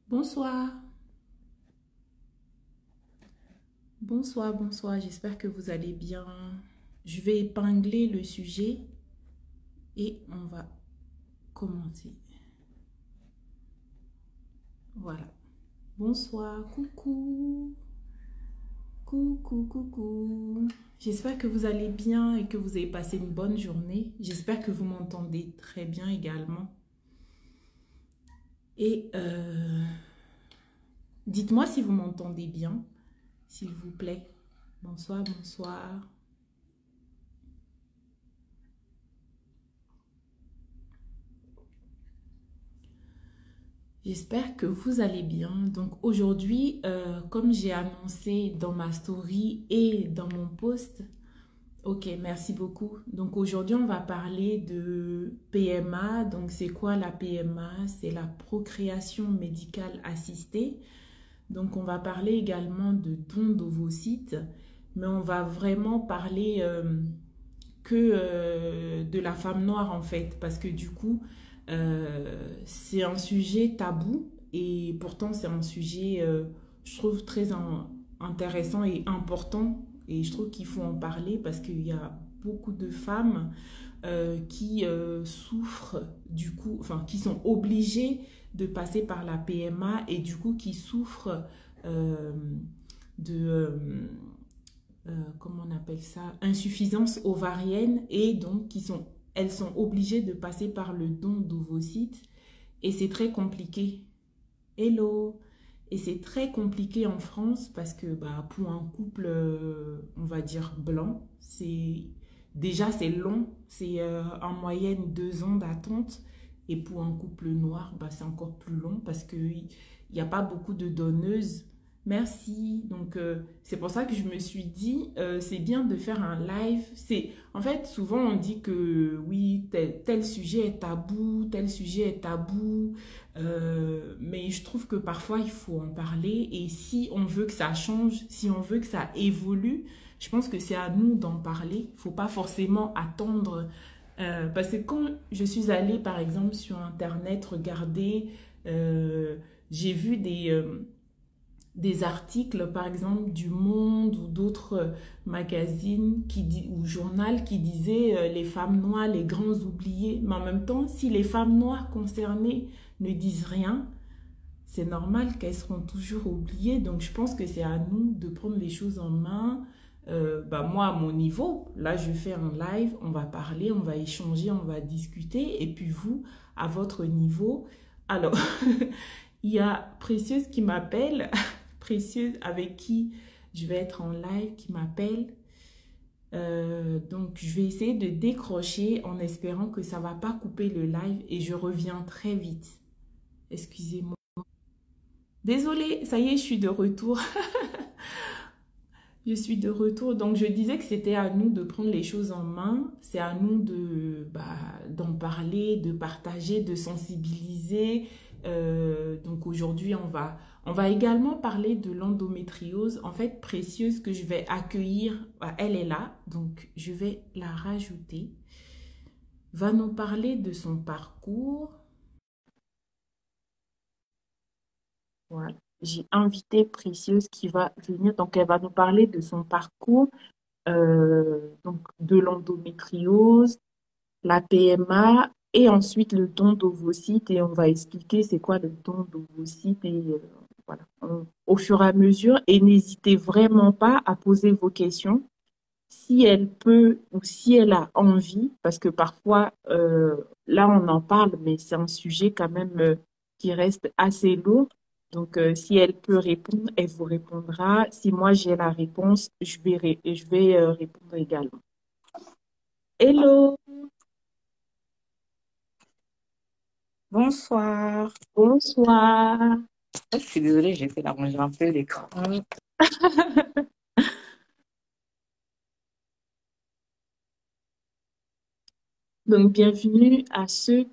Bonsoir, bonsoir, bonsoir, j'espère que vous allez bien. Je vais épingler le sujet et on va commencer. Voilà. Bonsoir, coucou, coucou, coucou. J'espère que vous allez bien et que vous avez passé une bonne journée. J'espère que vous m'entendez très bien également. Et dites-moi si vous m'entendez bien, s'il vous plaît. Bonsoir, bonsoir. J'espère que vous allez bien. Donc aujourd'hui, comme j'ai annoncé dans ma story et dans mon post, ok, merci beaucoup. Donc aujourd'hui, on va parler de PMA. Donc c'est quoi la PMA? C'est la procréation médicale assistée. Donc on va parler également de dons d'ovocytes, mais on va vraiment parler que de la femme noire en fait, parce que du coup, c'est un sujet tabou et pourtant c'est un sujet, je trouve, intéressant et important et je trouve qu'il faut en parler parce qu'il y a beaucoup de femmes qui souffrent du coup, enfin qui sont obligées de passer par la PMA et du coup qui souffrent euh, de comment on appelle ça, insuffisance ovarienne et donc elles sont obligées de passer par le don d'ovocytes et c'est très compliqué. Hello! Et c'est très compliqué en France parce que bah, pour un couple, on va dire blanc, c'est long, c'est en moyenne 2 ans d'attente. Et pour un couple noir, bah, c'est encore plus long parce qu'il n'y a pas beaucoup de donneuses. Merci. Donc, c'est pour ça que je me suis dit, c'est bien de faire un live. En fait, souvent on dit que oui, tel sujet est tabou, tel sujet est tabou. Mais je trouve que parfois il faut en parler et si on veut que ça change, si on veut que ça évolue, je pense que c'est à nous d'en parler. Il ne faut pas forcément attendre. Parce que quand je suis allée par exemple sur Internet regarder, j'ai vu des articles par exemple du Monde ou d'autres magazines ou journaux qui disaient les femmes noires, les grands oubliés. Mais en même temps, si les femmes noires concernées ne disent rien, c'est normal qu'elles seront toujours oubliées. Donc, je pense que c'est à nous de prendre les choses en main. Bah, moi, à mon niveau, là, je fais un live, on va parler, on va échanger, on va discuter. Et puis vous, à votre niveau. Alors, il y a Précieuse qui m'appelle, Précieuse avec qui je vais être en live, qui m'appelle. Donc, je vais essayer de décrocher en espérant que ça ne va pas couper le live et je reviens très vite. Excusez-moi. Désolée, ça y est, je suis de retour. Je suis de retour. Donc, je disais que c'était à nous de prendre les choses en main. C'est à nous d'en parler, de partager, de sensibiliser. Donc, aujourd'hui, on va également parler de l'endométriose. En fait, Précieuse, que je vais accueillir, bah, elle est là. Donc, je vais la rajouter. Va nous parler de son parcours. Voilà. J'ai invité Précieuse qui va venir, donc elle va nous parler de son parcours, donc de l'endométriose, la PMA et ensuite le don d'ovocytes et on va expliquer c'est quoi le don d'ovocytes et voilà, au fur et à mesure et n'hésitez vraiment pas à poser vos questions si elle peut ou si elle a envie parce que parfois là on en parle mais c'est un sujet quand même qui reste assez lourd. Donc, si elle peut répondre, elle vous répondra. Si moi j'ai la réponse, je vais répondre également. Hello, Bonsoir. bonsoir. Je suis désolée, j'ai fait arranger un peu l'écran. Donc, bienvenue à ceux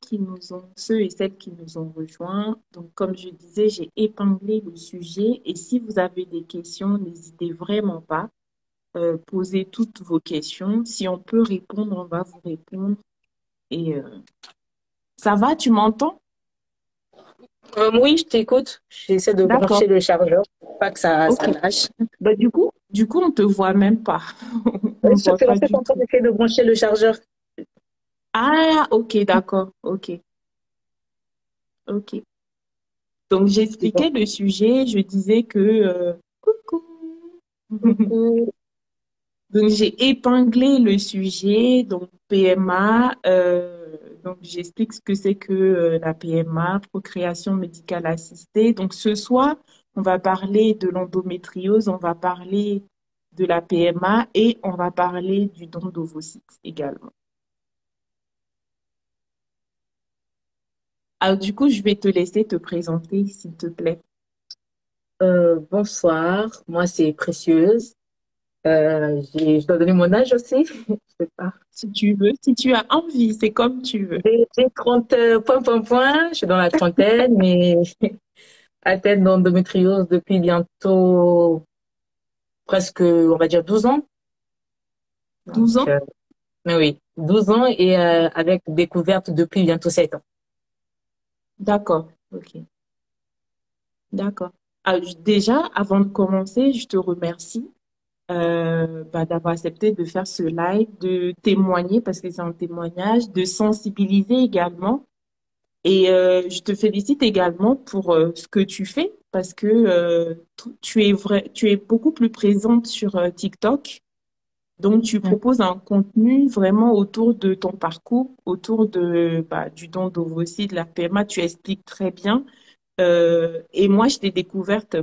et celles qui nous ont rejoints. Donc, comme je disais, j'ai épinglé le sujet et si vous avez des questions, n'hésitez vraiment pas. Posez toutes vos questions. Si on peut répondre, on va vous répondre. Et ça va, tu m'entends? Oui, je t'écoute. J'essaie de D'accord. brancher le chargeur pour pas que ça Ok. lâche. Bah, du coup, on te voit même pas. On Je voit suis en pas fait du en train tout. d'essayer de brancher le chargeur. Ah, ok, d'accord. Ok, ok. Donc, C'est bon. j'expliquais le sujet. Je disais que, coucou. Coucou. Donc, j'ai épinglé le sujet, donc PMA. Donc, j'explique ce que c'est que la PMA, procréation médicale assistée. Donc, ce soir, on va parler de l'endométriose, on va parler de la PMA et on va parler du don d'ovocytes également. Alors, du coup, je vais te laisser te présenter, s'il te plaît. Bonsoir, moi c'est Précieuse. Je dois donner mon âge aussi. Je sais pas. Si tu veux, si tu as envie, c'est comme tu veux. J'ai 30 point, point, point. Je suis dans la trentaine, mais atteinte d'endométriose depuis bientôt presque, on va dire 12 ans. 12 Donc, ans? mais oui, 12 ans et avec découverte depuis bientôt 7 ans. D'accord, ok. D'accord. Déjà, avant de commencer, je te remercie d'avoir accepté de faire ce live, de témoigner parce que c'est un témoignage, de sensibiliser également. Et je te félicite également pour ce que tu fais parce que tu es beaucoup plus présente sur TikTok. Donc, tu Mm. proposes un contenu vraiment autour de ton parcours, autour du don d'ovocytes, de la PMA. Tu expliques très bien. Et moi, je t'ai découverte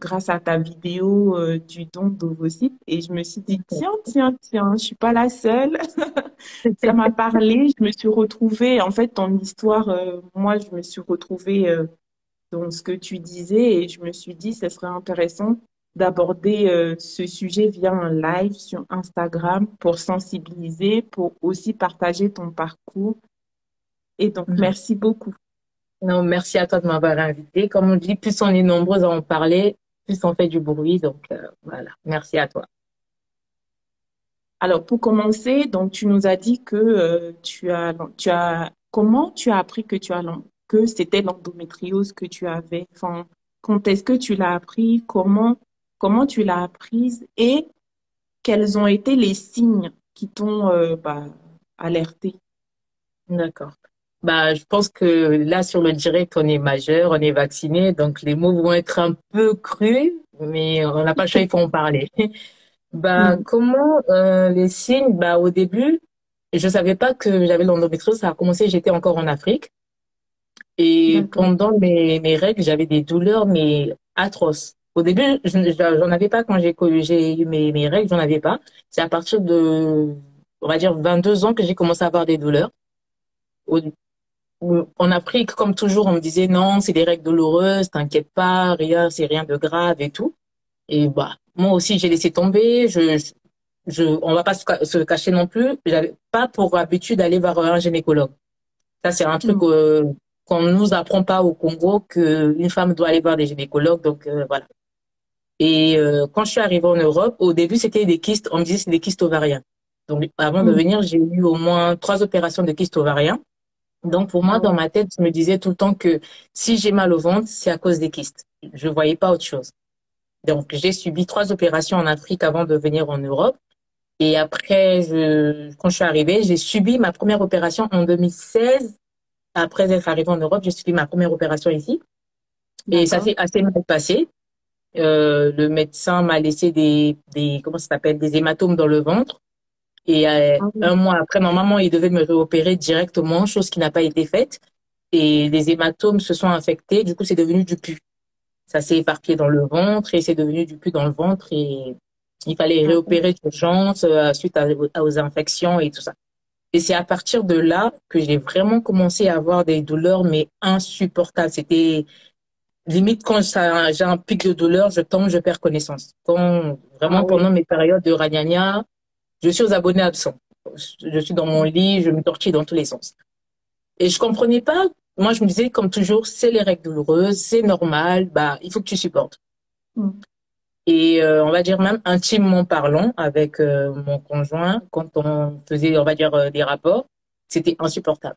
grâce à ta vidéo du don d'ovocytes et je me suis dit, tiens, tiens, tiens, je suis pas la seule. Ça m'a parlé, je me suis retrouvée, en fait, ton histoire, moi, je me suis retrouvée dans ce que tu disais et je me suis dit, ce serait intéressant d'aborder ce sujet via un live sur Instagram pour sensibiliser, pour aussi partager ton parcours. Et donc, Mm. merci beaucoup. Non, merci à toi de m'avoir invité. Comme on dit, plus on est nombreux à en parler, plus on fait du bruit. Donc, voilà. Merci à toi. Alors, pour commencer, donc tu nous as dit que comment tu as appris que c'était l'endométriose que tu avais? Enfin, quand est-ce que tu l'as appris? Comment tu l'as apprise? Et quels ont été les signes qui t'ont alerté? D'accord. Bah, je pense que là, sur le direct, on est majeur, on est vacciné, donc les mots vont être un peu crus, mais on n'a pas le choix, il faut en parler. Bah, Hmm, comment les signes? Bah, au début, je savais pas que j'avais l'endométriose. Ça a commencé, j'étais encore en Afrique, et d'accord. pendant mes règles, j'avais des douleurs mais atroces. Au début, j'en avais pas quand j'ai eu mes règles, j'en avais pas. C'est à partir de, on va dire, 22 ans que j'ai commencé à avoir des douleurs. Au- En Afrique, comme toujours, on me disait non, c'est des règles douloureuses, t'inquiète pas, rien, c'est rien de grave et tout. Et bah, moi aussi, j'ai laissé tomber. On va pas se cacher non plus. J'avais pas pour habitude d'aller voir un gynécologue. Ça, c'est un truc Hmm, qu'on nous apprend pas au Congo que une femme doit aller voir des gynécologues. Donc voilà. Et quand je suis arrivée en Europe, au début, c'était des kystes. On me disait c'est des kystes ovariens. Donc avant de hmm. venir, j'ai eu au moins 3 opérations de kystes ovariens. Donc pour moi, Ah dans ouais. ma tête, je me disais tout le temps que si j'ai mal au ventre, c'est à cause des kystes. Je voyais pas autre chose. Donc j'ai subi 3 opérations en Afrique avant de venir en Europe. Et après, quand je suis arrivée, j'ai subi ma première opération en 2016. Après être arrivée en Europe, j'ai subi ma première opération ici. Et ça D'accord. s'est assez mal passé. Le médecin m'a laissé comment ça s'appelle, des hématomes dans le ventre. Et Ah oui. un mois après, normalement, il devait me réopérer directement, chose qui n'a pas été faite. Et les hématomes se sont infectés. Du coup, c'est devenu du pus. Ça s'est éparpillé dans le ventre et c'est devenu du pus dans le ventre. Et il fallait Ah oui. réopérer d'urgence suite aux infections et tout ça. Et c'est à partir de là que j'ai vraiment commencé à avoir des douleurs, mais insupportables. C'était limite quand j'ai un pic de douleur, je tombe, je perds connaissance. Quand, Ah vraiment oui. pendant mes périodes de ragnagna, je suis aux abonnés absents. Je suis dans mon lit, je me tortille dans tous les sens. Et je comprenais pas. Moi, je me disais, comme toujours, c'est les règles douloureuses, c'est normal, bah, il faut que tu supportes. Hmm. Et on va dire même intimement parlant avec mon conjoint, quand on faisait, on va dire, des rapports, c'était insupportable.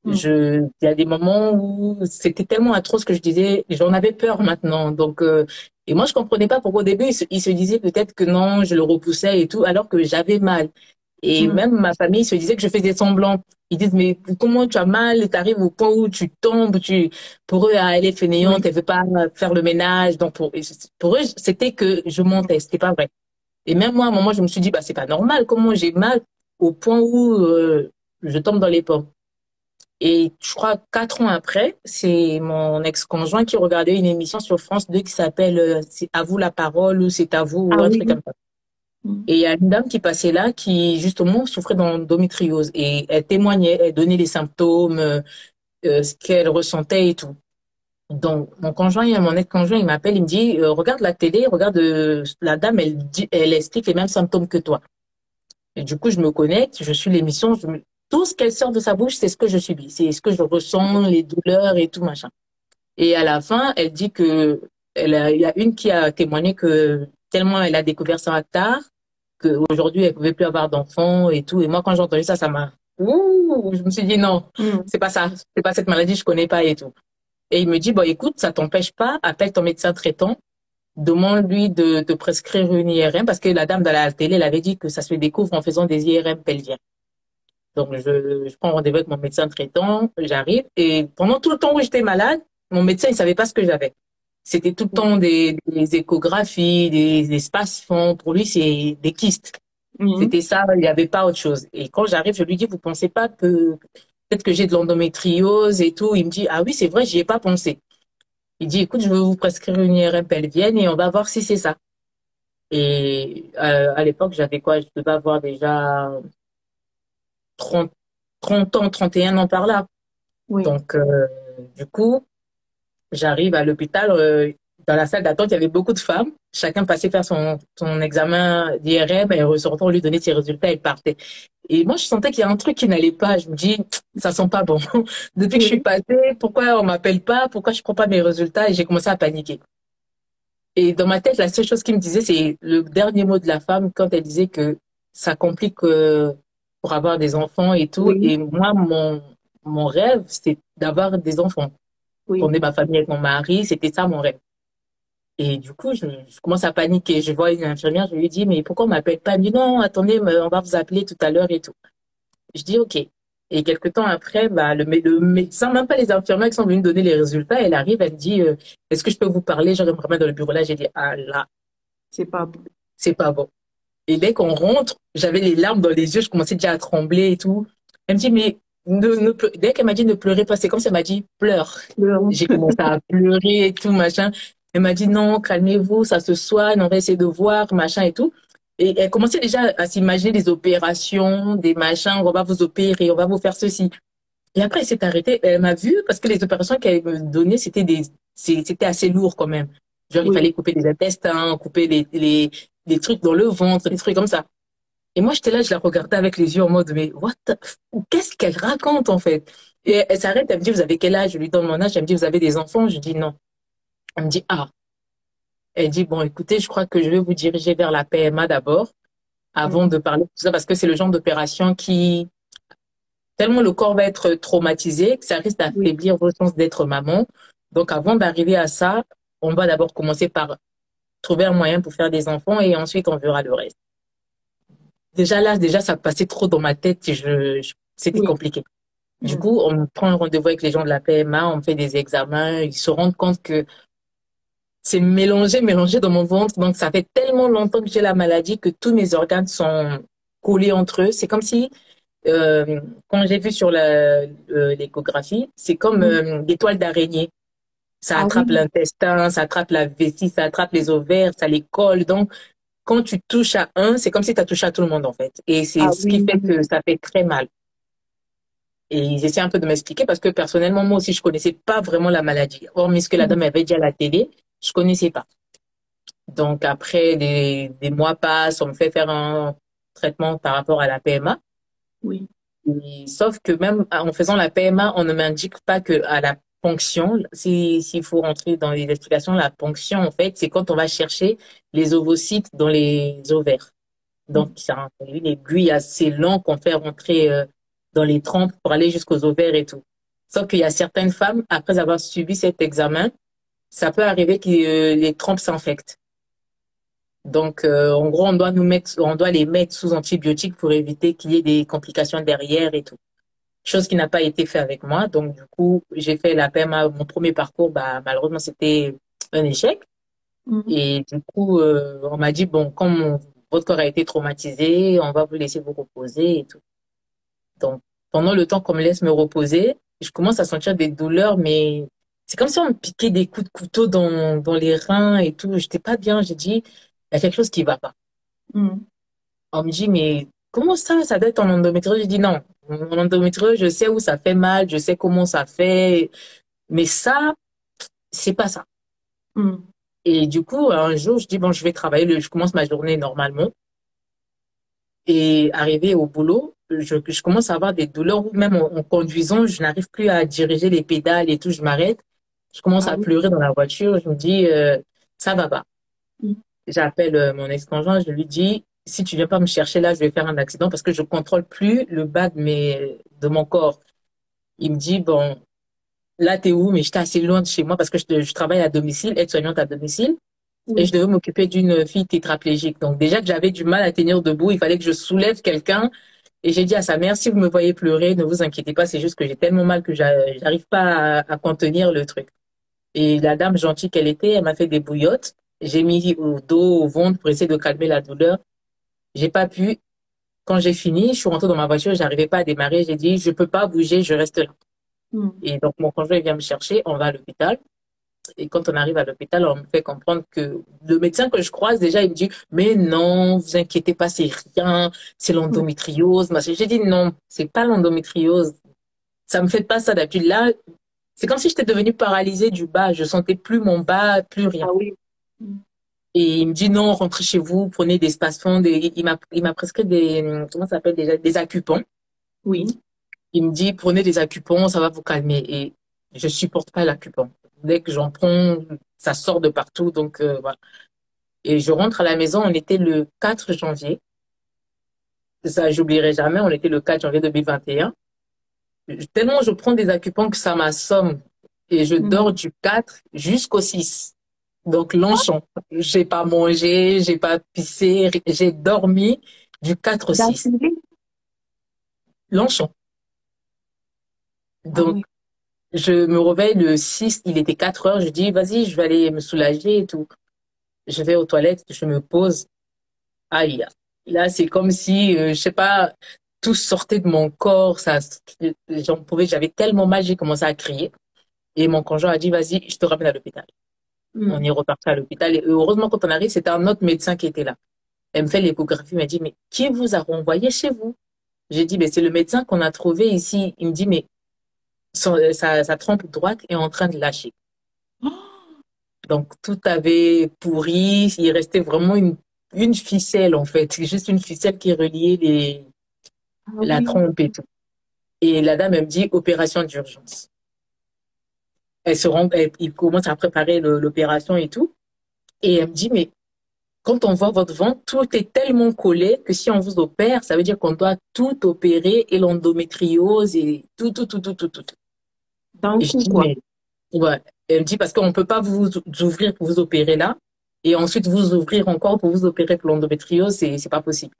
Mm. Il y a des moments où c'était tellement atroce que je disais, j'en avais peur maintenant. Donc, et moi, je comprenais pas pourquoi au début, il se disait peut-être que non, je le repoussais et tout, alors que j'avais mal. Et Mm. même ma famille se disait que je faisais semblant. Ils disent, mais comment tu as mal, tu arrives au point où tu tombes, pour eux, ah, elle est fainéante, Oui. elle veut pas faire le ménage. Donc, pour eux, c'était que je mentais, c'était pas vrai. Et même moi, à un moment, je me suis dit, bah, c'est pas normal, comment j'ai mal au point où, je tombe dans les pommes. Et je crois 4 ans après, c'est mon ex-conjoint qui regardait une émission sur France 2 qui s'appelle C'est à vous la parole ou C'est à vous ou Ah un oui, truc oui. comme ça. Mm. Et il y a une dame qui passait là qui justement souffrait d'endométriose et elle témoignait, elle donnait les symptômes, ce qu'elle ressentait et tout. Donc mon conjoint et mon ex-conjoint, il m'appelle, il me dit regarde la télé, regarde la dame, elle explique les mêmes symptômes que toi. Et du coup, je me connecte, je suis l'émission, tout ce qu'elle sort de sa bouche, c'est ce que je subis, c'est ce que je ressens, les douleurs et tout machin. Et à la fin, elle dit que il y a une qui a témoigné que tellement elle a découvert ça tard, qu'aujourd'hui elle pouvait plus avoir d'enfants et tout. Et moi, quand j'ai entendu ça, ça m'a, ouh, je me suis dit non, Mm. c'est pas ça, c'est pas cette maladie, je connais pas et tout. Et il me dit bon, écoute, ça t'empêche pas, appelle ton médecin traitant, demande-lui de te prescrire une IRM parce que la dame de la télé, elle avait dit que ça se découvre en faisant des IRM pelviens. Donc, je prends rendez-vous avec mon médecin traitant, j'arrive, et pendant tout le temps où j'étais malade, mon médecin, il savait pas ce que j'avais. C'était tout le temps des échographies, des espaces-fonds. Pour lui, c'est des kystes. Mhm. C'était ça, il n'y avait pas autre chose. Et quand j'arrive, je lui dis, vous pensez pas que peut-être que j'ai de l'endométriose et tout? Il me dit, ah oui, c'est vrai, j'y ai pas pensé. Il dit, écoute, je vais vous prescrire une IRM pelvienne et on va voir si c'est ça. Et à l'époque, j'avais quoi? Je devais avoir déjà 30 30 ans, 31 ans par là. Oui. Donc, du coup, j'arrive à l'hôpital. Dans la salle d'attente, il y avait beaucoup de femmes. Chacun passait faire son examen d'IRM et ressortant, on lui donnait ses résultats et partait. Et moi, je sentais qu'il y a un truc qui n'allait pas. Je me dis, ça sent pas bon. Depuis que je suis Oui. passée, pourquoi on m'appelle pas? Pourquoi je prends pas mes résultats? Et j'ai commencé à paniquer. Et dans ma tête, la seule chose qui me disait, c'est le dernier mot de la femme quand elle disait que ça complique pour avoir des enfants et tout. Oui. Et moi, mon rêve, c'est d'avoir des enfants. Oui. Fonder ma famille avec mon mari, c'était ça mon rêve. Et du coup, je commence à paniquer. Je vois une infirmière, je lui dis, mais pourquoi on m'appelle pas? Elle me dit, non, attendez, on va vous appeler tout à l'heure et tout. Je dis, OK. Et quelque temps après, bah, le médecin, même pas les infirmières qui sont venus donner les résultats, elle arrive, elle me dit, est-ce que je peux vous parler? J'aurais me remettre dans le bureau là. J'ai dit, ah là, C'est pas bon. c'est pas bon. Et dès qu'on rentre, j'avais les larmes dans les yeux, je commençais déjà à trembler et tout. Elle me dit, mais dès qu'elle m'a dit ne pleurez pas, c'est comme si elle m'a dit pleure. Non. J'ai commencé à pleurer et tout, machin. Elle m'a dit non, calmez-vous, ça se soigne, on va essayer de voir, machin et tout. Et elle commençait déjà à s'imaginer des opérations, des machins, on va vous opérer, on va vous faire ceci. Et après, elle s'est arrêtée, elle m'a vu parce que les opérations qu'elle me donnait, c'était assez lourd quand même. Genre, il fallait Oui. couper les intestins, couper les trucs dans le ventre, des trucs comme ça. Et moi, j'étais là, je la regardais avec les yeux en mode, mais qu'est-ce qu'elle raconte en fait? Et elle s'arrête, elle me dit, vous avez quel âge? Je lui donne mon âge, elle me dit, vous avez des enfants? Je dis non. Elle me dit, ah. Elle dit, bon, écoutez, je crois que je vais vous diriger vers la PMA d'abord, avant Mhm. de parler de tout ça, parce que c'est le genre d'opération tellement le corps va être traumatisé, que ça risque Oui. d'affaiblir vos chances d'être maman. Donc, avant d'arriver à ça, on va d'abord commencer par trouver un moyen pour faire des enfants et ensuite on verra le reste. Déjà là, déjà, ça passait trop dans ma tête et c'était Oui. compliqué. Du Mhm. coup, on prend un rendez-vous avec les gens de la PMA, on fait des examens, ils se rendent compte que c'est mélangé dans mon ventre. Donc, ça fait tellement longtemps que j'ai la maladie que tous mes organes sont collés entre eux. C'est comme si, quand j'ai vu sur l'échographie, c'est comme Mhm. des toiles d'araignée. Ça Ah attrape oui. l'intestin, ça attrape la vessie, ça attrape les ovaires, ça les colle. Donc, quand tu touches à un, c'est comme si tu as touché à tout le monde, en fait. Et c'est Ah ce qui oui. fait que ça fait très mal. Et ils essaient un peu de m'expliquer parce que personnellement, moi aussi, je connaissais pas vraiment la maladie. Hormis ce que la Mhm. dame avait dit à la télé, je connaissais pas. Donc après, des mois passent, on me fait faire un traitement par rapport à la PMA. Oui. Sauf que même en faisant la PMA, on ne m'indique pas que à la ponction, s'il faut rentrer dans les explications, la ponction, en fait, c'est quand on va chercher les ovocytes dans les ovaires. Donc, Mhm. c'est une aiguille assez longue qu'on fait rentrer dans les trompes pour aller jusqu'aux ovaires et tout. Sauf qu'il y a certaines femmes, après avoir subi cet examen, ça peut arriver que les trompes s'infectent. Donc, en gros, on doit les mettre sous antibiotiques pour éviter qu'il y ait des complications derrière et tout. Chose qui n'a pas été fait avec moi. Donc, du coup, j'ai fait la PMA. Mon premier parcours, bah, malheureusement, c'était un échec. Mhm. Et du coup, on m'a dit, bon, comme votre corps a été traumatisé, on va vous laisser vous reposer et tout. Donc, pendant le temps qu'on me laisse me reposer, je commence à sentir des douleurs, mais c'est comme si on me piquait des coups de couteau dans les reins et tout. J'étais pas bien. J'ai dit, il y a quelque chose qui va pas. Mhm. On me dit, mais comment ça doit être en endométriose? J'ai dit, non, mon endométriose, je sais où ça fait mal, je sais comment ça fait, mais ça, c'est pas ça. Mhm. Et du coup, un jour, je dis, bon, je vais travailler, je commence ma journée normalement. Et arrivé au boulot, je commence à avoir des douleurs où même en conduisant, je n'arrive plus à diriger les pédales et tout, je m'arrête. Je commence Ah à oui. pleurer dans la voiture. Je me dis, ça va pas. Mhm. J'appelle mon ex-conjoint, je lui dis, si tu viens pas me chercher là, je vais faire un accident parce que je contrôle plus le bas de mon corps. Il me dit, bon, là, t'es où? Mais j'étais assez loin de chez moi parce que je travaille à domicile, aide-soignante à domicile, et je Oui. devais m'occuper d'une fille tétraplégique. Donc, déjà que j'avais du mal à tenir debout, il fallait que je soulève quelqu'un. Et j'ai dit à sa mère, si vous me voyez pleurer, ne vous inquiétez pas, c'est juste que j'ai tellement mal que j'arrive pas à contenir le truc. Et la dame gentille qu'elle était, elle m'a fait des bouillottes. J'ai mis au dos, au ventre pour essayer de calmer la douleur. J'ai pas pu. Quand j'ai fini, je suis rentrée dans ma voiture, j'arrivais pas à démarrer. J'ai dit, je peux pas bouger, je reste là. Mhm. Et donc, mon conjoint il vient me chercher, on va à l'hôpital. Et quand on arrive à l'hôpital, on me fait comprendre que le médecin que je croise, déjà, il me dit, mais non, vous inquiétez pas, c'est rien, c'est Oui. l'endométriose. J'ai dit, non, c'est pas l'endométriose. Ça me fait pas ça d'habitude. Là, c'est comme si j'étais devenue paralysée du bas. Je sentais plus mon bas, plus rien. Ah oui. Mhm. Et il me dit, non, rentrez chez vous, prenez des spasfons, il m'a prescrit comment ça s'appelle déjà, des acupons. Oui. Il me dit, prenez des acupons, ça va vous calmer. Et je supporte pas l'acupon. Dès que j'en prends, ça sort de partout. Donc, voilà. Et je rentre à la maison, on était le 4 janvier. Ça, j'oublierai jamais, on était le 4 janvier 2021. Tellement je prends des acupons que ça m'assomme. Et je Mhm. dors du 4 jusqu'au 6. Donc, l'enchant. J'ai pas mangé, j'ai pas pissé, j'ai dormi du 4 au 6. D'affilée? L'enchant. Ah Donc, oui. je me réveille le 6, il était 4 heures, je dis, vas-y, je vais aller me soulager et tout. Je vais aux toilettes, je me pose. Aïe. Là, c'est comme si, je sais pas, tout sortait de mon corps, j'avais tellement mal, j'ai commencé à crier. Et mon conjoint a dit, vas-y, je te ramène à l'hôpital. On Mhm. est reparti à l'hôpital. Et heureusement, quand on arrive, c'était un autre médecin qui était là. Elle me fait l'échographie, elle m'a dit, mais qui vous a renvoyé chez vous? J'ai dit, mais c'est le médecin qu'on a trouvé ici. Il me dit, mais sa trompe droite est en train de lâcher. Oh, Donc, tout avait pourri. Il restait vraiment une ficelle, en fait. C'est juste une ficelle qui reliait ah la oui. trompe et tout. Et la dame, elle me dit, opération d'urgence. Il commence à préparer l'opération et tout. Et elle me dit, mais quand on voit votre ventre, tout est tellement collé que si on vous opère, ça veut dire qu'on doit tout opérer et l'endométriose et tout. D'un Et je coup, dis, quoi. mais, ouais. Elle me dit, parce qu'on ne peut pas vous ouvrir pour vous opérer là et ensuite vous ouvrir encore pour vous opérer pour l'endométriose, c'est pas possible.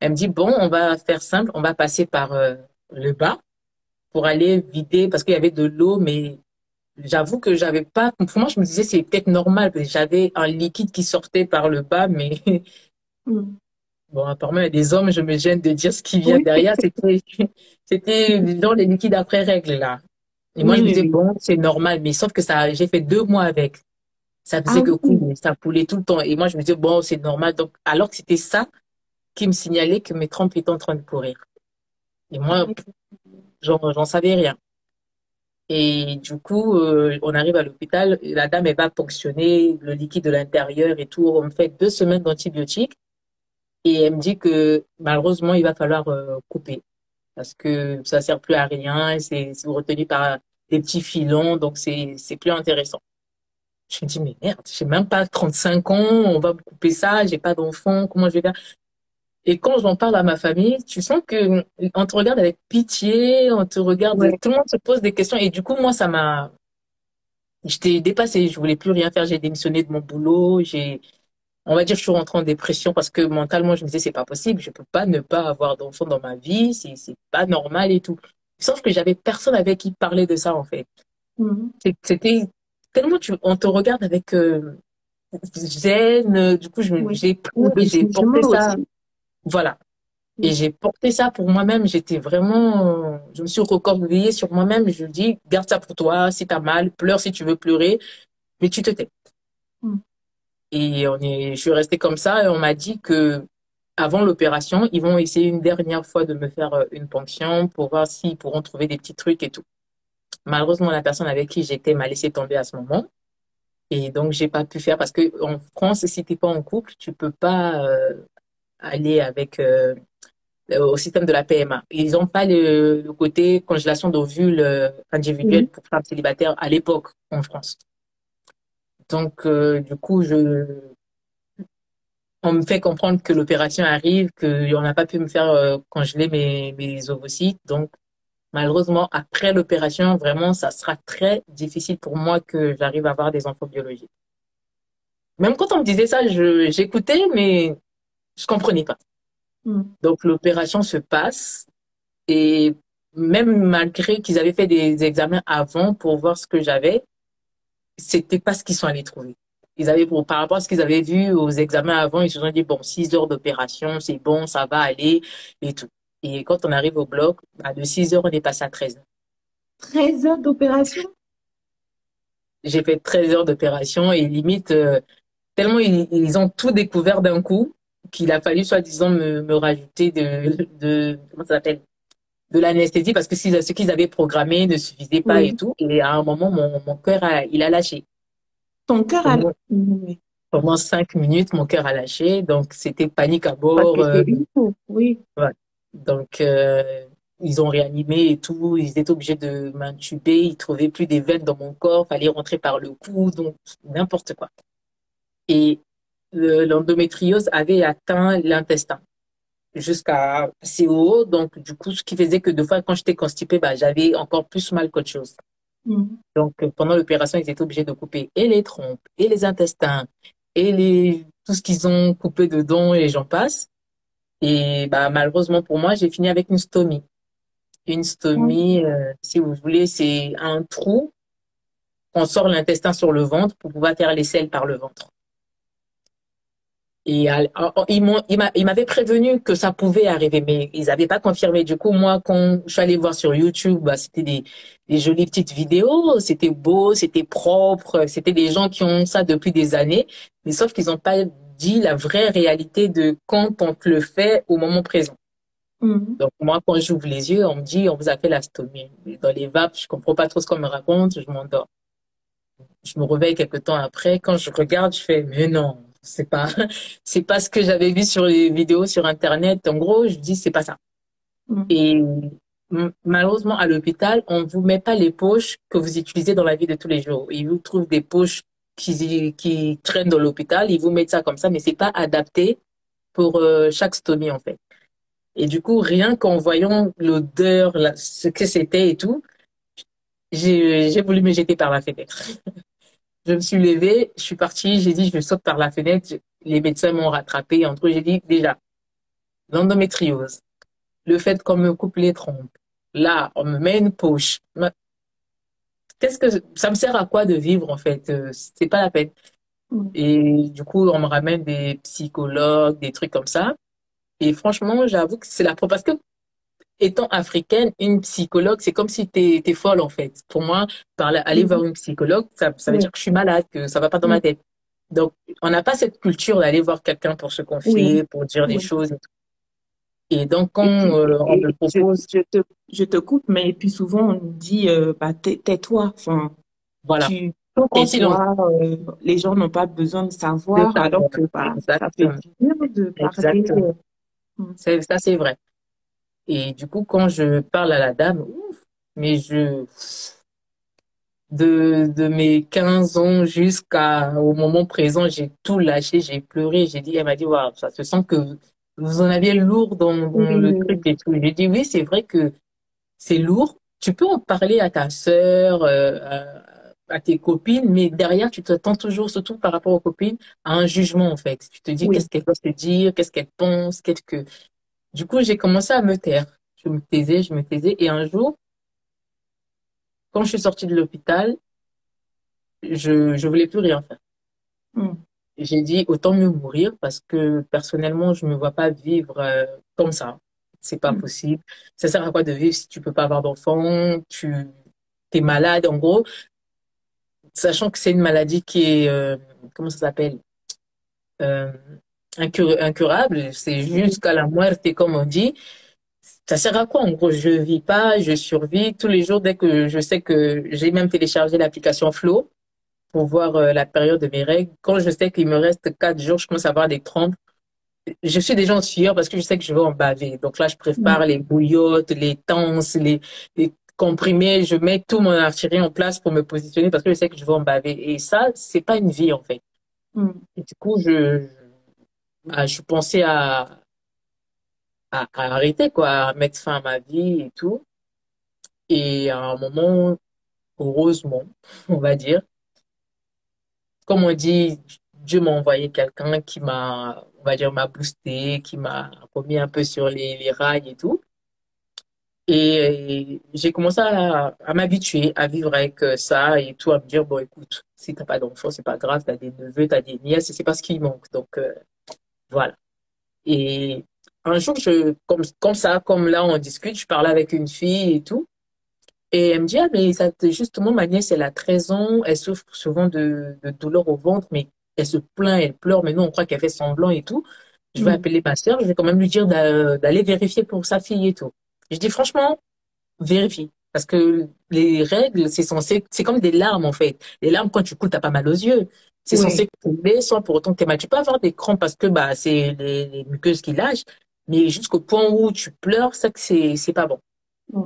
Elle me dit, bon, on va faire simple, on va passer par le bas pour aller vider parce qu'il y avait de l'eau, mais j'avoue que j'avais pas, pour moi, je me disais, c'est peut-être normal parce que j'avais un liquide qui sortait par le bas, mais Mhm. bon, apparemment, il y a des hommes, je me gêne de dire ce qui vient Oui. derrière. C'était dans les liquides après règles, là. Et moi, Oui, je me oui, disais, oui. bon, c'est normal, mais sauf que ça, j'ai fait 2 mois avec. Ça Ah faisait que oui. couler, ça coulait tout le temps. Et moi, je me disais, bon, c'est normal. Donc, alors que c'était ça qui me signalait que mes trompes étaient en train de courir. Et moi, j'en savais rien. Et du coup, on arrive à l'hôpital, la dame, elle va ponctionner le liquide de l'intérieur et tout. On me fait 2 semaines d'antibiotiques. Et elle me dit que malheureusement, il va falloir couper parce que ça sert plus à rien. C'est retenu par des petits filons, donc c'est plus intéressant. Je me dis, mais merde, j'ai même pas 35 ans, on va me couper ça, j'ai pas d'enfant, comment je vais faire? Et quand j'en parle à ma famille, tu sens que on te regarde avec pitié, on te regarde, Ouais. tout le monde se pose des questions. Et du coup, moi, j'étais dépassée, je voulais plus rien faire, j'ai démissionné de mon boulot, on va dire, je suis rentrée en dépression parce que mentalement, je me disais, c'est pas possible, je peux pas ne pas avoir d'enfant dans ma vie, c'est pas normal et tout. Sauf que j'avais personne avec qui parler de ça, en fait. Mhm. C'était tellement on te regarde avec gêne, du coup, Ouais. j'ai pris Ouais, et j'ai jugement porté ça, aussi. voilà. Et Mm. j'ai porté ça pour moi-même, j'étais vraiment, je me suis recroquevillée sur moi-même, je dis, garde ça pour toi, si t'as mal, pleure si tu veux pleurer, mais tu te tais. Mm. Et je suis restée comme ça et on m'a dit que avant l'opération, ils vont essayer une dernière fois de me faire une ponction pour voir s'ils pourront trouver des petits trucs et tout. Malheureusement, la personne avec qui j'étais m'a laissé tomber à ce moment. Et donc, j'ai pas pu faire parce que en France, si t'es pas en couple, tu peux pas aller avec au système de la PMA. Ils n'ont pas le côté congélation d'ovules individuelle Oui. pour femmes célibataires à l'époque en France. Donc, du coup, on me fait comprendre que l'opération arrive, qu'on n'a pas pu me faire congeler mes ovocytes. Donc, malheureusement, après l'opération, vraiment, ça sera très difficile pour moi que j'arrive à avoir des enfants biologiques. Même quand on me disait ça, j'écoutais, mais je comprenais pas. Mm. Donc, l'opération se passe et même malgré qu'ils avaient fait des examens avant pour voir ce que j'avais, c'était pas ce qu'ils sont allés trouver. Par rapport à ce qu'ils avaient vu aux examens avant, ils se sont dit, bon, 6 heures d'opération, c'est bon, ça va aller et tout. Et quand on arrive au bloc, bah, de 6 heures, on est passé à 13 heures. 13 heures d'opération? J'ai fait 13 heures d'opération et limite, tellement ils ont tout découvert d'un coup qu'il a fallu soi-disant me rajouter comment ça s'appelle? De l'anesthésie parce que ce qu'ils avaient programmé ne suffisait pas et Oui. tout. Et à un moment, mon cœur il a lâché. Ton cœur a... Oui. Pendant 5 minutes, mon cœur a lâché, donc c'était panique à Parce que bord. c'est une tour. Oui. Ouais. Donc, ils ont réanimé et tout. Ils étaient obligés de m'intuber. Ils trouvaient plus des veines dans mon corps. Fallait rentrer par le cou, donc n'importe quoi. Et l'endométriose avait atteint l'intestin jusqu'à assez haut. Donc, du coup, ce qui faisait que deux fois, quand j'étais constipée, bah, j'avais encore plus mal qu'autre chose. Mm. Donc, pendant l'opération, ils étaient obligés de couper et les trompes, et les intestins, et tout ce qu'ils ont coupé dedans, et j'en passe. Et bah, malheureusement pour moi, j'ai fini avec une stomie. Une stomie, si vous voulez, c'est un trou. On sort l'intestin sur le ventre pour pouvoir faire les selles par le ventre. Et ils m'avaient prévenu que ça pouvait arriver, mais ils n'avaient pas confirmé. Du coup, moi, quand je suis allée voir sur YouTube, bah, c'était des jolies petites vidéos, c'était beau, c'était propre, c'était des gens qui ont ça depuis des années, mais sauf qu'ils n'ont pas dit la vraie réalité de quand on te le fait au moment présent. Mm. Donc, moi, quand j'ouvre les yeux, on me dit, on vous a fait la stomie. Dans les vapes, je comprends pas trop ce qu'on me raconte, je m'endors. Je me réveille quelques temps après. Quand je regarde, je fais, mais non, c'est pas, c'est pas ce que j'avais vu sur les vidéos sur Internet. En gros, je dis, c'est pas ça. Mm. Et malheureusement, à l'hôpital, on vous met pas les poches que vous utilisez dans la vie de tous les jours. Ils vous trouvent des poches qui traînent dans l'hôpital, ils vous mettent ça comme ça, mais c'est pas adapté pour chaque stomie, en fait. Et du coup, rien qu'en voyant l'odeur, ce que c'était et tout, j'ai voulu me jeter par la fenêtre. Je me suis levée, je suis partie, j'ai dit, je saute par la fenêtre. Les médecins m'ont rattrapé. Entre eux, j'ai dit, déjà, l'endométriose, le fait qu'on me coupe les trompes, là, on me met une poche. Qu'est-ce que ça me sert à quoi de vivre, en fait? C'est pas la peine. Mm. Et du coup, on me ramène des psychologues, des trucs comme ça. Et franchement, j'avoue que c'est parce que étant africaine, une psychologue, c'est comme si t'es folle, en fait. Pour moi, aller Mm. voir une psychologue, ça veut Oui. dire que je suis malade, que ça va pas dans ma Mm. tête. Donc, on n'a pas cette culture d'aller voir quelqu'un pour se Oui. confier, pour dire des Oui. choses. Et donc, quand Et puis, on me propose, je te coupe, mais puis souvent on dit, bah, tais-toi, enfin, voilà, tout en silence, tais-toi, les gens n'ont pas besoin de de savoir, alors savoir. que bah, ça fait Exactement, du bien de parler. exactement. Mm. Ça, c'est vrai. Et du coup, quand je parle à la dame, ouf, mais de mes 15 ans jusqu'au moment présent, j'ai tout lâché, j'ai pleuré, elle m'a dit, waouh, ça se sent que vous en aviez lourd dans le truc Oui, et tout. J'ai dit, oui, c'est vrai que c'est lourd. Tu peux en parler à ta sœur, à tes copines, mais derrière, tu t'attends toujours, surtout par rapport aux copines, à un jugement, en fait. Tu te dis, oui. qu'est-ce qu'elle va se dire, qu'est-ce qu'elle pense, qu'est-ce que... Du coup, j'ai commencé à me taire. Je me taisais, et un jour, quand je suis sortie de l'hôpital, je voulais plus rien faire. Mm, J'ai dit, autant mieux mourir, parce que personnellement, je me vois pas vivre comme ça. C'est pas mm, possible. Ça sert à quoi de vivre si tu peux pas avoir d'enfant, tu es malade, en gros. Sachant que c'est une maladie qui est, comment ça s'appelle, euh, incurable, c'est oui, jusqu'à la muerte, comme on dit. Ça sert à quoi? En gros, je vis pas, je survis tous les jours dès que je sais que j'ai même téléchargé l'application Flow pour voir la période de mes règles. Quand je sais qu'il me reste 4 jours, je commence à avoir des crampes. Je suis déjà en sueur parce que je sais que je vais en baver. Donc là, je prépare mm, les bouillottes, les tances, les comprimés. Je mets tout mon artillerie en place pour me positionner parce que je sais que je vais en baver. Et ça, c'est pas une vie, en fait. mm. Et du coup, je pensais à arrêter, quoi, à mettre fin à ma vie et tout. Et à un moment, heureusement, on va dire, comme on dit, Dieu m'a envoyé quelqu'un qui m'a, on va dire, m'a boosté, qui m'a remis un peu sur les rails et tout. Et j'ai commencé à m'habituer à vivre avec ça et tout, à me dire, bon, écoute, si t'as pas d'enfant, c'est pas grave, t'as des neveux, t'as des nièces, et c'est pas ce qui manque. Donc, voilà. Et un jour, comme ça, comme là, on discute, je parlais avec une fille et tout. Et elle me dit, ah, mais ça, justement, ma nièce, elle a 13 ans, elle souffre souvent de douleurs au ventre, mais elle se plaint, elle pleure, mais nous, on croit qu'elle fait semblant et tout. Je vais Mm. appeler ma sœur, je vais quand même lui dire d'aller vérifier pour sa fille et tout. Je dis, franchement, vérifie. Parce que les règles, c'est comme des larmes, en fait. Les larmes, quand tu coules, t'as pas mal aux yeux. C'est Oui. censé couler sans pour autant que t'aies mal. Tu peux avoir des crampes parce que, bah, c'est les muqueuses qui lâchent, mais jusqu'au point où tu pleures, ça que c'est pas bon. Mm.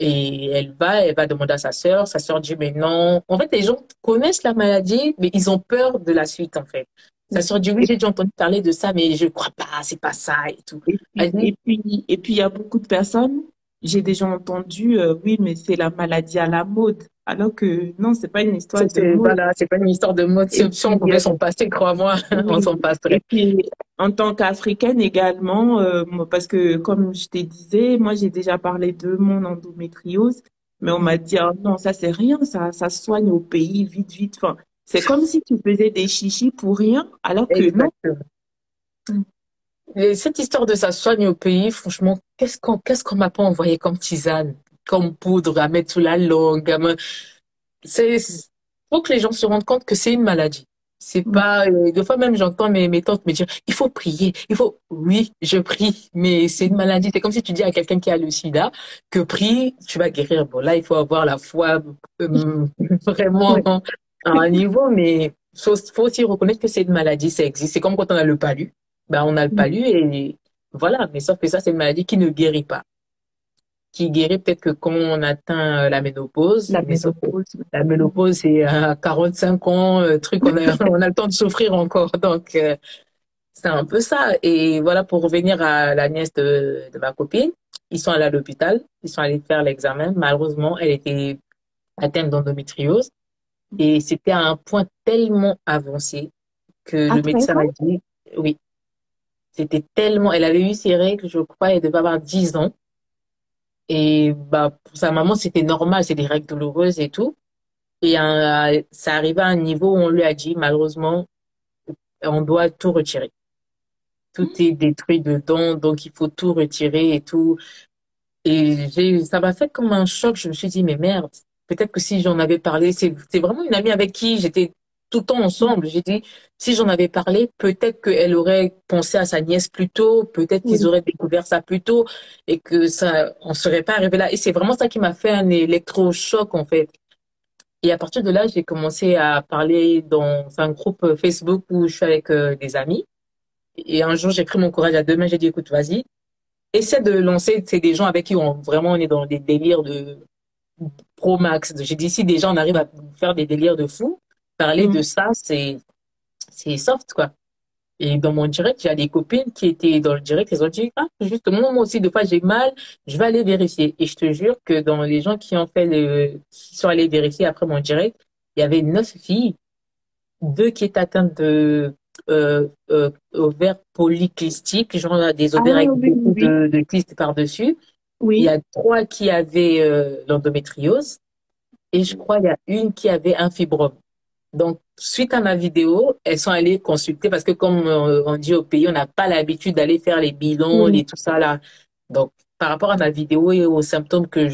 Et elle va demander à sa sœur dit, mais non. En fait, les gens connaissent la maladie, mais ils ont peur de la suite, en fait. Sa sœur dit, oui, Et, j'ai déjà entendu parler de ça, mais je crois pas, c'est pas ça et tout. et Elle puis, dit, et puis, et puis, il y a beaucoup de personnes, j'ai déjà entendu, oui, mais c'est la maladie à la mode. Alors que non, c'est pas une histoire de mode. voilà, c'est pas une histoire de mode. Et Si on puis, pouvait s'en passer, crois-moi, on s'en oui. Et passerait. puis, en tant qu'Africaine également, moi, parce que comme je te disais, moi, j'ai déjà parlé de mon endométriose, mais on m'a dit, ah non, ça, c'est rien, ça se soigne au pays, vite, vite. Enfin, c'est comme si tu faisais des chichis pour rien, alors que non. Exactement. Et cette histoire de ça soigne au pays, franchement, qu'est-ce qu'on m'a pas envoyé comme tisane, comme poudre à mettre sous la langue, faut que les gens se rendent compte que c'est une maladie. C'est Mm. pas, des fois même j'entends mes tantes me dire, il faut prier, oui, je prie, mais c'est une maladie. C'est comme si tu dis à quelqu'un qui a le sida que prie, tu vas guérir. Bon, là, il faut avoir la foi, vraiment Ouais. à un niveau, mais faut aussi reconnaître que c'est une maladie, ça existe. C'est comme quand on a le palu. Ben, on a le palu et voilà. Mais sauf que ça, c'est une maladie qui ne guérit pas, qui guérit peut-être que quand on atteint la ménopause, La mais sauf que ménopause. la Mm. ménopause, c'est à 45 ans, truc, on a le temps de souffrir encore. Donc, c'est un peu ça. Et voilà, pour revenir à la nièce de ma copine, ils sont allés à l'hôpital, ils sont allés faire l'examen. Malheureusement, elle était atteinte d'endométriose et c'était à un point tellement avancé que À le 13 médecin a ans? dit, oui, c'était tellement, elle avait eu ses règles, je crois, elle devait avoir 10 ans. Et bah, pour sa maman, c'était normal, c'est des règles douloureuses et tout. Et ça arrivait à un niveau où on lui a dit, malheureusement, on doit tout retirer. Tout est détruit dedans, donc il faut tout retirer et tout. Et ça m'a fait comme un choc. Je me suis dit, mais merde, peut-être que si j'en avais parlé, c'est vraiment une amie avec qui j'étais tout le temps ensemble. J'ai dit, si j'en avais parlé, peut-être qu'elle aurait pensé à sa nièce plus tôt, peut-être qu'ils Oui. auraient découvert ça plus tôt et que ça, on serait pas arrivé là. Et c'est vraiment ça qui m'a fait un électrochoc, en fait. Et à partir de là, j'ai commencé à parler dans un groupe Facebook où je suis avec des amis. Et un jour, j'ai pris mon courage à deux mains. J'ai dit, écoute, vas-y, essaie de lancer. C'est des gens avec qui on est dans des délires de pro max. J'ai dit, si déjà on arrive à faire des délires de fou, parler de Mm. ça, c'est soft, quoi. Et dans mon direct, il y a des copines qui étaient dans le direct, elles ont dit, ah, justement, moi aussi, des fois, j'ai mal, je vais aller vérifier. Et je te jure que dans les gens qui ont qui sont allés vérifier après mon direct, il y avait 9 filles, deux qui étaient atteintes de ovaires polykystiques, genre des Ah ovaires avec oui, oui, beaucoup oui. de kystes par-dessus. Il y Oui. a trois qui avaient l'endométriose et je crois il y a une qui avait un fibrome. Donc, suite à ma vidéo, elles sont allées consulter parce que comme on dit au pays, on n'a pas l'habitude d'aller faire les bilans Oui. et tout ça là. Donc, par rapport à ma vidéo et aux symptômes que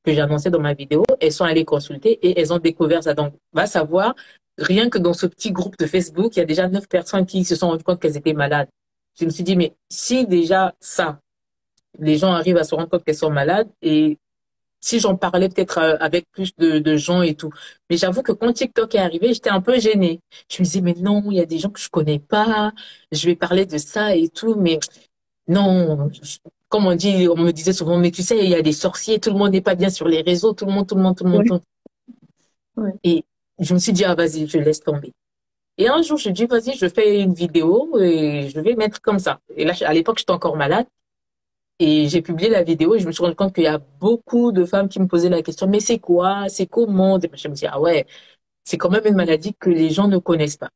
j'annonçais dans ma vidéo, elles sont allées consulter et elles ont découvert ça. Donc, va savoir, rien que dans ce petit groupe de Facebook, il y a déjà 9 personnes qui se sont rendues compte qu'elles étaient malades. Je me suis dit, mais si déjà ça, les gens arrivent à se rendre compte qu'elles sont malades et si j'en parlais peut-être avec plus de gens et tout. Mais j'avoue que quand TikTok est arrivé, j'étais un peu gênée. Je me disais, mais non, il y a des gens que je connais pas, je vais parler de ça et tout, mais non, comme on dit, on me disait souvent, mais tu sais, il y a des sorciers, tout le monde n'est pas bien sur les réseaux, tout le monde, tout le monde, tout le monde, tout Oui. le monde. Oui. Et je me suis dit, ah, vas-y, je laisse tomber. Et un jour, je dis, vas-y, je fais une vidéo et je vais mettre comme ça. Et là, à l'époque, j'étais encore malade. Et j'ai publié la vidéo et je me suis rendu compte qu'il y a beaucoup de femmes qui me posaient la question, mais c'est quoi? C'est comment? Et je me dis, ah ouais, c'est quand même une maladie que les gens ne connaissent pas.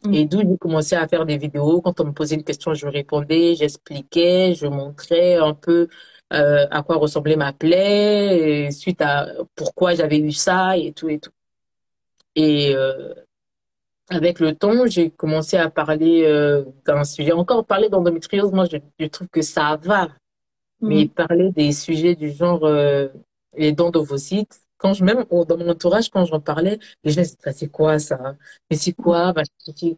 Mm. Et d'où j'ai commencé à faire des vidéos. Quand on me posait une question, je répondais, j'expliquais, je montrais un peu à quoi ressemblait ma plaie, et suite à pourquoi j'avais eu ça et tout et tout. Et avec le temps, j'ai commencé à parler d'un sujet. Encore parler d'endométriose, moi, je trouve que ça va. Mais Mm. parler des sujets du genre les dons d'ovocytes, même dans mon entourage, quand j'en parlais, les gens disaient, c'est quoi ça? Mais c'est quoi? Bah, je dis,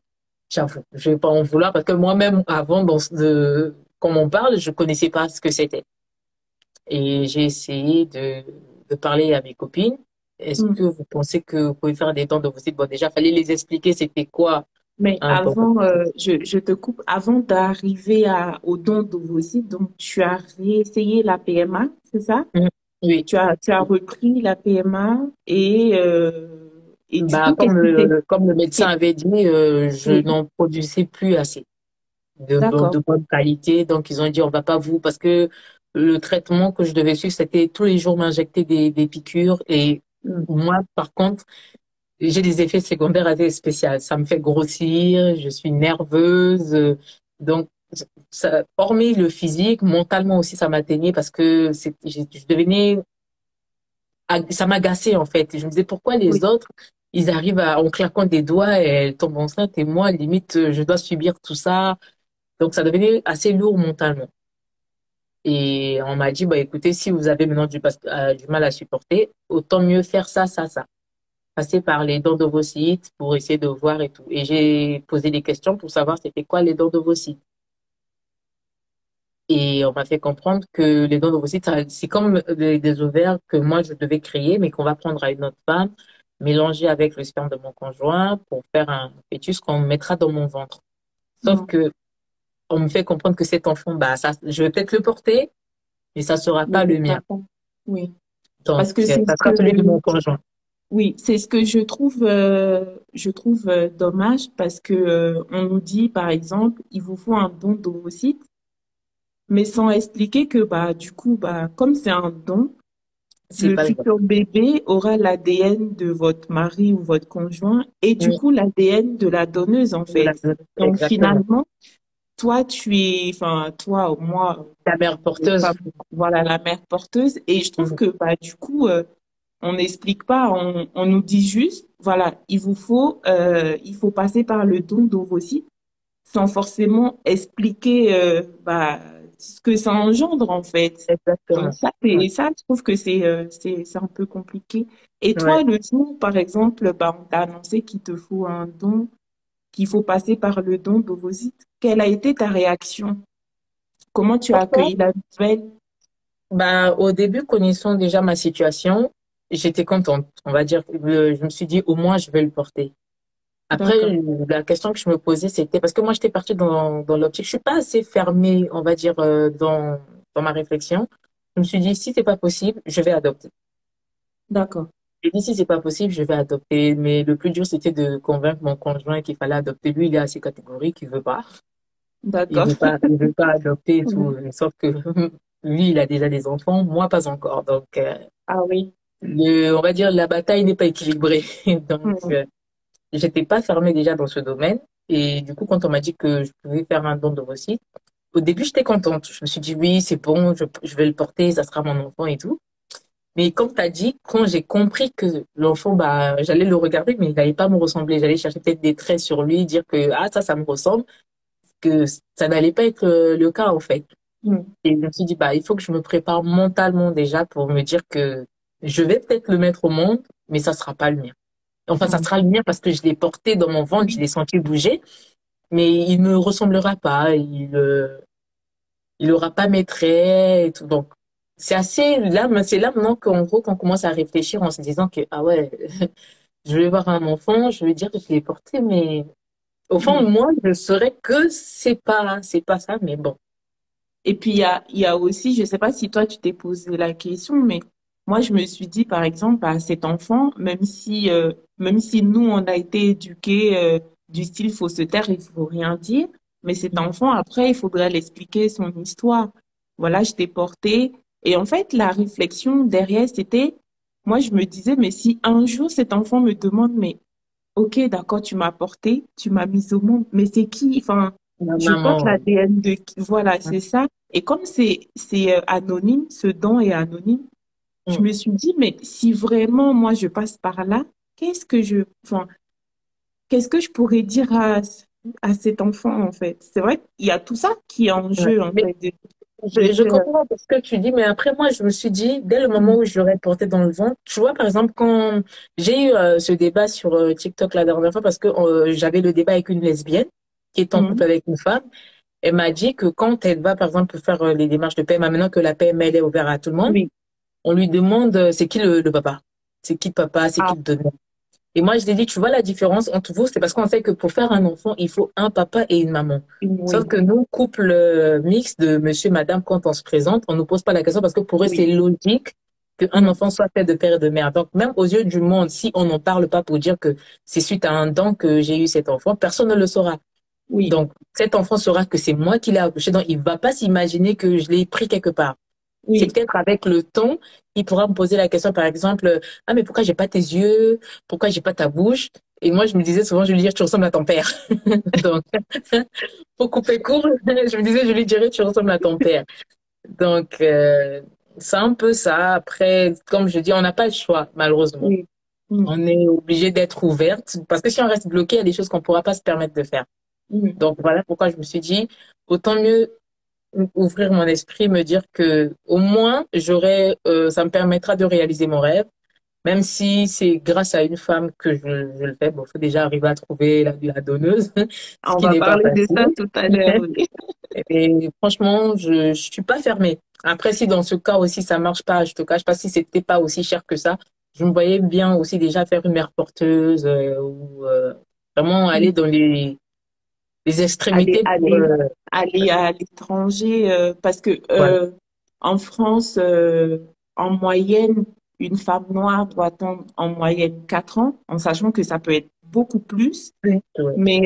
j'avoue, je vais pas en vouloir parce que moi-même, avant, quand on parle, je connaissais pas ce que c'était. Et j'ai essayé de parler à mes copines. Est-ce Mm. que vous pensez que vous pouvez faire des dons d'ovocytes? Bon, déjà, fallait les expliquer c'était quoi Mais un don. avant, je te coupe, avant d'arriver au don d'ovocytes, donc tu as réessayé la PMA, c'est ça? Mhm. Oui. Tu as repris la PMA et du Bah, coup, qu'est-ce qui t'est... comme le médecin avait dit, je Oui, n'en produisais plus assez. De d'accord. bonne qualité. Donc, ils ont dit, on va pas vous, parce que le traitement que je devais suivre, c'était tous les jours m'injecter des piqûres. Et Mm. moi, par contre, j'ai des effets secondaires assez spéciaux. Ça me fait grossir, je suis nerveuse. Donc, hormis le physique, mentalement aussi, ça m'atteignait parce que je devenais, ça m'agaçait, en fait. Je me disais, pourquoi les Oui, autres, ils arrivent en claquant des doigts et elles tombent enceintes et moi, limite, je dois subir tout ça. Donc, ça devenait assez lourd mentalement. Et on m'a dit, bah, écoutez, si vous avez maintenant du mal à supporter, autant mieux faire ça, ça, ça. Passer par les dents d'ovocytes pour essayer de voir et tout. Et j'ai posé des questions pour savoir c'était quoi les dents d'ovocytes. Et on m'a fait comprendre que les dents d'ovocytes, c'est comme des ovaires que moi je devais créer, mais qu'on va prendre à une autre femme, mélanger avec le sperme de mon conjoint pour faire un fœtus qu'on mettra dans mon ventre. Sauf non, que on me fait comprendre que cet enfant, bah, ça, je vais peut-être le porter, mais ça sera mais pas ce le mien. sera pas. Oui, Donc, parce que c'est ça ce sera celui de que mon conjoint. oui, c'est ce que je trouve dommage parce que on nous dit par exemple, il vous faut un don d'ovocytes, mais sans expliquer que bah du coup bah comme c'est un don, C'est le pas le cas. futur bébé aura l'ADN de votre mari ou votre conjoint et du Oui, coup l'ADN de la donneuse en fait. Donc exactement. finalement, toi tu es, enfin toi, moi, Ta mère les porteuse. femmes, voilà la mère porteuse et je trouve Mhm. que bah du coup on n'explique pas, on nous dit juste, voilà, il faut passer par le don d'ovocytes sans forcément expliquer bah, ce que ça engendre en fait. Donc Exactement. Ouais. ça, je trouve que c'est un peu compliqué. Et Ouais. toi, le jour, par exemple, bah, on t'a annoncé qu'il te faut un don, qu'il faut passer par le don d'ovocytes. Quelle a été ta réaction? Comment tu as Franchement, accueilli la nouvelle? bah, au début, connaissant déjà ma situation, j'étais contente. On va dire, je me suis dit, au moins, je vais le porter. Après, D'accord, la question que je me posais, c'était, parce que moi, j'étais partie dans l'optique, je suis pas assez fermée, on va dire, dans ma réflexion. Je me suis dit, si c'est pas possible, je vais adopter. d'accord. J'ai dit, si c'est pas possible, je vais adopter. Mais le plus dur, c'était de convaincre mon conjoint qu'il fallait adopter. Lui, il est assez catégorique, il veut pas. D'accord. Il veut pas adopter et tout. Sauf que lui, il a déjà des enfants, moi, pas encore. Donc, Ah oui. on va dire, la bataille n'est pas équilibrée. Donc, Mhm. j'étais pas fermée déjà dans ce domaine. Et du coup, quand on m'a dit que je pouvais faire un don d'ovocytes, au début, j'étais contente. Je me suis dit, oui, c'est bon, je vais le porter, ça sera mon enfant et tout. Mais comme tu as dit, quand j'ai compris que l'enfant, bah, j'allais le regarder, mais il n'allait pas me ressembler. J'allais chercher peut-être des traits sur lui, dire que, ah, ça me ressemble, que ça n'allait pas être le cas, en fait. Mhm. Et je me suis dit, bah, il faut que je me prépare mentalement déjà pour me dire que je vais peut-être le mettre au monde, mais ça sera pas le mien. Enfin, ça Mhm. sera le mien parce que je l'ai porté dans mon ventre, je Oui. l'ai senti bouger, mais il me ressemblera pas, il aura pas mes traits et tout. Donc, c'est assez là, mais c'est là maintenant qu'en gros, qu'on commence à réfléchir en se disant que, ah ouais, je vais voir un enfant, je vais dire que je l'ai porté, mais au fond, Mhm. moi, je saurais que c'est pas ça, mais bon. Et puis, il y a aussi, je ne sais pas si toi, tu t'es posé la question, mais moi, je me suis dit, par exemple, à cet enfant, même si nous, on a été éduqués du style, faut se taire, il faut rien dire, mais cet enfant, après, il faudrait l'expliquer son histoire. Voilà, je t'ai porté. Et en fait, la réflexion derrière, c'était, moi, je me disais, mais si un jour, cet enfant me demande, mais ok, d'accord, tu m'as porté, tu m'as mise au monde, mais c'est qui? Enfin, Ma je porte maman, l'ADN de qui? Voilà, c'est ça. Et comme c'est anonyme, ce don est anonyme, je mm, me suis dit, mais si vraiment moi je passe par là, enfin, qu'est-ce que je pourrais dire à cet enfant en fait? C'est vrai qu'il y a tout ça qui est en ouais. jeu en Mais fait de je faire. comprends ce que tu dis, mais après, moi, je me suis dit, dès le moment où je l'aurais porté dans le ventre, tu vois, par exemple, quand j'ai eu ce débat sur TikTok la dernière fois, parce que j'avais le débat avec une lesbienne qui est en couple Mhm. avec une femme, elle m'a dit que quand elle va, par exemple, faire les démarches de PMA, maintenant que la PMA elle est ouverte à tout le monde, Oui. on lui demande c'est qui le papa? C'est qui le papa? C'est qui Ah, le donneur? Et moi, je lui ai dit, tu vois la différence entre vous, c'est parce qu'on sait que pour faire un enfant, il faut un papa et une maman. Sauf oui, que nous, couple mixte de monsieur, madame, quand on se présente, on ne nous pose pas la question parce que pour eux, c'est oui. logique qu'un Mhm. enfant soit fait de père et de mère. Donc, même aux yeux du monde, si on n'en parle pas pour dire que c'est suite à un don que j'ai eu cet enfant, personne ne le saura. Oui, Donc, cet enfant saura que c'est moi qui l'ai accouché. Donc, il va pas s'imaginer que je l'ai pris quelque part. C'est oui. peut-être avec le temps, il pourra me poser la question, par exemple, ah, mais pourquoi j'ai pas tes yeux? Pourquoi j'ai pas ta bouche? Et moi, je me disais souvent, je lui disais, tu ressembles à ton père. Donc, pour couper court, je me disais, je lui dirais, tu ressembles à ton père. Donc, c'est un peu ça. Après, comme je dis, on n'a pas le choix, malheureusement. Oui. Mhm. On est obligé d'être ouverte parce que si on reste bloqué, il y a des choses qu'on ne pourra pas se permettre de faire. Mhm. Donc, voilà pourquoi je me suis dit, autant mieux ouvrir mon esprit, me dire que au moins ça me permettra de réaliser mon rêve, même si c'est grâce à une femme que je le fais. Bon, faut déjà arriver à trouver la donneuse, ce On qui va n'est pas parler de ça facile. tout à l'heure, oui. Et franchement, je suis pas fermée. Après, si dans ce cas aussi ça marche pas, je te cache pas, si c'était pas aussi cher que ça, je me voyais bien aussi déjà faire une mère porteuse ou vraiment aller dans les aller, extrémités pour aller, aller à l'étranger parce que voilà. en France, en moyenne, une femme noire doit attendre en moyenne 4 ans, en sachant que ça peut être beaucoup plus. Ouais. Ouais. Mais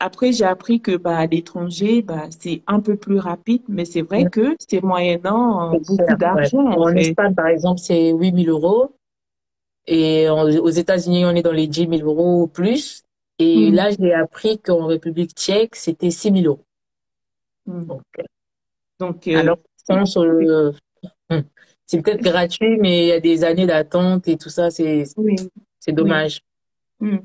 après, j'ai appris que bah, à l'étranger, bah, c'est un peu plus rapide, mais c'est vrai que c'est moyennant C'est beaucoup cher, ouais. d'argent en En fait. Espagne, par exemple, c'est 8 000 euros. Et aux États-Unis, on est dans les 10 000 euros ou plus. Et Mm, là, j'ai appris qu'en République tchèque, c'était 6 000 euros. mm. Donc, Donc, alors, c'est- France, hum, c'est peut-être gratuit, mais il y a des années d'attente et tout ça, oui, c'est oui. dommage. Mm.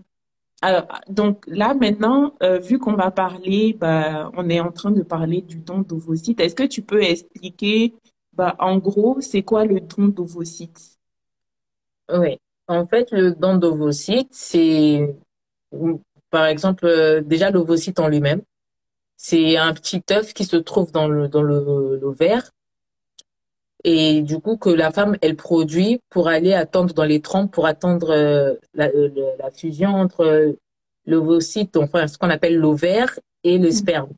Alors, donc là, maintenant, vu qu'on va parler, bah, on est en train de parler du don d'ovocytes. Est-ce que tu peux expliquer, bah, en gros, c'est quoi le don d'ovocytes? Oui. En fait, le don d'ovocyte, par exemple, déjà l'ovocyte en lui-même. C'est un petit œuf qui se trouve dans l'ovaire et du coup que la femme elle produit pour aller attendre dans les trompes pour attendre la fusion entre l'ovocyte, enfin ce qu'on appelle l'ovaire et le Mm. sperme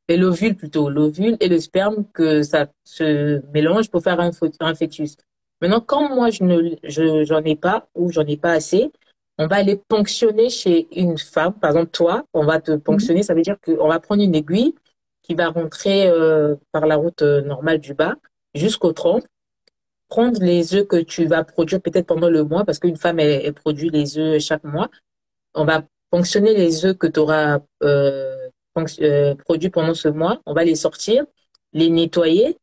et l'ovule plutôt, l'ovule et le sperme que ça se mélange pour faire un fœtus. Maintenant, quand moi, j'en ai pas ou j'en ai pas assez, on va aller ponctionner chez une femme. Par exemple, toi, on va te Mhm. ponctionner. Ça veut dire qu'on va prendre une aiguille qui va rentrer par la route normale du bas jusqu'au tronc, prendre les œufs que tu vas produire peut-être pendant le mois, parce qu'une femme, elle produit les œufs chaque mois. On va ponctionner les œufs que tu auras produits pendant ce mois. On va les sortir, les nettoyer,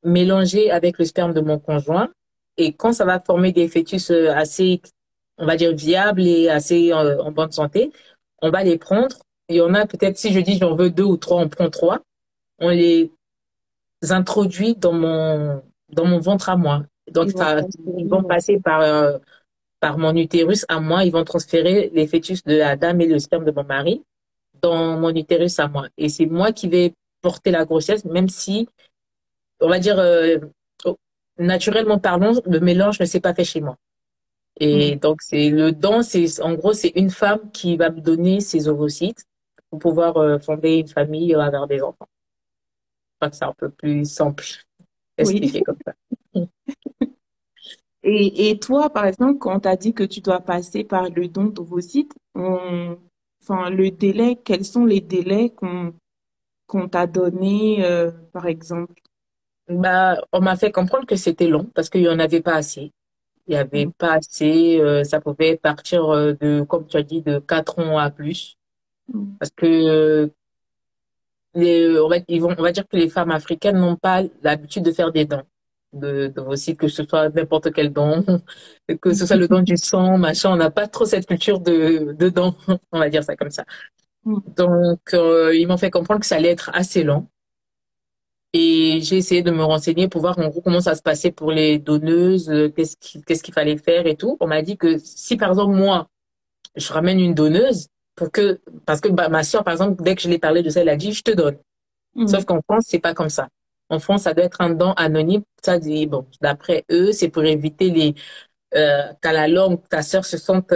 mélanger avec le sperme de mon conjoint. Et quand ça va former des fœtus assez, on va dire, viables et assez en bonne santé, on va les prendre. Il y en a peut-être, si je dis j'en veux deux ou trois, on prend trois. On les introduit dans mon ventre à moi. Donc, Ils vont ils vont transférer. passer par mon utérus à moi. Ils vont transférer les fœtus de la dame et le sperme de mon mari dans mon utérus à moi. Et c'est moi qui vais porter la grossesse, même si, on va dire, naturellement parlant, le mélange ne s'est pas fait chez moi. Et Mhm. donc, c'est le don, c'est, en gros, c'est une femme qui va me donner ses ovocytes pour pouvoir fonder une famille, avoir des enfants. Je crois que c'est un peu plus simple Oui. expliqué comme ça. Et toi, par exemple, quand on t'a dit que tu dois passer par le don d'ovocytes, enfin, le délai, quels sont les délais qu'on t'a donnés, par exemple? Bah, on m'a fait comprendre que c'était long parce qu'il y en avait pas assez. Il y avait Mhm. pas assez, ça pouvait partir de, comme tu as dit, de 4 ans à plus. Parce que on va dire que les femmes africaines n'ont pas l'habitude de faire des dons. Aussi, que ce soit n'importe quel don, que ce soit le don du sang, machin, on n'a pas trop cette culture de don, on va dire ça comme ça. Mhm. Donc, ils m'ont fait comprendre que ça allait être assez long. Et j'ai essayé de me renseigner pour voir en gros comment ça se passait pour les donneuses, qu'est-ce qu'il fallait faire et tout. On m'a dit que si par exemple moi, je ramène une donneuse parce que bah, ma soeur par exemple, dès que je l'ai parlé de ça, elle a dit je te donne. Sauf Mhm. qu'en France, c'est pas comme ça. En France, ça doit être un don anonyme. Ça dit bon, d'après eux, c'est pour éviter qu'à la longue ta sœur se sente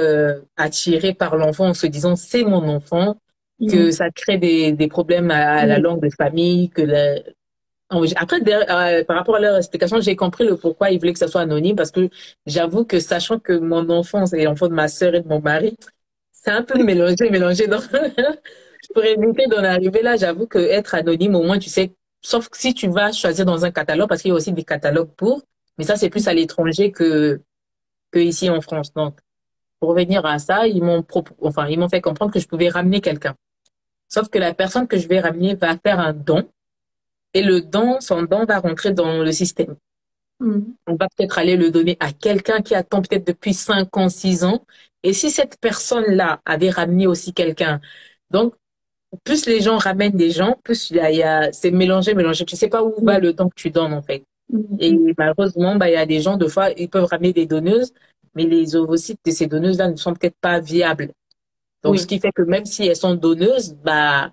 attirée par l'enfant en se disant c'est mon enfant, que Mhm. ça crée des problèmes à la Oui, longue de famille, après, par rapport à leur explication, j'ai compris le pourquoi ils voulaient que ça soit anonyme parce que j'avoue que sachant que mon enfant, c'est l'enfant de ma sœur et de mon mari, c'est un peu mélangé. Donc, pour éviter d'en arriver là, j'avoue que être anonyme, au moins, tu sais, sauf que si tu vas choisir dans un catalogue, parce qu'il y a aussi des catalogues mais ça, c'est plus à l'étranger que ici en France. Donc, pour revenir à ça, enfin, ils m'ont fait comprendre que je pouvais ramener quelqu'un. Sauf que la personne que je vais ramener va faire un don et son don va rentrer dans le système. Mhm. On va peut-être aller le donner à quelqu'un qui attend peut-être depuis 5 ans, 6 ans. Et si cette personne-là avait ramené aussi quelqu'un, donc plus les gens ramènent des gens, plus c'est mélangé. Tu sais pas où va Oui. le don que tu donnes en fait. Et Mhm. malheureusement, bah, il y a des gens, de fois, ils peuvent ramener des donneuses, mais les ovocytes de ces donneuses-là ne sont peut-être pas viables. Donc, ce Oui. qui fait que même si elles sont donneuses, bah,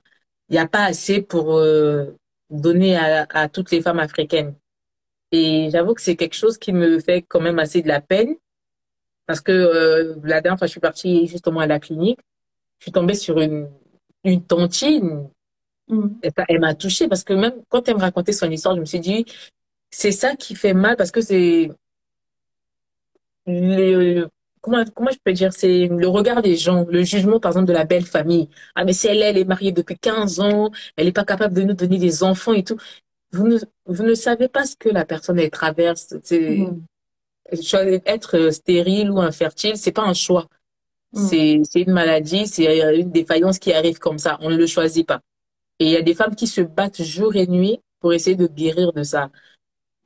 il n'y a pas assez pour donner à toutes les femmes africaines. Et j'avoue que c'est quelque chose qui me fait quand même assez de la peine parce que la dernière fois, je suis partie justement à la clinique, je suis tombée sur une tontine. Mhm. Elle m'a touchée parce que même quand elle me racontait son histoire, je me suis dit, c'est ça qui fait mal parce que c'est le, comment je peux dire, c'est le regard des gens, le jugement par exemple de la belle famille. Ah mais si elle est mariée depuis 15 ans, elle n'est pas capable de nous donner des enfants et tout. Vous ne savez pas ce que la personne elle traverse. Mhm. Être stérile ou infertile, c'est pas un choix. Mhm. C'est une maladie, c'est une défaillance qui arrive comme ça. On ne le choisit pas. Et il y a des femmes qui se battent jour et nuit pour essayer de guérir de ça.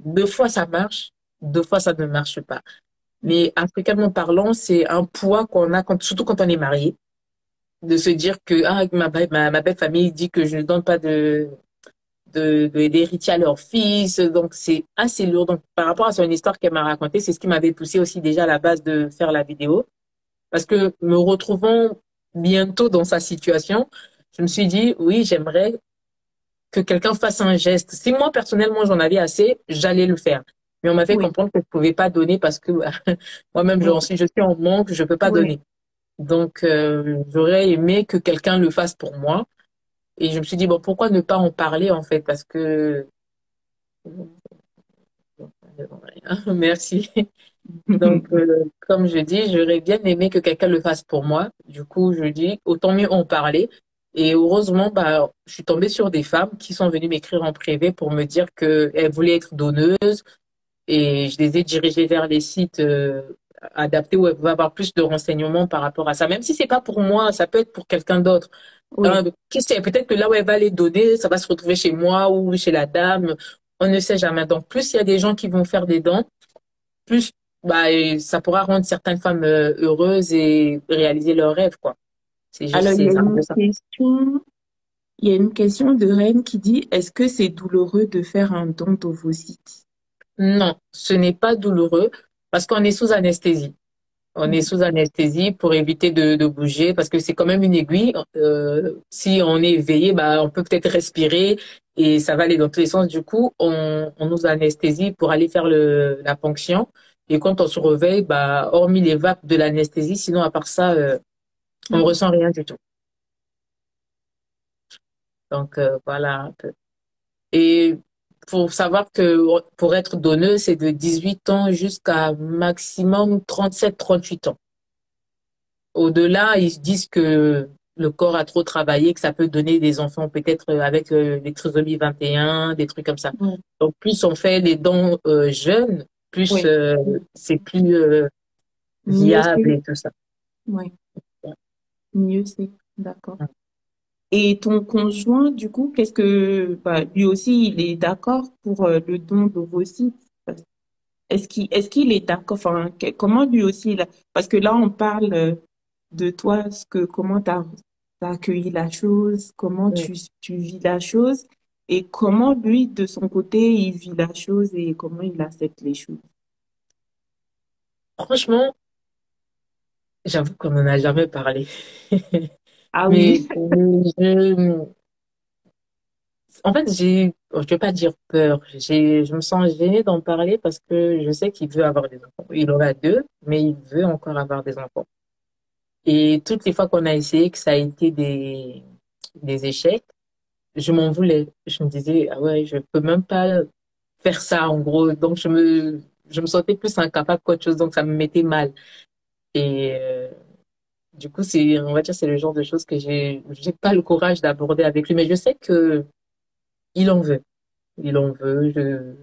2 fois ça marche, 2 fois ça ne marche pas. Mais africanement parlant, c'est un poids qu'on a surtout quand on est marié, de se dire que ma belle famille dit que je ne donne pas d'héritier à leur fils. Donc, c'est assez lourd. Donc, par rapport à son histoire qu'elle m'a racontée, c'est ce qui m'avait poussé aussi déjà à la base de faire la vidéo. Parce que me retrouvant bientôt dans sa situation, je me suis dit, oui, j'aimerais que quelqu'un fasse un geste. Si moi, personnellement, j'en avais assez, j'allais le faire. Mais on m'a fait Oui. comprendre que je pouvais pas donner parce que bah, moi-même, Oui. je suis en manque, je peux pas Oui. donner. Donc, j'aurais aimé que quelqu'un le fasse pour moi. Et je me suis dit, bon, pourquoi ne pas en parler, en fait? Parce que Merci. Donc, comme je dis, j'aurais bien aimé que quelqu'un le fasse pour moi. Du coup, je dis, autant mieux en parler. Et heureusement, bah, je suis tombée sur des femmes qui sont venues m'écrire en privé pour me dire qu'elles voulaient être donneuses et je les ai dirigées vers les sites adaptés où elles pouvaient avoir plus de renseignements par rapport à ça. Même si c'est pas pour moi, ça peut être pour quelqu'un d'autre. Oui. Qui sait, peut-être que là où elle va les donner, ça va se retrouver chez moi ou chez la dame. On ne sait jamais. Donc, plus il y a des gens qui vont faire des dons, plus bah, et ça pourra rendre certaines femmes heureuses et réaliser leurs rêves, quoi. C'est juste, Alors, c'est un peu ça. il y a une question de Reine qui dit, est-ce que c'est douloureux de faire un don d'ovocytes? Non, ce n'est pas douloureux parce qu'on est sous anesthésie. On est sous anesthésie pour éviter de bouger parce que c'est quand même une aiguille. Si on est éveillé, bah, on peut peut-être respirer et ça va aller dans tous les sens. Du coup, on nous anesthésie pour aller faire la ponction. Et quand on se réveille, bah, hormis les vapes de l'anesthésie, sinon à part ça, on ne Mm. ressent rien du tout. Donc voilà un peu. Et faut savoir que pour être donneuse, c'est de 18 ans jusqu'à maximum 37, 38 ans. Au-delà, ils se disent que le corps a trop travaillé, que ça peut donner des enfants peut-être avec les trisomie 21, des trucs comme ça. Ouais. Donc plus on fait les dons jeunes, plus Oui. c'est plus Mieux viable c'est. et tout ça. Oui. Mieux c'est. D'accord. Et ton conjoint, du coup, bah, lui aussi, il est d'accord pour le don d'ovocytes? Est-ce qu'il est d'accord? Enfin, comment lui aussi, parce que là, on parle de toi, comment t'as accueilli la chose, comment Mm. tu vis la chose, et comment lui, de son côté, il vit la chose et comment il accepte les choses. Franchement, j'avoue qu'on n'en a jamais parlé. Ah Mais oui. en fait, je vais pas dire peur. Je me sens gênée d'en parler parce que je sais qu'il veut avoir des enfants. Il en a deux, mais il veut encore avoir des enfants. Et toutes les fois qu'on a essayé, que ça a été des échecs, je m'en voulais. Je me disais, ah ouais, je peux même pas faire ça, en gros. Donc, je me sentais plus incapable qu'autre chose. Donc, ça me mettait mal. Et, du coup, on va dire, c'est le genre de choses que j'ai pas le courage d'aborder avec lui. Mais je sais que il en veut. Il en veut.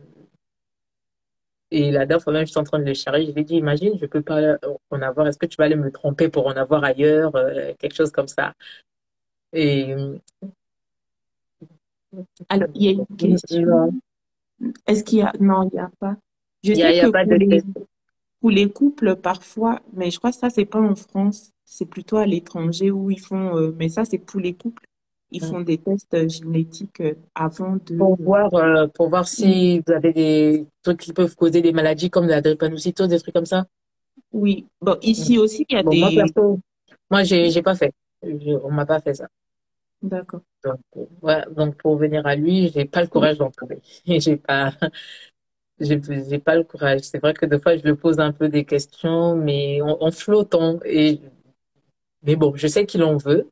Et la dernière fois même, je suis en train de le charrier. Je lui ai dit, imagine, je peux pas en avoir. Est-ce que tu vas aller me tromper pour en avoir ailleurs? Quelque chose comme ça. Et, Alors, il y a une question. non, Est-ce qu'il y a... Non, il n'y a pas. Je sais il y que a pas de test. pour les couples, parfois, mais je crois que ça, c'est pas en France, c'est plutôt à l'étranger où ils font, mais ça, c'est pour les couples. Ils font des tests génétiques avant de... Pour voir Oui, si vous avez des trucs qui peuvent causer des maladies comme la drépanocytose, des trucs comme ça. oui. Bon, Mm. ici aussi, il y a Bon, moi, des... perso, moi, j'ai pas fait. On m'a pas fait ça. D'accord. Donc, ouais, donc pour venir à lui, j'ai pas le courage d'en trouver. J'ai pas, j'ai pas le courage. C'est vrai que des fois, je lui pose un peu des questions, mais en flottant. Mais bon, je sais qu'il en veut.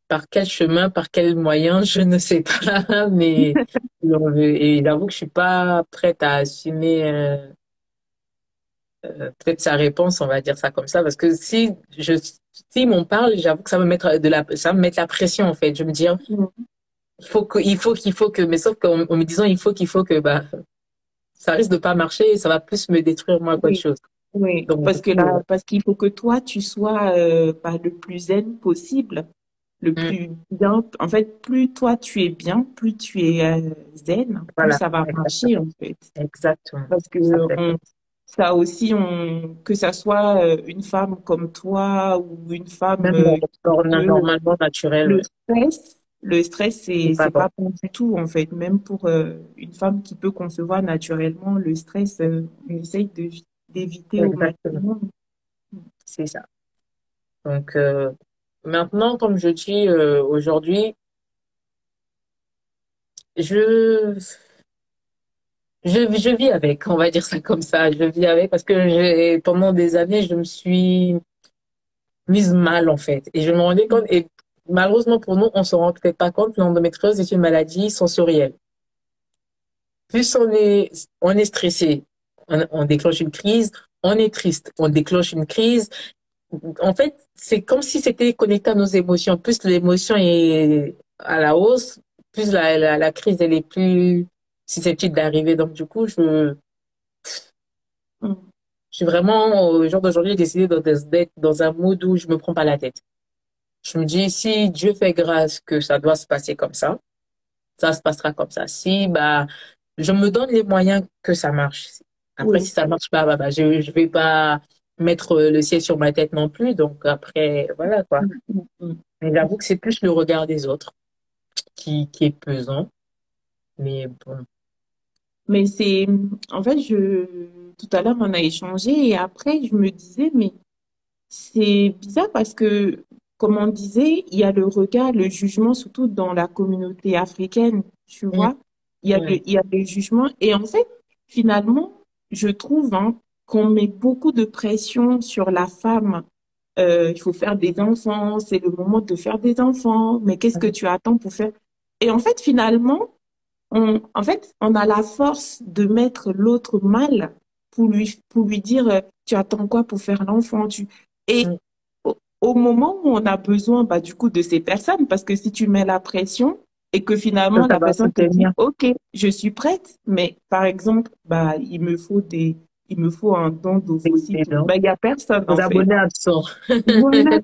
Par quel chemin, par quel moyen, je ne sais pas, mais il en veut. Et j'avoue que je suis pas prête à assumer peut-être sa réponse, on va dire ça comme ça, parce que si m'en parle, j'avoue que ça va me mettre la pression en fait. Je me dis, Mm. il faut que, mais sauf qu'en me disant il faut que, bah, ça risque de pas marcher et ça va plus me détruire moi qu'autre Oui, chose. oui. Donc, du coup, Parce qu'il faut que toi, tu sois bah, le plus zen possible, le mm, plus bien. En fait, plus toi, tu es bien, plus tu es zen, plus voilà, ça va marcher, exactement, en fait. exactement. Parce que Ça fait. ça aussi, que ça soit une femme comme toi ou une femme Même qui peut, normalement naturel, le ouais. stress, le stress, C'est pas c'est bon. pas bon du tout, en fait. Même pour une femme qui peut concevoir naturellement, le stress, on essaye d'éviter au Exactement. maximum. C'est ça. Donc, maintenant, comme je dis, aujourd'hui, je, je vis avec, on va dire ça comme ça. Je vis avec parce que pendant des années, je me suis mise mal, en fait. Et je me rendais compte, et malheureusement pour nous, on se rend peut-être pas compte, l'endométriose est une maladie sensorielle. plus on est stressé, on déclenche une crise, on est triste, on déclenche une crise. En fait, c'est comme si c'était connecté à nos émotions. Plus l'émotion est à la hausse, plus la crise, elle est plus susceptible d'arriver. Donc, du coup, Mm. je suis vraiment, au jour d'aujourd'hui, j'ai décidé d'être dans un mood où je me prends pas la tête. Je me dis, si Dieu fait grâce que ça doit se passer comme ça se passera comme ça. Si, bah, je me donne les moyens que ça marche. Après, si Oui. ça marche pas, bah, je vais pas mettre le ciel sur ma tête non plus. Donc, après, voilà, quoi. Mm, mm, mm. Mais j'avoue que c'est plus le regard des autres qui est pesant. Mais bon. Mais c'est, en fait, tout à l'heure, on a échangé et après, je me disais, mais c'est bizarre parce que, comme on disait, il y a le regard, le jugement, surtout dans la communauté africaine, tu Mm, vois. ouais. Il y a le jugement. Et en fait, finalement, je trouve hein, qu'on met beaucoup de pression sur la femme. Il faut faire des enfants, c'est le moment de faire des enfants, mais qu'est-ce que tu attends pour faire? Et en fait, finalement, en fait, on a la force de mettre l'autre mal pour lui dire, tu attends quoi pour faire l'enfant? Et Mm. au moment où on a besoin, bah, du coup, de ces personnes, parce que si tu mets la pression et que finalement Ça la va personne te dit, soutenir. OK, je suis prête, mais par exemple, bah, il me faut un don Des d'ovocytes, dents. bah, il y a personne, Aux en fait. abonnés absents. Voilà.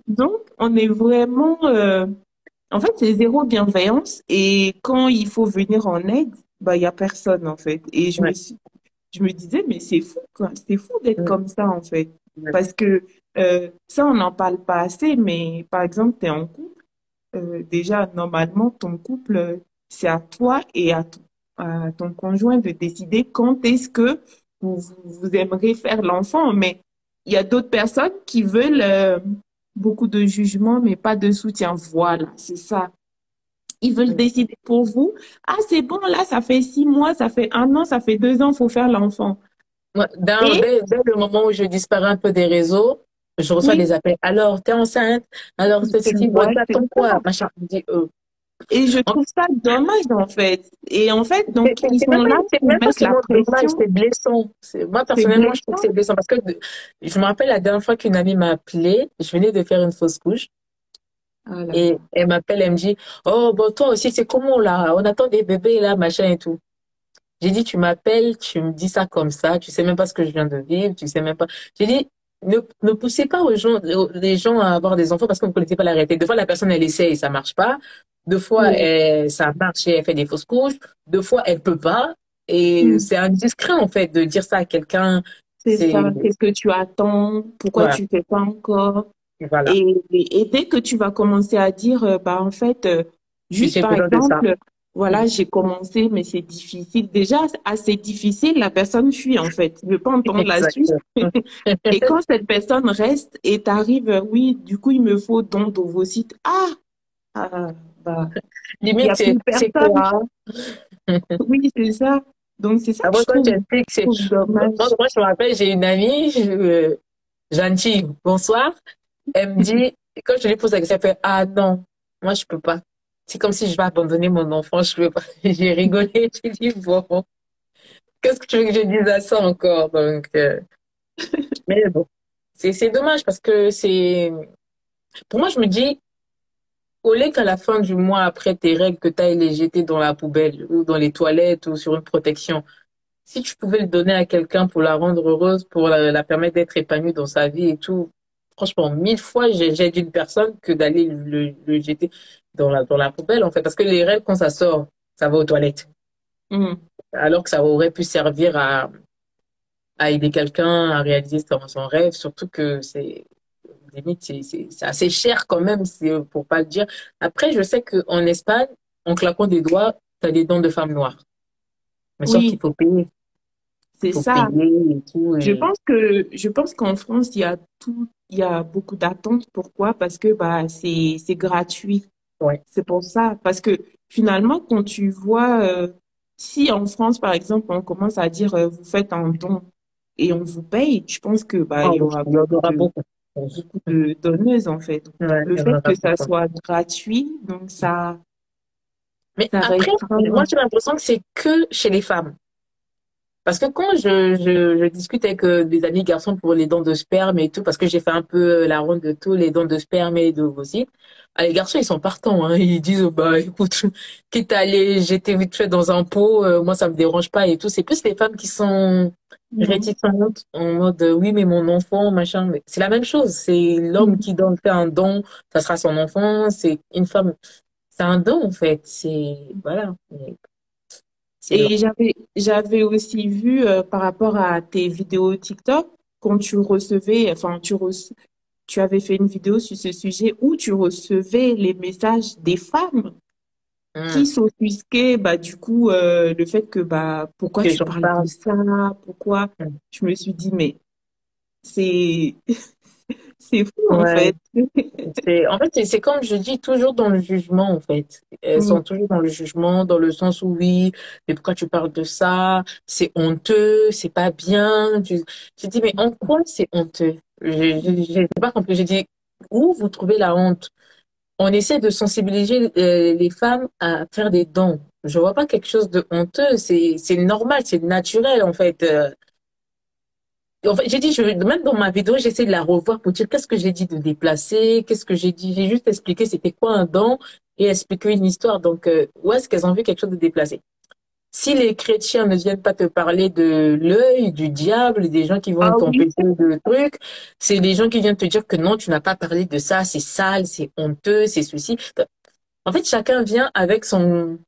Donc, on est vraiment, en fait, c'est zéro bienveillance et quand il faut venir en aide, bah, il y a personne, en fait. Et Ouais. je me disais, mais c'est fou, quoi. C'est fou d'être Mm, comme ça, en fait. ouais. Parce que ça, on n'en parle pas assez, mais par exemple, tu es en couple. Déjà, normalement, ton couple, c'est à toi et à ton conjoint de décider quand est-ce que vous aimeriez faire l'enfant. Mais il y a d'autres personnes qui veulent beaucoup de jugement, mais pas de soutien. Voilà, c'est ça. Ils veulent Mm. décider pour vous. Ah, c'est bon, là, ça fait 6 mois, ça fait 1 an, ça fait 2 ans, faut faire l'enfant. Ouais, Et dès le moment où je disparais un peu des réseaux, je reçois oui, des appels. Alors, t'es enceinte? Alors, c'est tu ceci, bon, vois, c'est t'attends quoi? ça. Machin. Je dis, Et je en trouve ça dommage, en fait. Et en fait, fait, donc, ils sont là c'est pour même pas mettre la seulement dommage, pression. c'est blessant. Moi, C'est personnellement, je trouve que blessant. c'est blessant parce que je me rappelle la dernière fois qu'une amie m'a appelé, je venais de faire une fausse couche Ah là et là. elle m'appelle, elle me dit, oh, bon, toi aussi, c'est comment là? On attend des bébés là, machin et tout. J'ai dit, tu m'appelles, tu me dis ça comme ça, tu sais même pas ce que je viens de vivre, tu sais même pas. J'ai dit, ne poussez pas les gens à avoir des enfants parce que vous ne connaissez pas la réalité. Deux fois, la personne, elle essaie et ça marche pas. Deux fois, Oui, ça marche et elle fait des fausses couches. Deux fois, elle peut pas. Et mm, c'est indiscret, en fait, de dire ça à quelqu'un. c'est C'est, ça. Qu'est-ce que tu attends? Pourquoi voilà, tu fais pas encore? voilà. Et dès que tu vas commencer à dire, bah, en fait, juste J'ai par besoin de ça. exemple, voilà, j'ai commencé, mais c'est difficile. Déjà, assez difficile, la personne fuit, en fait. Je veux pas entendre la suite. Exactement. Et quand cette personne reste et t'arrives, oui, du coup, il me faut don d'ovocytes. Ah, bah, il y Limite, a plus c'est personne. quoi? Oui, c'est ça. Donc, c'est ça que Après, quand tu expliques, je trouve dommage. moi, je me rappelle, j'ai une amie, gentille, bonsoir. Elle me dit, quand je lui pose la question, elle fait, ah non, moi je peux pas. C'est comme si je vais abandonner mon enfant, je peux pas. J'ai rigolé, j'ai dit, bon, qu'est-ce que tu veux que je dise à ça encore? Donc, mais bon, c'est dommage parce que pour moi, je me dis, au lieu qu'à la fin du mois, après tes règles, que tu ailles les jeter dans la poubelle ou dans les toilettes ou sur une protection, si tu pouvais le donner à quelqu'un pour la rendre heureuse, pour la permettre d'être épanouie dans sa vie et tout, franchement, 1000 fois, j'aide une personne que d'aller le jeter dans la poubelle, en fait. Parce que les règles, quand ça sort, ça va aux toilettes. Mm. Alors que ça aurait pu servir à aider quelqu'un à réaliser son rêve, surtout que limite, c'est assez cher quand même, pour pas le dire. Après, je sais qu'en Espagne, en claquant des doigts, tu as des dents de femmes noires. Mais sauf qu'il Oui, faut payer. Il c'est faut ça. payer et tout. Je pense qu'en France, il y a beaucoup d'attentes. Pourquoi? Parce que bah c'est gratuit. Ouais. C'est pour ça. Parce que finalement, quand tu vois, si en France, par exemple, on commence à dire vous faites un don et on vous paye, je pense que bah Ah il y oui, aura il y en aura beaucoup. beaucoup de donneuses en fait. Ouais, Le il y en fait aura que ça beaucoup. soit gratuit, donc ça. Mais Ça va après, être moi, vraiment... j'ai l'impression que c'est que chez les femmes. Parce que quand je discute avec des amis garçons pour les dons de sperme et tout, parce que j'ai fait un peu la ronde de tous les dons de sperme et d'ovocytes, les garçons, ils sont partants. Hein. Ils disent, oh, bah écoute, quitte à aller jeter vite fait dans un pot, moi, ça me dérange pas et tout. C'est plus les femmes qui sont Non. réticentes en mode, oui, mais mon enfant, machin. Mais c'est la même chose. C'est l'homme qui donne fait un don, ça sera son enfant. C'est une femme, c'est un don, en fait. C'est, voilà. C'est leur. Et j'avais aussi vu par rapport à tes vidéos TikTok, quand tu recevais, tu avais fait une vidéo sur ce sujet où tu recevais les messages des femmes qui Hum, s'offusquaient, bah, du coup, le fait que, bah, pourquoi que tu j'en parles de parle. ça? Pourquoi? Je me suis dit, mais c'est, c'est fou, en Ouais. fait. En fait, c'est comme je dis, toujours dans le jugement, en fait. Elles Mm. sont toujours dans le jugement, dans le sens où oui, mais pourquoi tu parles de ça? C'est honteux, c'est pas bien. J'ai dit, mais en quoi c'est honteux? J'ai pas compris. J'ai dit, où vous trouvez la honte? On essaie de sensibiliser les femmes à faire des dons. Je vois pas quelque chose de honteux. C'est normal, c'est naturel, en fait. En fait, j'ai dit, même dans ma vidéo, j'essaie de la revoir pour dire qu'est-ce que j'ai dit de déplacer, qu'est-ce que j'ai dit. J'ai juste expliqué c'était quoi un don et expliqué une histoire. Donc, où est-ce qu'elles ont vu quelque chose de déplacé? Si les chrétiens ne viennent pas te parler de l'œil, du diable, des gens qui vont Ah oui. t'empêcher de trucs, c'est les gens qui viennent te dire que non, tu n'as pas parlé de ça, c'est sale, c'est honteux, c'est ceci. En fait, chacun vient avec son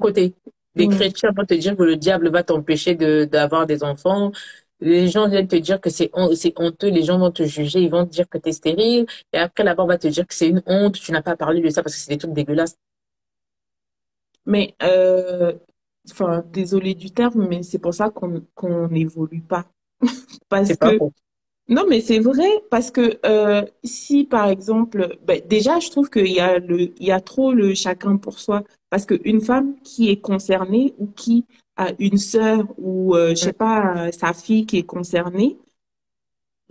côté. Les Mm. chrétiens vont te dire que le diable va t'empêcher d'avoir des enfants. Les gens viennent te dire que c'est honteux. Les gens vont te juger. Ils vont te dire que tu es stérile. Et après, là-bas, on va te dire que c'est une honte. Tu n'as pas parlé de ça parce que c'est des trucs dégueulasses. Mais, enfin, désolé du terme, mais c'est pour ça qu'on n'évolue pas. Parce C'est pas que faux. non, mais c'est vrai, parce que si par exemple, ben, déjà, je trouve il y a trop le chacun pour soi. Parce qu'une femme qui est concernée ou qui a une sœur ou, je sais Mm, pas, sa fille qui est concernée,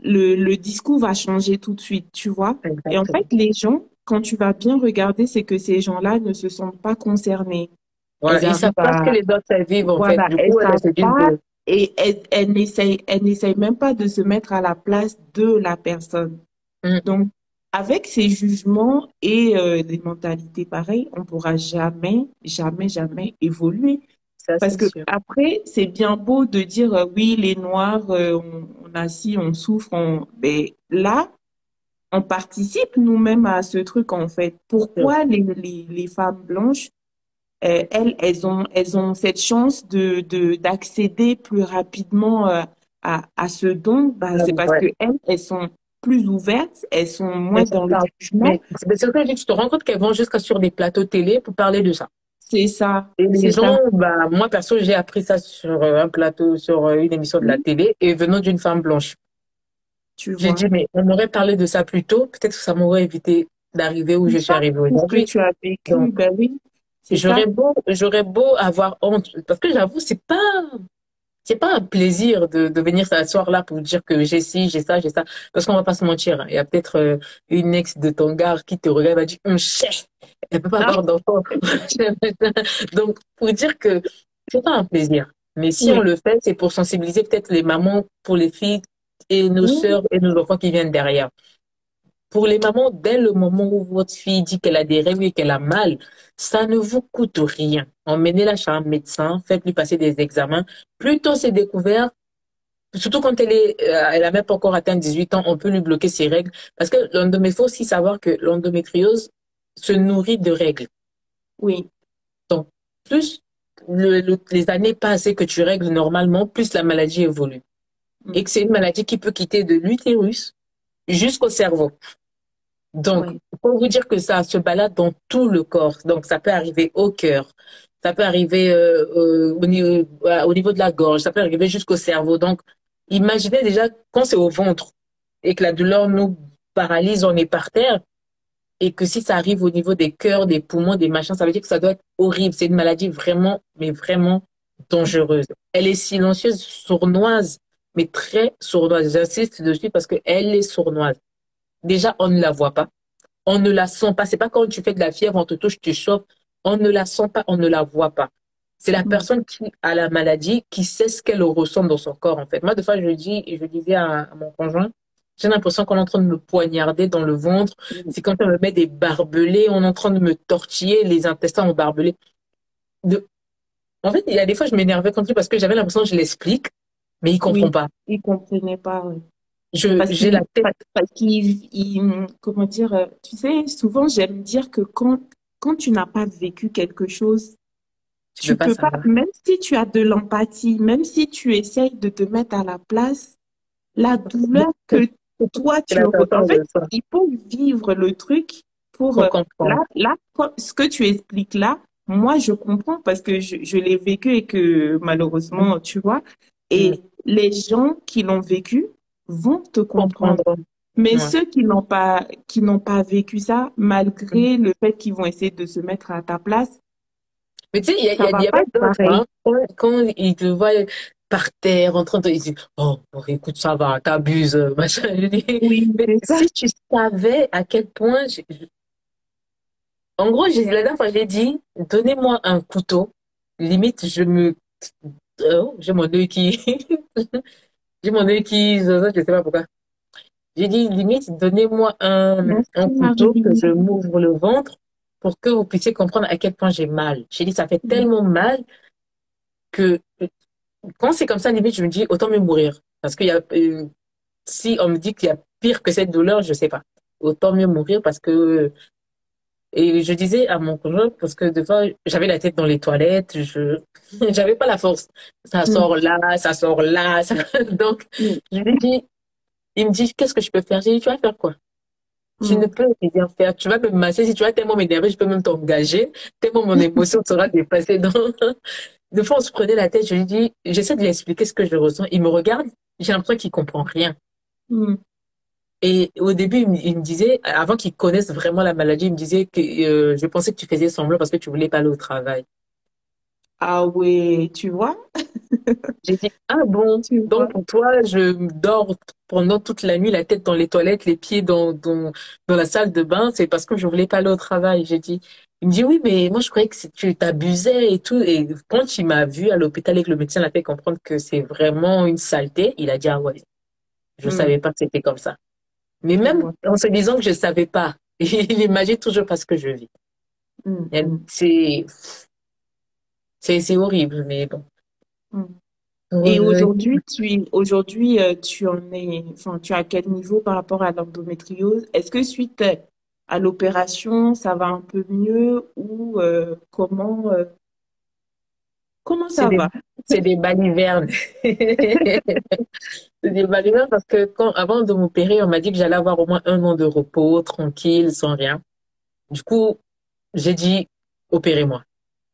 le discours va changer tout de suite, tu vois. Et en fait, exactement. les gens, quand tu vas bien regarder, c'est que ces gens-là ne se sentent pas concernés. Voilà. Elles Ils savent arrivent pas ce que à, les autres vivent, en fait. voilà, Du elles coup, elles savent se disent, pas et elles n'essayent même pas de se mettre à la place de la personne. mm, Donc, avec ces jugements et des mentalités pareilles, on pourra jamais, jamais, jamais évoluer. ça, Parce c'est que sûr. après, c'est bien beau de dire oui, les Noirs, on a ci, on souffre, mais là, on participe nous-mêmes à ce truc en fait. Pourquoi les femmes blanches elles ont cette chance d'accéder plus rapidement à ce don, bah, c'est parce Ouais. que elles sont plus ouvertes, elles sont Mais moins ça dans le parle. jugement. Mais c'est ce que je dis, tu te rends compte qu'elles vont jusqu'à sur des plateaux télé pour parler de ça. C'est ça, Et les c'est gens, ça. bah, moi perso, j'ai appris ça sur un plateau, sur une émission de la Oui, télé, et venant d'une femme blanche. tu J'ai dit, vois. mais on m'aurait parlé de ça plus tôt, peut-être que ça m'aurait évité d'arriver où C'est je suis ça, arrivée c'est ce que aujourd'hui. tu as vécu, Donc, ben oui, c'est ça. j'aurais beau avoir honte, parce que j'avoue, c'est pas un plaisir de venir s'asseoir là pour dire que j'ai ci, j'ai ça, j'ai ça. Parce qu'on va pas se mentir, hein. Il y a peut-être une ex de ton gars qui te regarde et va dire, chef, elle peut pas Ah, avoir d'enfant. Donc, pour dire que c'est pas un plaisir. Mais si on oui, le fait, c'est pour sensibiliser peut-être les mamans pour les filles et nos oui, sœurs et nos enfants qui viennent derrière. Pour les mamans, dès le moment où votre fille dit qu'elle a des règles et qu'elle a mal, ça ne vous coûte rien. Emmenez-la chez un médecin, faites-lui passer des examens. Plus tôt c'est découvert, surtout quand elle a même pas encore atteint 18 ans, on peut lui bloquer ses règles. Parce que il faut aussi savoir que l'endométriose se nourrit de règles. oui. Donc, plus les années passent et que tu règles normalement, plus la maladie évolue. Et Mm, que c'est une maladie qui peut quitter de l'utérus jusqu'au cerveau. Donc, oui. pour vous dire que ça se balade dans tout le corps. Donc, ça peut arriver au cœur, ça peut arriver au niveau de la gorge, ça peut arriver jusqu'au cerveau. Donc, imaginez déjà quand c'est au ventre et que la douleur nous paralyse, on est par terre, et que si ça arrive au niveau des cœurs, des poumons, des machins, ça veut dire que ça doit être horrible. C'est une maladie vraiment, mais vraiment dangereuse. Elle est silencieuse, sournoise, mais très sournoise. J'insiste dessus parce qu'elle est sournoise. Déjà, on ne la voit pas. On ne la sent pas. C'est pas quand tu fais de la fièvre, on te touche, tu chauffes. On ne la sent pas, on ne la voit pas. C'est la Mm. personne qui a la maladie qui sait ce qu'elle ressent dans son corps, en fait. Moi, des fois, je dis, et je disais à mon conjoint, j'ai l'impression qu'on est en train de me poignarder dans le ventre. Mm. C'est quand on me met des barbelés, on est en train de me tortiller, les intestins ont barbelé. De... En fait, il y a des fois, je m'énervais contre lui parce que j'avais l'impression que je l'explique, mais il comprend Oui, pas. il comprenait pas. Oui. Parce J'ai la tête, parce comment dire, tu sais, souvent j'aime dire que quand tu n'as pas vécu quelque chose, tu peux tu pas peux pas, savoir. même si tu as de l'empathie, même si tu essayes de te mettre à la place, la douleur que toi C'est tu la ressens. En personne fait, de ça il faut vivre le truc pour, pour là, comprendre. ce que tu expliques là, moi je comprends parce que je l'ai vécu et que malheureusement, tu vois, Mm. et les gens qui l'ont vécu vont te comprendre. Comprendre. Mais Ouais. ceux qui n'ont pas vécu ça, Mm. malgré le fait qu'ils vont essayer de se mettre à ta place, Mais tu sais, ça il va y a pas même être d'autres, pareil. hein. Quand ils te voient par terre, en train de, ils disent, oh, bon, écoute, ça va, t'abuses, machin. Je dis, Oui, mais c'est ça. si tu savais à quel point, en gros, la dernière fois, j'ai dit, donnez-moi un couteau. Limite, j'ai mon œil qui, j'ai mon œil qui, je sais pas pourquoi. J'ai dit, limite, donnez-moi un Merci couteau que Marie. je m'ouvre le ventre pour que vous puissiez comprendre à quel point j'ai mal. J'ai dit, ça fait Mm, tellement mal que quand c'est comme ça, limite, je me dis, autant mieux mourir. Parce qu'il y a, si on me dit qu'il y a pire que cette douleur, je sais pas. Autant mieux mourir parce que, et je disais à mon conjoint, parce que des fois, j'avais la tête dans les toilettes, j'avais pas la force. Ça mm, sort là, ça sort là, donc, mm, je lui dis, il me dit, qu'est-ce que je peux faire? J'ai dit, tu vas faire quoi? Tu ne mm. peux rien faire. Tu vas me masser. Si tu vas tellement m'énerver, je peux même t'engager. Tellement mon émotion sera dépassée dans. Des fois, on se prenait la tête. Je lui dis, j'essaie de lui expliquer ce que je ressens. Il me regarde. J'ai l'impression qu'il comprend rien. Mm. Et au début, il me disait, avant qu'il connaisse vraiment la maladie, il me disait que je pensais que tu faisais semblant parce que tu voulais pas aller au travail. Ah ouais, tu vois, J'ai dit, ah bon, tu vois. donc pour toi, je dors pendant toute la nuit, la tête dans les toilettes, les pieds dans la salle de bain, c'est parce que je voulais pas aller au travail. J'ai dit, il me dit, oui, mais moi je croyais que tu t'abusais et tout. Et quand il m'a vu à l'hôpital et que le médecin l'a fait comprendre que c'est vraiment une saleté, il a dit, ah ouais, je Mm, savais pas que c'était comme ça. Mais tu même vois. en se disant que je savais pas, il imagine toujours pas ce que je vis. Mm, Et mm, c'est horrible, mais bon. mm. Pour Et revenir, aujourd'hui, tu en es, enfin, tu es à quel niveau par rapport à l'endométriose? Est-ce que suite à l'opération, ça va un peu mieux ou comment c'est ça des, va? c'est des balivernes. C'est des balivernes parce que avant de m'opérer, on m'a dit que j'allais avoir au moins 1 an de repos, tranquille, sans rien. Du coup, j'ai dit, opérez-moi.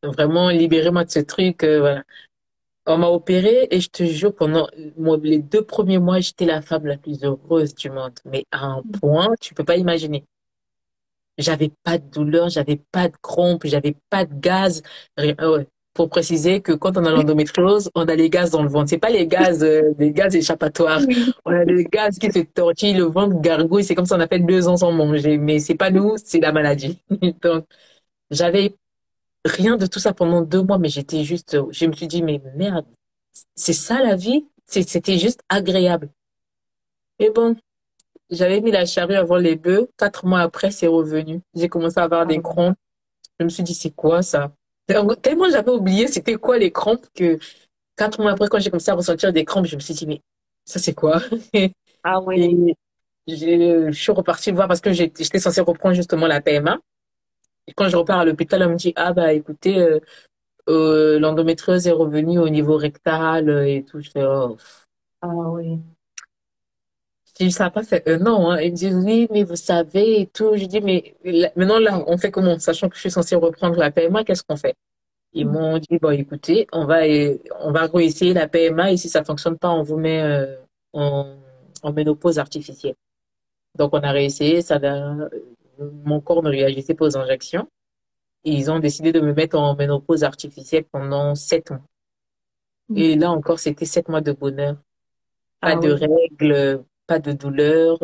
Vraiment, libérez-moi de ce truc. Voilà. On m'a opéré et je te jure, pendant les 2 premiers mois, j'étais la femme la plus heureuse du monde. Mais à un point, tu peux pas imaginer. J'avais pas de douleur, j'avais pas de crampes, j'avais pas de gaz. Rien. Ouais. Pour préciser que quand on a l'endométriose, on a les gaz dans le ventre. C'est pas les gaz échappatoires. Oui. On a des gaz qui se tortillent, le ventre gargouille. C'est comme ça on a fait 2 ans sans manger. Mais c'est pas nous, c'est la maladie. Donc, j'avais rien de tout ça pendant 2 mois, mais j'étais juste, je me suis dit, mais merde, c'est ça la vie? C'était juste agréable. Et bon, j'avais mis la charrue avant les bœufs. 4 mois après, c'est revenu. J'ai commencé à avoir des Ah, crampes. Je me suis dit, c'est quoi ça? Tellement j'avais oublié c'était quoi les crampes que 4 mois après, quand j'ai commencé à ressentir des crampes, je me suis dit, mais ça c'est quoi? ah ouais. Et je suis repartie voir parce que j'étais censée reprendre justement la PMA. Et quand je repars à l'hôpital, on me dit, ah bah écoutez, l'endométriose est revenue au niveau rectal et tout. Je fais, oh. Ah ouais. Je dis, ça n'a pas fait 1 an, hein. Ils me disent, oui, mais vous savez et tout. Je dis, mais maintenant, là, on fait comment? Sachant que je suis censée reprendre la PMA, qu'est-ce qu'on fait? Ils Mm, m'ont dit, bon, écoutez, on va réessayer la PMA et si ça fonctionne pas, on vous met en, en ménopause artificielle. Donc, on a réessayé, mon corps ne réagissait pas aux injections. Et ils ont décidé de me mettre en ménopause artificielle pendant 7 mois. mm. Et là encore, c'était 7 mois de bonheur. Pas Ah de ouais. règles, pas de douleur,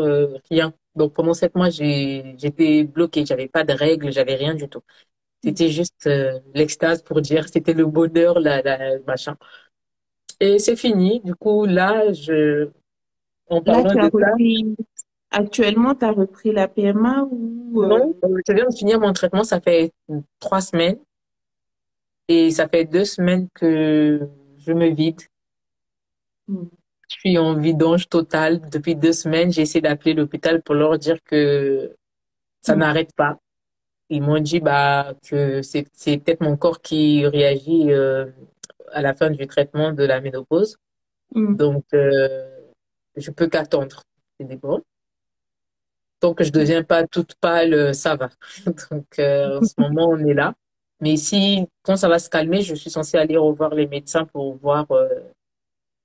rien. Donc pendant 7 mois, j'étais bloquée. J'avais pas de règles, j'avais rien du tout. C'était juste l'extase pour dire c'était le bonheur, machin. Et c'est fini. Du coup, là, en Là, parlant tu as de ça, repris, actuellement, tu as repris la PMA ou... non, je viens de finir mon traitement, ça fait 3 semaines. Et ça fait 2 semaines que je me vide. Hmm. Je suis en vidange totale. Depuis 2 semaines, j'ai essayé d'appeler l'hôpital pour leur dire que ça Hmm. n'arrête pas. Ils m'ont dit bah que c'est peut-être mon corps qui réagit à la fin du traitement de la ménopause. Hmm. Donc je peux qu'attendre. J'ai dit bon, tant que je deviens pas toute pâle, ça va. Donc en ce moment on est là. Mais si quand ça va se calmer, je suis censée aller revoir les médecins pour voir.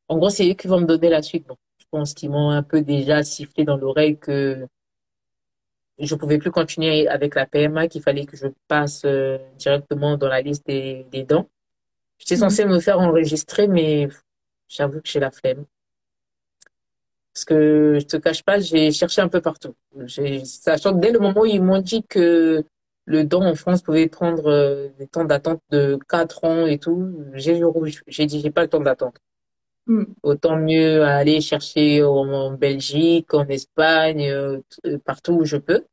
En gros, c'est eux qui vont me donner la suite. Bon, je pense qu'ils m'ont un peu déjà sifflé dans l'oreille que je pouvais plus continuer avec la PMA, qu'il fallait que je passe directement dans la liste des dents. J'étais Hmm. censée me faire enregistrer, mais j'avoue que j'ai la flemme. Parce que je te cache pas, j'ai cherché un peu partout. Sachant que dès le moment où ils m'ont dit que le don en France pouvait prendre des temps d'attente de 4 ans et tout, j'ai vu rouge. J'ai dit, j'ai pas le temps d'attendre. Hmm. Autant mieux aller chercher en Belgique, en Espagne, partout où je peux.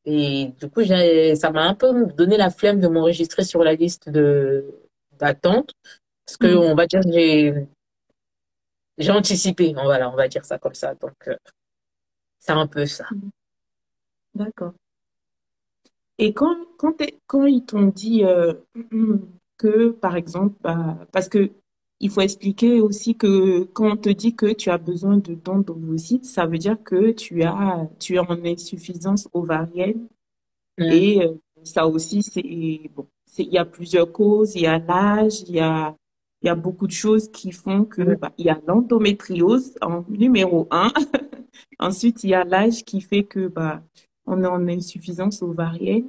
Et du coup, ça m'a un peu donné la flemme de m'enregistrer sur la liste d'attente. Parce que, Hmm. on va dire, j'ai anticipé. Voilà, on va dire ça comme ça. Donc, c'est un peu ça. Hmm. D'accord. Et quand ils t'ont dit que, par exemple, parce que il faut expliquer aussi que quand on te dit que tu as besoin de dons d'ovocytes, ça veut dire que tu es en insuffisance ovarienne. Mm. Et ça aussi, bon, il y a plusieurs causes, il y a l'âge, il y a beaucoup de choses qui font que, Mm. il y a l'endométriose en numéro un. Ensuite, il y a l'âge qui fait que, on est en insuffisance ovarienne.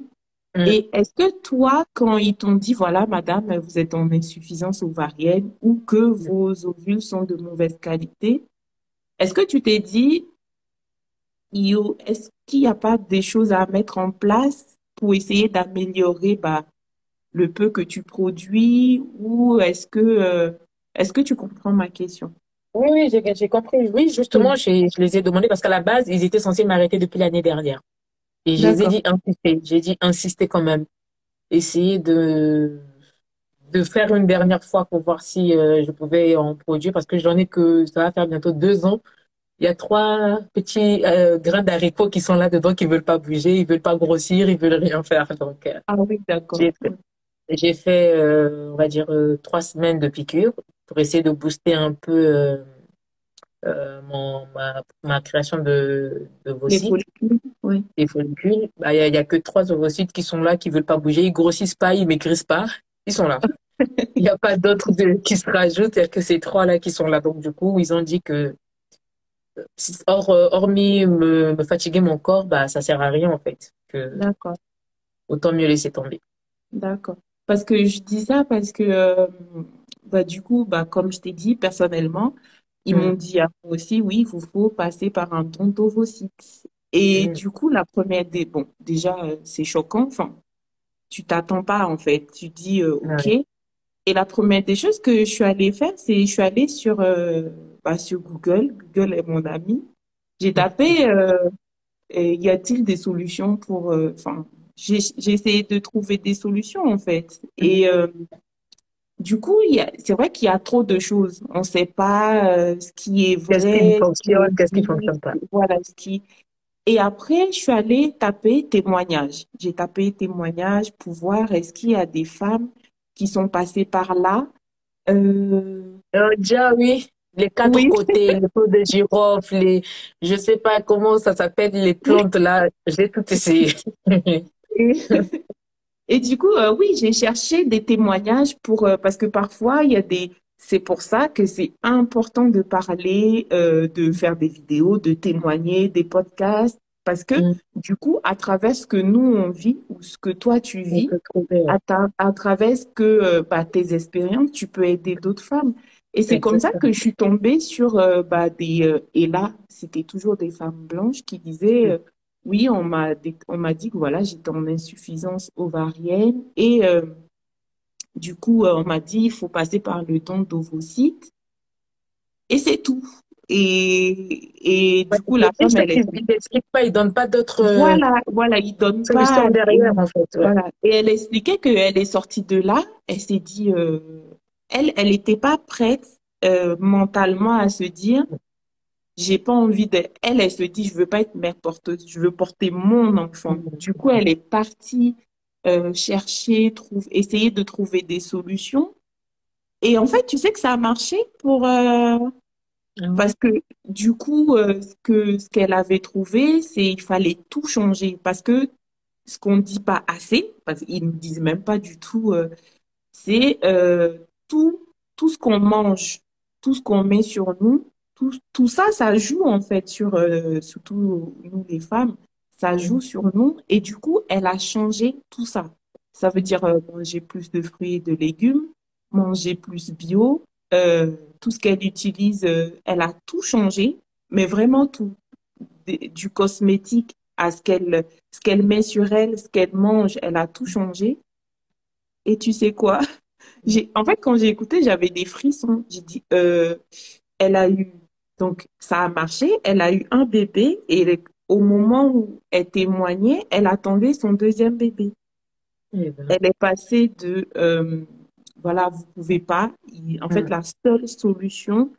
Mm. Et est-ce que toi, quand ils t'ont dit, voilà, madame, vous êtes en insuffisance ovarienne ou que vos ovules sont de mauvaise qualité, est-ce que tu t'es dit, est-ce qu'il n'y a pas des choses à mettre en place pour essayer d'améliorer, le peu que tu produis ou est-ce que tu comprends ma question? Oui, oui, j'ai compris. Oui, justement, Oui, je les ai demandé parce qu'à la base, ils étaient censés m'arrêter depuis l'année dernière. Et je les ai d'accord. dit insister. J'ai dit insister quand même. Essayer de faire une dernière fois pour voir si je pouvais en produire parce que j'en ai que ça va faire bientôt 2 ans. Il y a trois petits grains d'haricots qui sont là dedans qui veulent pas bouger, ils veulent pas grossir, ils veulent rien faire. Donc Ah oui, d'accord. j'ai j'ai fait on va dire 3 semaines de piqûres pour essayer de booster un peu ma création Les d'ovocytes, follicules, oui. des follicules. Bah, il y a que 3 ovocytes qui sont là, qui veulent pas bouger, ils grossissent pas, ils maigrissent pas, ils sont là. Il n'y a pas d'autres qui se rajoutent, il n'y a que ces trois-là qui sont là. Donc, du coup, ils ont dit que, hormis me fatiguer mon corps, bah, ça sert à rien, en fait. Que, D'accord, autant mieux laisser tomber. d'accord. Parce que je dis ça parce que, du coup, comme je t'ai dit, personnellement, ils m'ont Mm, dit à moi aussi, oui, il vous faut passer par un don d'ovocytes. Et mm, du coup, la première des, bon, déjà, c'est choquant. Enfin, tu t'attends pas, en fait. Tu dis, OK. ouais. Et la première des choses que je suis allée faire, c'est je suis allée sur Google. Google est mon ami. J'ai tapé y a-t-il des solutions pour enfin j'ai essayé de trouver des solutions en fait. Et du coup, c'est vrai qu'il y a trop de choses. On ne sait pas ce qui est Qu'est-ce qui vrai, ce qui fonctionne, qu'est-ce qui existe, fonctionne pas? voilà ce qui. Et après, je suis allée taper témoignages. J'ai tapé témoignages pour voir est-ce qu'il y a des femmes qui sont passées par là. Euh, Déjà, oui. Les quatre oui. côtés, les pots de girofle, je sais pas comment ça s'appelle, les plantes là, j'ai tout essayé. Et du coup, oui, j'ai cherché des témoignages parce que parfois, il y a c'est pour ça que c'est important de parler, de faire des vidéos, de témoigner, des podcasts, parce que Mm, du coup, à travers ce que nous, on vit ou ce que toi, tu on vis, peut trouver, ouais. à travers tes expériences, tu peux aider d'autres femmes. Et c'est comme ça que Exactement. je suis tombée sur et là, c'était toujours des femmes blanches qui disaient, oui, on m'a dit que voilà, j'étais en insuffisance ovarienne et du coup, on m'a dit il faut passer par le don d'ovocytes et c'est tout. Et Ouais, du coup, le la pire, femme, c'est elle qu'ils explique, n'expliquent pas, ils donnent pas d'autres voilà, il donne pas. solutions derrière, en fait. Ouais. Voilà. Et elle expliquait qu'elle est sortie de là, elle s'est dit, elle n'était pas prête mentalement à se dire, j'ai pas envie de. Elle se dit, je veux pas être mère porteuse, je veux porter mon enfant. Du coup, elle est partie chercher, essayer de trouver des solutions. Et en fait, tu sais que ça a marché pour Ah ouais. parce que du coup, ce qu'elle avait trouvé, c'est il fallait tout changer parce que ce qu'on ne dit pas assez, parce qu'ils ne disent même pas du tout, c'est tout, tout ce qu'on mange, tout ce qu'on met sur nous, tout ça, ça joue en fait sur, surtout nous les femmes, ça joue sur nous et du coup, elle a changé tout ça. Ça veut dire manger plus de fruits et de légumes, manger plus bio, tout ce qu'elle utilise, elle a tout changé, mais vraiment tout, du cosmétique à ce qu'elle met sur elle, ce qu'elle mange, elle a tout changé. Et tu sais quoi? En fait, quand j'ai écouté, j'avais des frissons. J'ai dit, elle a eu, donc ça a marché, elle a eu un bébé et au moment où elle témoignait, elle attendait son deuxième bébé. Eh ben, Elle est passée de, voilà, vous pouvez pas. En fait, la seule solution,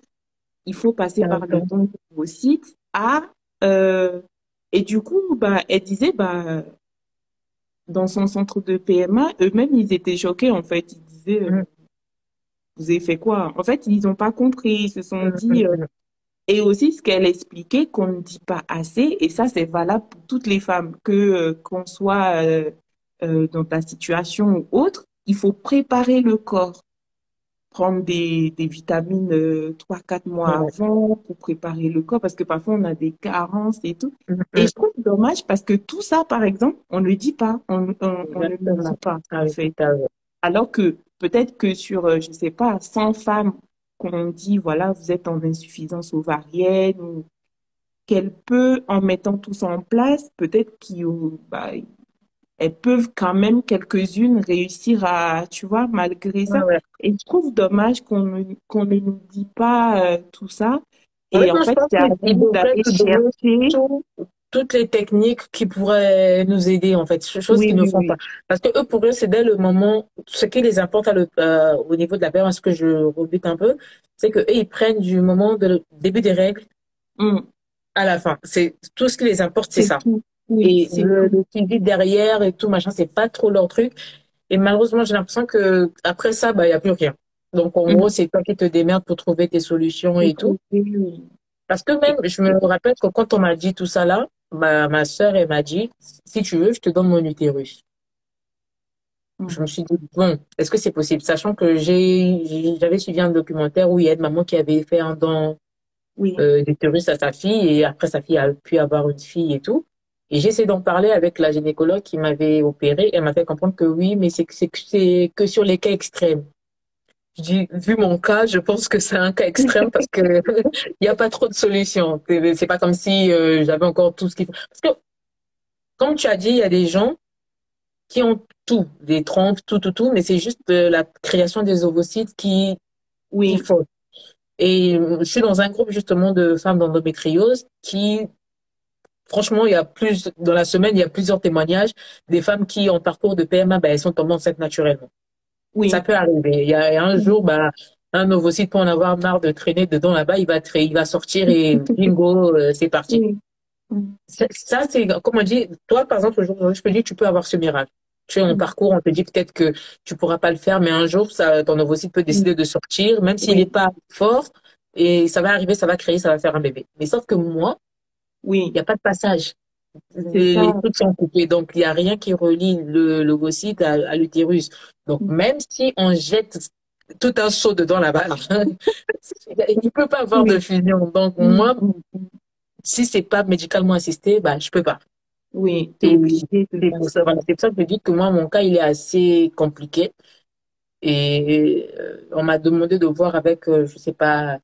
il faut passer par le d'accord. don de vos sites à, et du coup, bah, elle disait, bah, dans son centre de PMA, eux-mêmes, ils étaient choqués, en fait. Ils disaient, vous avez fait quoi? En fait, ils n'ont pas compris. Ils se sont dit, et aussi ce qu'elle expliquait qu'on ne dit pas assez, et ça, c'est valable pour toutes les femmes, qu'on soit dans ta situation ou autre, il faut préparer le corps, prendre des vitamines 3-4 mois avant pour préparer le corps, parce que parfois on a des carences et tout. Et je trouve dommage parce que tout ça, par exemple, on ne le dit pas, on ne le dit Exactement. pas, Ah en oui, fait. tout à fait. Alors que peut-être que sur, je sais pas, 100 femmes qu'on dit, voilà, vous êtes en insuffisance ovarienne, ou qu'elle peut, en mettant tout ça en place, peut-être bah, elles peuvent quand même quelques-unes réussir à, tu vois, malgré Ouais, ça. ouais. Et je trouve dommage qu'on ne nous dit pas tout ça. En fait, Et en moi, je fait, pense c'est à qu'ils nous devraient d'aller nous donner chercher. tout- toutes les techniques qui pourraient nous aider, en fait, choses Oui, qu'ils ne oui, font pas. oui. Parce que eux, pour eux, c'est dès le moment, ce qui les importe au niveau de la période, ce que je rebute un peu, c'est que eux, ils prennent du moment de début des règles Mm, à la fin. C'est tout ce qui les importe, c'est c'est ça. tout. Oui, Et c'est tout. le suivi derrière et tout, machin, c'est pas trop leur truc. Et malheureusement, j'ai l'impression que après ça, bah, il y a plus rien. Donc, en gros, Mm. c'est toi qui te démerdes pour trouver tes solutions Faut et tout. trouver, oui. Parce que Et- même, je me rappelle que quand on m'a dit tout ça là, ma sœur, elle m'a dit, si tu veux, je te donne mon utérus. Je me mm, suis dit, bon, est-ce que c'est possible? Sachant que j'avais suivi un documentaire où il y a une maman qui avait fait un don oui. d'utérus à sa fille et après sa fille a pu avoir une fille et tout. Et j'ai essayé d'en parler avec la gynécologue qui m'avait opéré. Elle m'a fait comprendre que oui, mais c'est que sur les cas extrêmes. Je dis, vu mon cas, je pense que c'est un cas extrême parce que il n'y a pas trop de solutions. C'est pas comme si j'avais encore tout ce qu'il faut. Parce que, comme tu as dit, il y a des gens qui ont tout, des trompes, tout, mais c'est juste la création des ovocytes qui Oui, faut. Et je suis dans un groupe justement de femmes d'endométriose qui, franchement, dans la semaine, il y a plusieurs témoignages des femmes qui, en parcours de PMA, ben, elles sont tombées enceintes naturellement. Ça oui. peut arriver. Il y a un Mm. jour, bah, un ovocyte peut en avoir marre de traîner dedans là-bas, il va sortir et bingo, c'est parti. Oui. Mm. Ça, c'est, comme on dit, toi, par exemple, aujourd'hui, je peux dire, tu peux avoir ce miracle. Tu es en Mm. parcours, on te dit peut-être que tu pourras pas le faire, mais un jour, ton ovocyte peut Mm. décider de sortir, même s'il n'est Oui, pas fort, et ça va arriver, ça va créer, ça va faire un bébé. Mais sauf que moi, il oui. n'y a pas de passage. C'est ça. Les trucs sont coupés, donc il n'y a rien qui relie l'ovocyte à l'utérus. Donc Mm. même si on jette tout un seau dedans là-bas, il ne peut pas avoir de Oui. fusion. Donc Mm. moi, Mm. si c'est pas médicalement assisté, bah je peux pas. Oui, tu es Et obligé de c'est pour passer ça, par. voilà, c'est pour ça que je dis que moi, mon cas, il est assez compliqué. Et on m'a demandé de voir avec, je sais pas,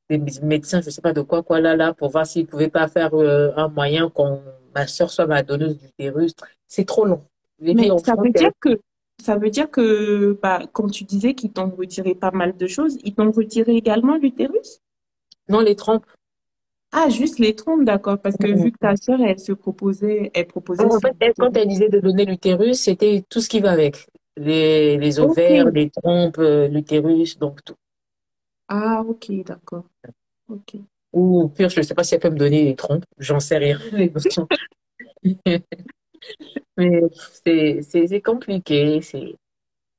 des médecins, je sais pas de quoi, là, pour voir s'ils pouvaient pas faire un moyen qu'on, ma soeur soit ma donneuse d'utérus. C'est trop long. J'ai dit, Mais en France, ça veut dire que, bah, quand tu disais qu'ils t'ont retiré pas mal de choses, ils t'ont retiré également l'utérus? non, les trompes. Ah, juste les trompes, d'accord, parce que vu que ta sœur, elle proposait En son fait, quand utérus. elle disait de donner l'utérus, c'était tout ce qui va avec. Les Ok. ovaires, les trompes, l'utérus, donc tout. Ah, ok, d'accord. Ok. Ou pire, je ne sais pas si elle peut me donner les trompes, j'en sais rien. Mais c'est compliqué.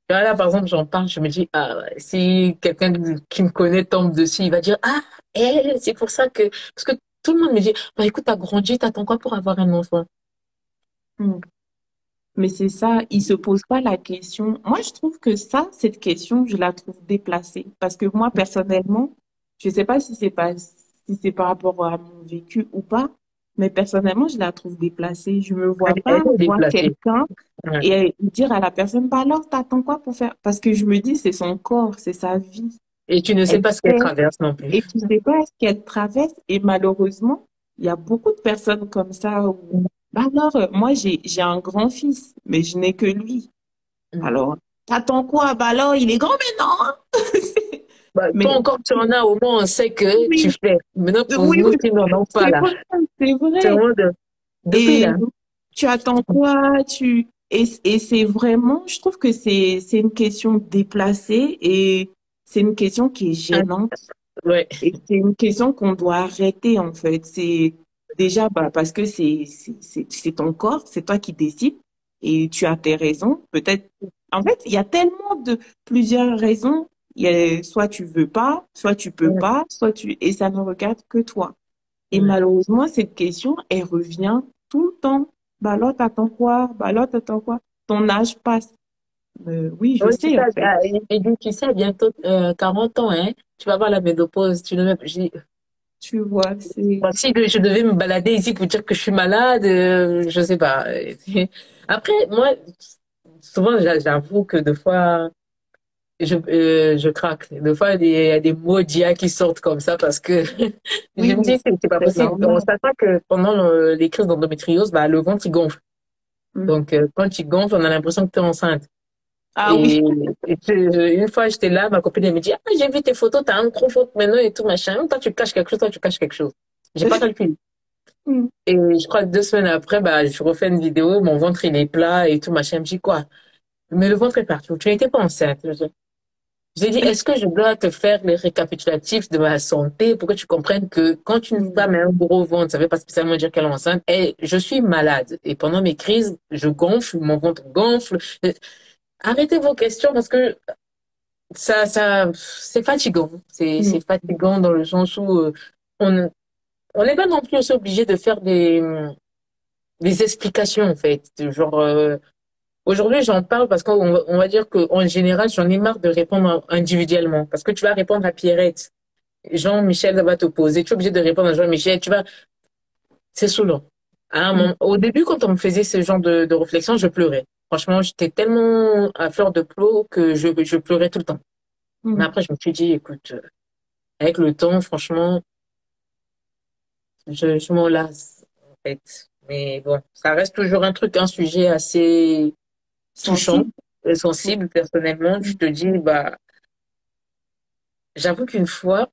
Là, par exemple, j'en parle, je me dis, ah, ouais, si quelqu'un qui me connaît tombe dessus, il va dire, ah, c'est pour ça que, parce que tout le monde me dit, bah, écoute, t'as grandi, t'attends quoi pour avoir un enfant? Hmm. Mais c'est ça, ils se posent pas la question. Moi, je trouve que ça, cette question, je la trouve déplacée. Parce que moi, personnellement, je sais pas si c'est par rapport à mon vécu ou pas, mais personnellement, je la trouve déplacée. Je me vois Elle pas est voir déplacée. quelqu'un Ouais. et dire à la personne, bah alors, t'attends quoi pour faire? Parce que je me dis, c'est son corps, c'est sa vie. Et tu ne sais Elle pas ce qu'elle fait traverse non et plus. tu sais pas ce qu'elle traverse. Et malheureusement, il y a beaucoup de personnes comme ça où, bah alors, moi, j'ai un grand-fils, mais je n'ai que lui. Mm. Alors, t'attends quoi? Bah alors, il est grand maintenant, hein. Bah, toi Mais encore, tu en as, au moins, on sait que tu oui, fais. Maintenant, pour oui, nous oui, qui n'en avons pas, c'est là. vrai, c'est C'est vrai. vraiment depuis Et là. tu attends quoi? Et c'est vraiment, je trouve que c'est une question déplacée et c'est une question qui est Ah, gênante. ouais. Et c'est une question qu'on doit arrêter, en fait. C'est déjà bah, parce que c'est ton corps, c'est toi qui décides et tu as tes raisons. Peut-être, en fait, il y a tellement de plusieurs raisons. Il y a, soit tu veux pas, soit tu peux Ouais. pas, et ça ne regarde que toi. Et Ouais. malheureusement, cette question, elle revient tout le temps. Bah alors, t'attends quoi? Bah alors, t'attends quoi? Ton âge passe. Oui, je Ouais, c'est sais, ça. en fait. Ah, il dit, tu sais, bientôt 40 ans, hein. Tu vas voir la ménopause. Tu vois, Moi, si je devais me balader ici pour dire que je suis malade, je sais pas. Après, moi, souvent, j'avoue que des fois, je craque. Des fois, il y a des mots d'IA qui sortent comme ça parce que je oui, me oui, dis, c'est pas c'est possible. On normal. s'attend que pendant les crises d'endométriose, bah, le ventre, il gonfle. Mm. Donc, quand il gonfle, on a l'impression que tu es enceinte. Ah Et, oui. une fois, j'étais là, ma copine, elle me dit, ah, j'ai vu tes photos, t'as un gros ventre maintenant et tout, machin. Toi, tu caches quelque chose, toi, tu caches quelque chose. J'ai pas calculé. Mm. Et je crois que 2 semaines après, bah, je refais une vidéo, mon ventre, il est plat et tout, machin. Je me dis, quoi? Mais le ventre est partout. Tu n'étais pas enceinte. J'ai dit, est-ce que je dois te faire les récapitulatifs de ma santé pour que tu comprennes que quand une Mm. femme a un gros ventre, ça veut pas spécialement dire qu'elle est enceinte. Et je suis malade. Et pendant mes crises, je gonfle, mon ventre gonfle. Arrêtez vos questions parce que c'est fatigant. C'est Mm. fatigant dans le sens où on on n'est pas non plus aussi obligé de faire des explications en fait. Genre aujourd'hui j'en parle parce on va dire qu'en général j'en ai marre de répondre individuellement parce que tu vas répondre à Pierrette, Jean-Michel va te poser, tu es obligé de répondre à Jean-Michel, c'est saoulant. Mm. Au début quand on me faisait ce genre de réflexion, je pleurais. Franchement, j'étais tellement à fleur de peau que je pleurais tout le temps. Mais Mm. après je me suis dit écoute, avec le temps, franchement, je m'en lasse en fait. Mais bon, ça reste toujours un sujet assez touchant Sensible. et sensible personnellement. Je Mm. te dis, bah, j'avoue qu'une fois,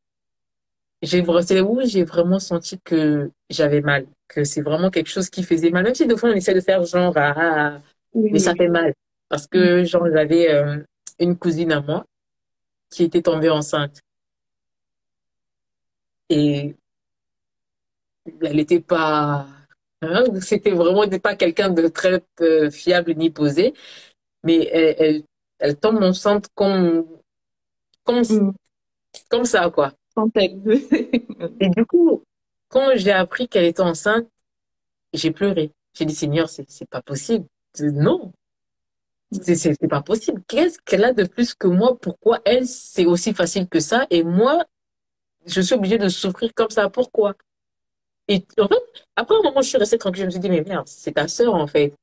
c'est où j'ai vraiment senti que j'avais mal, que c'est vraiment quelque chose qui faisait mal. Même si des fois on essaie de faire genre, Oui, mais ça oui. fait mal. Parce Mm. que genre, j'avais une cousine à moi qui était tombée enceinte et elle n'était pas, hein, c'était vraiment pas quelqu'un de très fiable ni posé, mais elle tombe enceinte comme, Mm. comme ça, quoi. Quand elle veut. Et du coup, quand j'ai appris qu'elle était enceinte, j'ai pleuré. J'ai dit, Seigneur, c'est pas possible. Non, c'est pas possible. Qu'est-ce qu'elle a de plus que moi? Pourquoi elle, c'est aussi facile que ça? Et moi, je suis obligée de souffrir comme ça. Pourquoi? Et en fait, après un moment, je suis restée tranquille. Je me suis dit, mais merde, c'est ta sœur, en fait.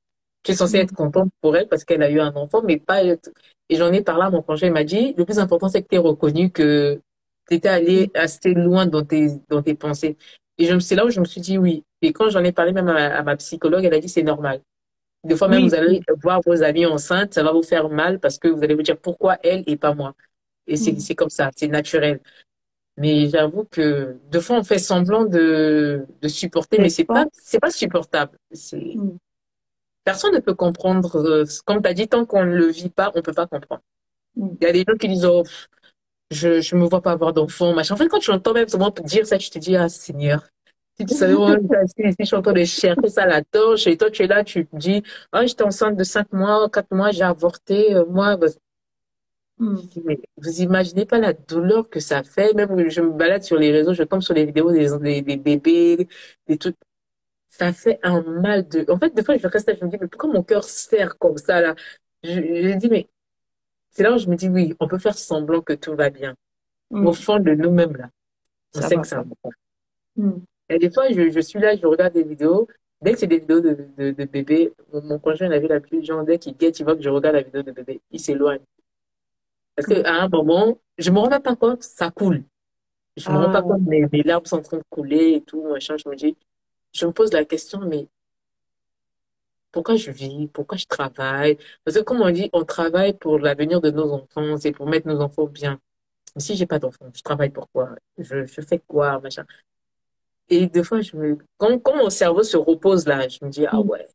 Tu es censée Mm. être contente pour elle parce qu'elle a eu un enfant, mais pas. Et j'en ai parlé à mon conjoint. Il m'a dit, le plus important, c'est que tu es reconnu que T'étais allé assez loin dans tes pensées. Et c'est là où je me suis dit oui. Et quand j'en ai parlé même à ma psychologue, elle a dit c'est normal. Des fois même, Oui, vous allez voir vos amis enceintes, ça va vous faire mal parce que vous allez vous dire pourquoi elle et pas moi. Et mm. c'est comme ça, c'est naturel. Mais j'avoue que deux fois, on fait semblant de supporter, mais C'est pas. c'est pas supportable. Mm, Personne ne peut comprendre. Comme tu as dit, tant qu'on ne le vit pas, on peut pas comprendre. mm. Il y a des gens qui disent, oh, je me vois pas avoir d'enfant, machin. En fait, quand tu entends même souvent dire ça, tu te dis, ah, Seigneur. Si tu savais, moi, si je suis en train de chercher ça à la torche, et toi, tu es là, tu te dis, ah, j'étais enceinte de 5 mois, 4 mois, j'ai avorté, moi, bah, je Mm. dis, mais vous imaginez pas la douleur que ça fait. Même je me balade sur les réseaux, je tombe sur les vidéos des bébés, des trucs. Ça fait un mal de. En fait, des fois, je reste là, je me dis, mais pourquoi mon cœur serre comme ça, là? Je dis, mais c'est là où je me dis, oui, on peut faire semblant que tout va bien. Au Mm. fond de nous-mêmes, là, on Ça sait va que ça pas. va pas. Mm. Et des fois, je suis là, je regarde des vidéos. Dès que c'est des vidéos de bébés, mon conjoint il avait l'habitude, genre, dès qu'il guette, il voit que je regarde la vidéo de bébé, il s'éloigne. Parce Mm. qu'à un moment, je me rends même pas compte, ça coule. Je me rends pas Ah, compte, mes larmes sont en train de couler et tout, machin. Je me dis, je me pose la question, mais pourquoi je vis? Pourquoi je travaille? Parce que comme on dit, on travaille pour l'avenir de nos enfants, c'est pour mettre nos enfants bien. Mais si j'ai pas d'enfants, je travaille pour quoi? Je fais quoi, machin? Et des fois, quand mon cerveau se repose là, je me dis, ah mm. ouais,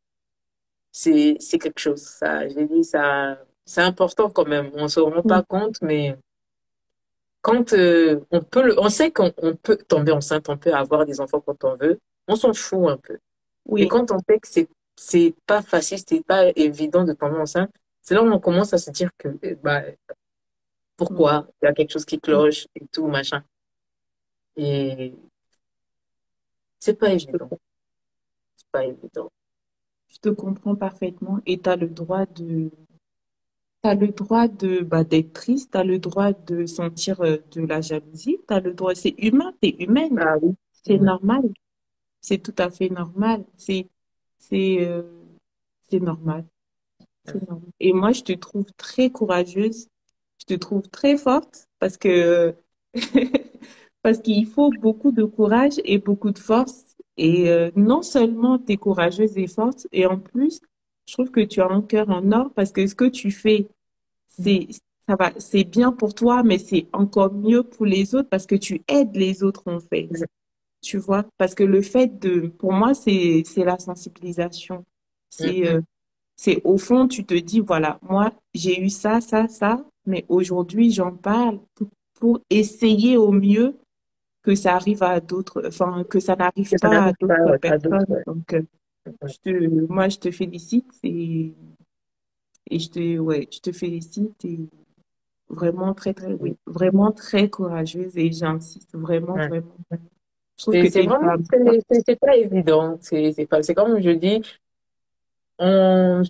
c'est quelque chose. Ça, j'ai dit, ça, c'est important quand même. On se rend Mm. pas compte, mais quand on sait qu'on peut tomber enceinte, on peut avoir des enfants quand on veut, on s'en fout un peu. Et Oui. quand on sait que c'est pas facile, c'est pas évident de tomber enceinte, c'est là où on commence à se dire que bah Mm. pourquoi il y a quelque chose qui cloche et tout machin. Et c'est pas Je te, évident, c'est pas évident. je te comprends parfaitement et tu as le droit de. T'as le droit de bah, d'être triste, t'as le droit de sentir de la jalousie, t'as le droit, c'est humain, t'es humaine, Ah oui. c'est Ouais. normal, c'est tout à fait normal, c'est euh, c'est normal, c'est normal. Et moi, je te trouve très courageuse, je te trouve très forte parce que parce qu'il faut beaucoup de courage et beaucoup de force. Et non seulement tu es courageuse et forte, et en plus, je trouve que tu as un cœur en or parce que ce que tu fais c'est ça va, c'est bien pour toi, mais c'est encore mieux pour les autres parce que tu aides les autres en fait. Tu vois, parce que le fait de, pour moi, c'est la sensibilisation. Mm, C'est mm. c'est au fond, tu te dis voilà, moi j'ai eu ça, ça, ça, mais aujourd'hui j'en parle pour essayer au mieux que ça arrive à d'autres, enfin que ça n'arrive Que ça pas à n'arrive pas d'autres ouais, à d'autres. personnes. Ouais. Donc Ouais. moi je te félicite et je te félicite et vraiment très, très, oui, vraiment très courageuse et j'insiste vraiment, Ouais. vraiment. Je trouve que Et tu c'est es une vraiment, femme forte. c'est pas évident. C'est pas, c'est comme je dis, on,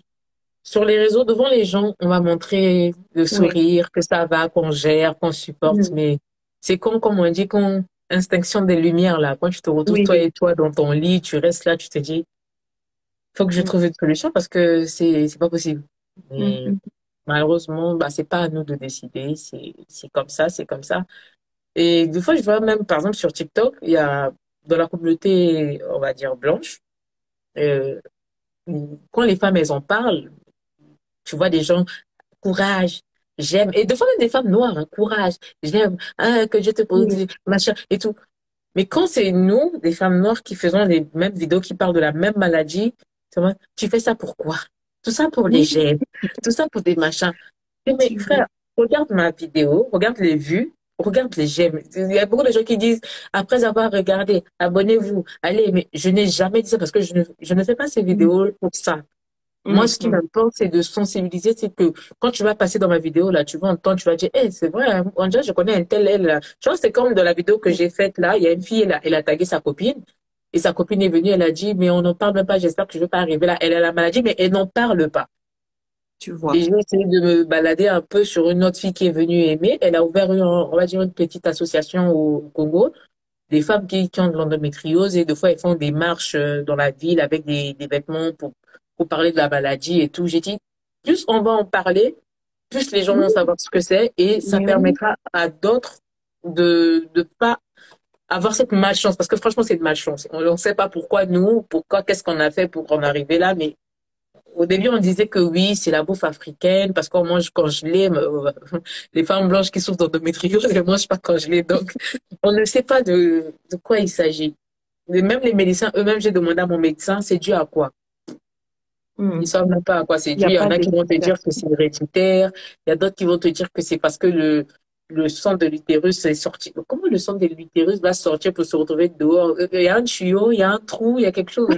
sur les réseaux, devant les gens, on va montrer le Oui. sourire, que ça va, qu'on gère, qu'on supporte, Mm. mais c'est comme on dit, quand extinction des lumières, là, quand tu te retrouves Oui, toi oui. et toi dans ton lit, tu restes là, tu te dis, faut que je Mm. trouve une solution parce que c'est pas possible. Mm, Mais mm. malheureusement, bah, c'est pas à nous de décider, c'est comme ça, c'est comme ça. Et des fois, je vois même, par exemple, sur TikTok, il y a, dans la communauté, on va dire, blanche, euh, quand les femmes, elles en parlent, tu vois des gens, courage, j'aime. Et des fois, même des femmes noires, hein, courage, j'aime, ah, que Dieu te Oui. protège, machin, et tout. Mais quand c'est nous, des femmes noires, qui faisons les mêmes vidéos, qui parlent de la même maladie, c'est vrai, tu fais ça pourquoi? Tout ça pour les Oui, j'aime, tout ça pour des machins. Mais effectivement. frère, regarde ma vidéo, regarde les vues, regarde les j'aime. Il y a beaucoup de gens qui disent, après avoir regardé, abonnez-vous, allez, mais je n'ai jamais dit ça parce que je ne fais pas ces Mm, vidéos pour ça. Moi, mm, ce qui mm. m'importe, c'est de sensibiliser, c'est que quand tu vas passer dans ma vidéo, là, tu vas entendre, tu vas dire, eh, c'est vrai, hein, Anja, je connais un tel, elle, là. Tu vois, c'est comme dans la vidéo que j'ai faite, là, il y a une fille, elle a tagué sa copine, et sa copine est venue, elle a dit, mais on n'en parle même pas, j'espère que je ne vais pas arriver là. Elle a la maladie, mais elle n'en parle pas. Tu Et vois. j'ai essayé de me balader un peu sur une autre fille qui est venue aimer. Elle a ouvert on va dire, une petite association au Congo, des femmes qui ont de l'endométriose, et des fois, elles font des marches dans la ville avec des vêtements pour parler de la maladie et tout. J'ai dit, plus on va en parler, plus les gens Oui, vont savoir ce que c'est, et ça mais oui, permettra à d'autres. de pas avoir cette malchance, parce que franchement, c'est de malchance. On ne sait pas pourquoi nous, pourquoi, qu'est-ce qu'on a fait pour en arriver là, mais au début, on disait que oui, c'est la bouffe africaine, parce qu'on mange congelé. Les femmes blanches qui souffrent d'endométriose, elles ne mangent pas congelé. Donc, on ne sait pas de quoi il s'agit. Même les médecins eux-mêmes, j'ai demandé à mon médecin, c'est dû à quoi? Ils Hmm. ne savent même pas à quoi c'est Il n'y dû. a Il y en pas a qui vont te dire que d'explication. c'est héréditaire. Il y a d'autres qui vont te dire que c'est parce que le sang de l'utérus est sorti. Comment le sang de l'utérus va sortir pour se retrouver dehors? Il y a un tuyau, il y a un trou, il y a quelque chose.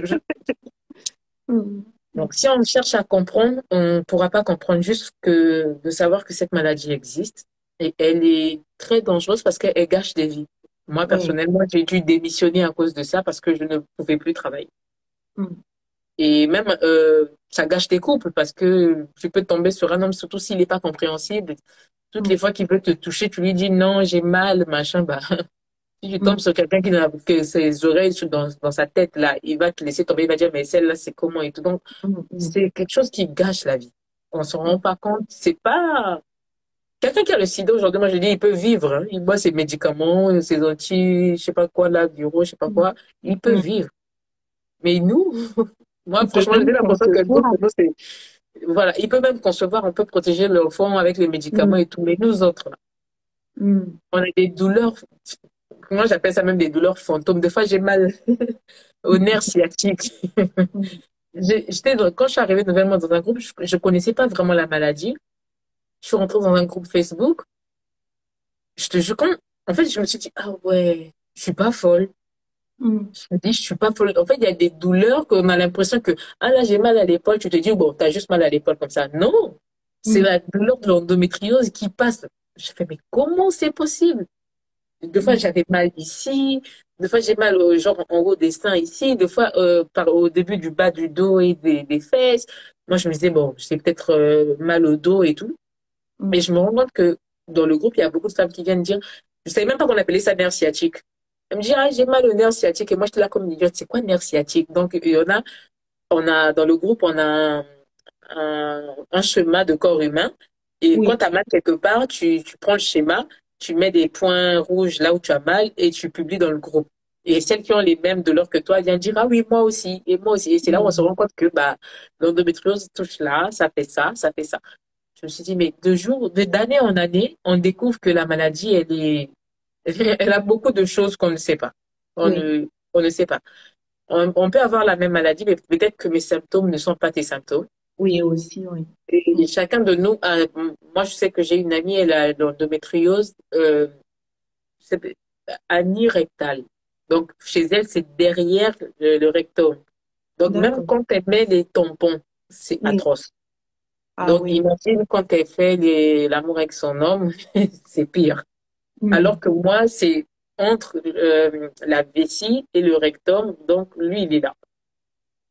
Hmm. Donc, si on cherche à comprendre, on ne pourra pas comprendre juste que de savoir que cette maladie existe. Et elle est très dangereuse parce qu'elle gâche des vies. Moi, Oui. personnellement, j'ai dû démissionner à cause de ça parce que je ne pouvais plus travailler. Hmm. Et même, ça gâche tes couples parce que tu peux tomber sur un homme, surtout s'il n'est pas compréhensible. Toutes Hmm. les fois qu'il veut te toucher, tu lui dis non, j'ai mal, machin. Bah, si tu tombes Hmm. sur quelqu'un qui n'a que ses oreilles dans sa tête, là, il va te laisser tomber, il va dire, mais celle-là, c'est comment et tout. Donc, Hmm. Hmm. c'est quelque chose qui gâche la vie. On se rend pas compte. C'est pas, quelqu'un qui a le sida aujourd'hui, moi, je dis, il peut vivre, hein. Il boit ses médicaments, ses anti, je sais pas quoi, là, bureau, je sais pas Hmm. quoi. Il peut Hmm. vivre. Mais nous, moi, Il peut franchement, même j'ai l'impression que nous, concevoir. pour nous, c'est, voilà, il peut même concevoir, on peut protéger l'enfant avec les médicaments Hmm. et tout, mais nous autres, là, Hmm. on a des douleurs, moi j'appelle ça même des douleurs fantômes. Des fois, j'ai mal au nerf sciatique. Hmm. Quand je suis arrivée nouvellement dans un groupe, je connaissais pas vraiment la maladie. Je suis rentrée dans un groupe Facebook. En fait, je me suis dit, ah ouais, je suis pas folle. Hmm. Je me dis, je suis pas folle. En fait, il y a des douleurs qu'on a l'impression que, ah là, j'ai mal à l'épaule. Tu te dis, bon, t'as juste mal à l'épaule comme ça. Non, c'est Hmm. la douleur de l'endométriose qui passe. Je fais, mais comment c'est possible? Des fois, Hmm. j'avais mal ici. Des fois, j'ai mal, genre, en haut des seins ici. Des fois, au début du bas du dos et des fesses. Moi, je me disais, bon, j'ai peut-être mal au dos et tout. Hmm. Mais je me rends compte que dans le groupe, il y a beaucoup de femmes qui viennent dire, je savais même pas qu'on appelait ça nerf sciatique. Elle me dit, ah, j'ai mal au nerf sciatique. Et moi, j'étais là comme une idiote. C'est quoi nerf sciatique? Donc, dans le groupe, on a un schéma de corps humain. Et quand Oui. tu as mal quelque part, tu prends le schéma, tu mets des points rouges là où tu as mal et tu publies dans le groupe. Et celles qui ont les mêmes douleurs que toi viennent dire, ah oui, moi aussi, et moi aussi. Et c'est là où on se Hmm. rend compte que bah, l'endométriose touche là, ça fait ça, ça fait ça. Je me suis dit, mais d'année en année, on découvre que la maladie, elle a beaucoup de choses qu'on ne sait pas. Oui. On ne sait pas. On peut avoir la même maladie, mais peut-être que mes symptômes ne sont pas tes symptômes. Oui, aussi, oui. Hmm. Et chacun de nous moi, je sais que j'ai une amie, elle a l'endométriose, c'est Annie rectale. Donc, chez elle, c'est derrière le rectum. Donc, même D'accord. quand elle met les tampons, c'est Oui. atroce. Ah Donc, oui. imagine quand elle fait l'amour avec son homme, c'est pire. Hmm. Alors que moi, c'est entre la vessie et le rectum, donc lui, il est là.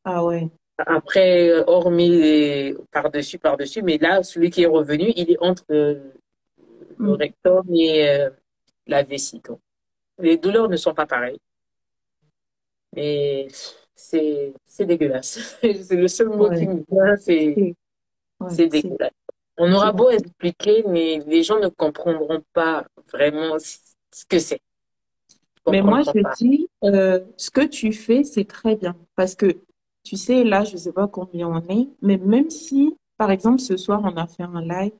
Ah ouais. Après, hormis par-dessus, mais là, celui qui est revenu, il est entre le Hmm. rectum et la vessie. Donc, les douleurs ne sont pas pareilles, mais c'est dégueulasse. C'est le seul mot qui Ouais. me vient, C'est ouais, c'est dégueulasse. On c'est aura beau expliquer, mais les gens ne comprendront pas vraiment ce que c'est. Ils ne Mais moi, comprendront je pas. dis, ce que tu fais, c'est très bien. Parce que, tu sais, là, je ne sais pas combien on est, mais même si, par exemple, ce soir, on a fait un live,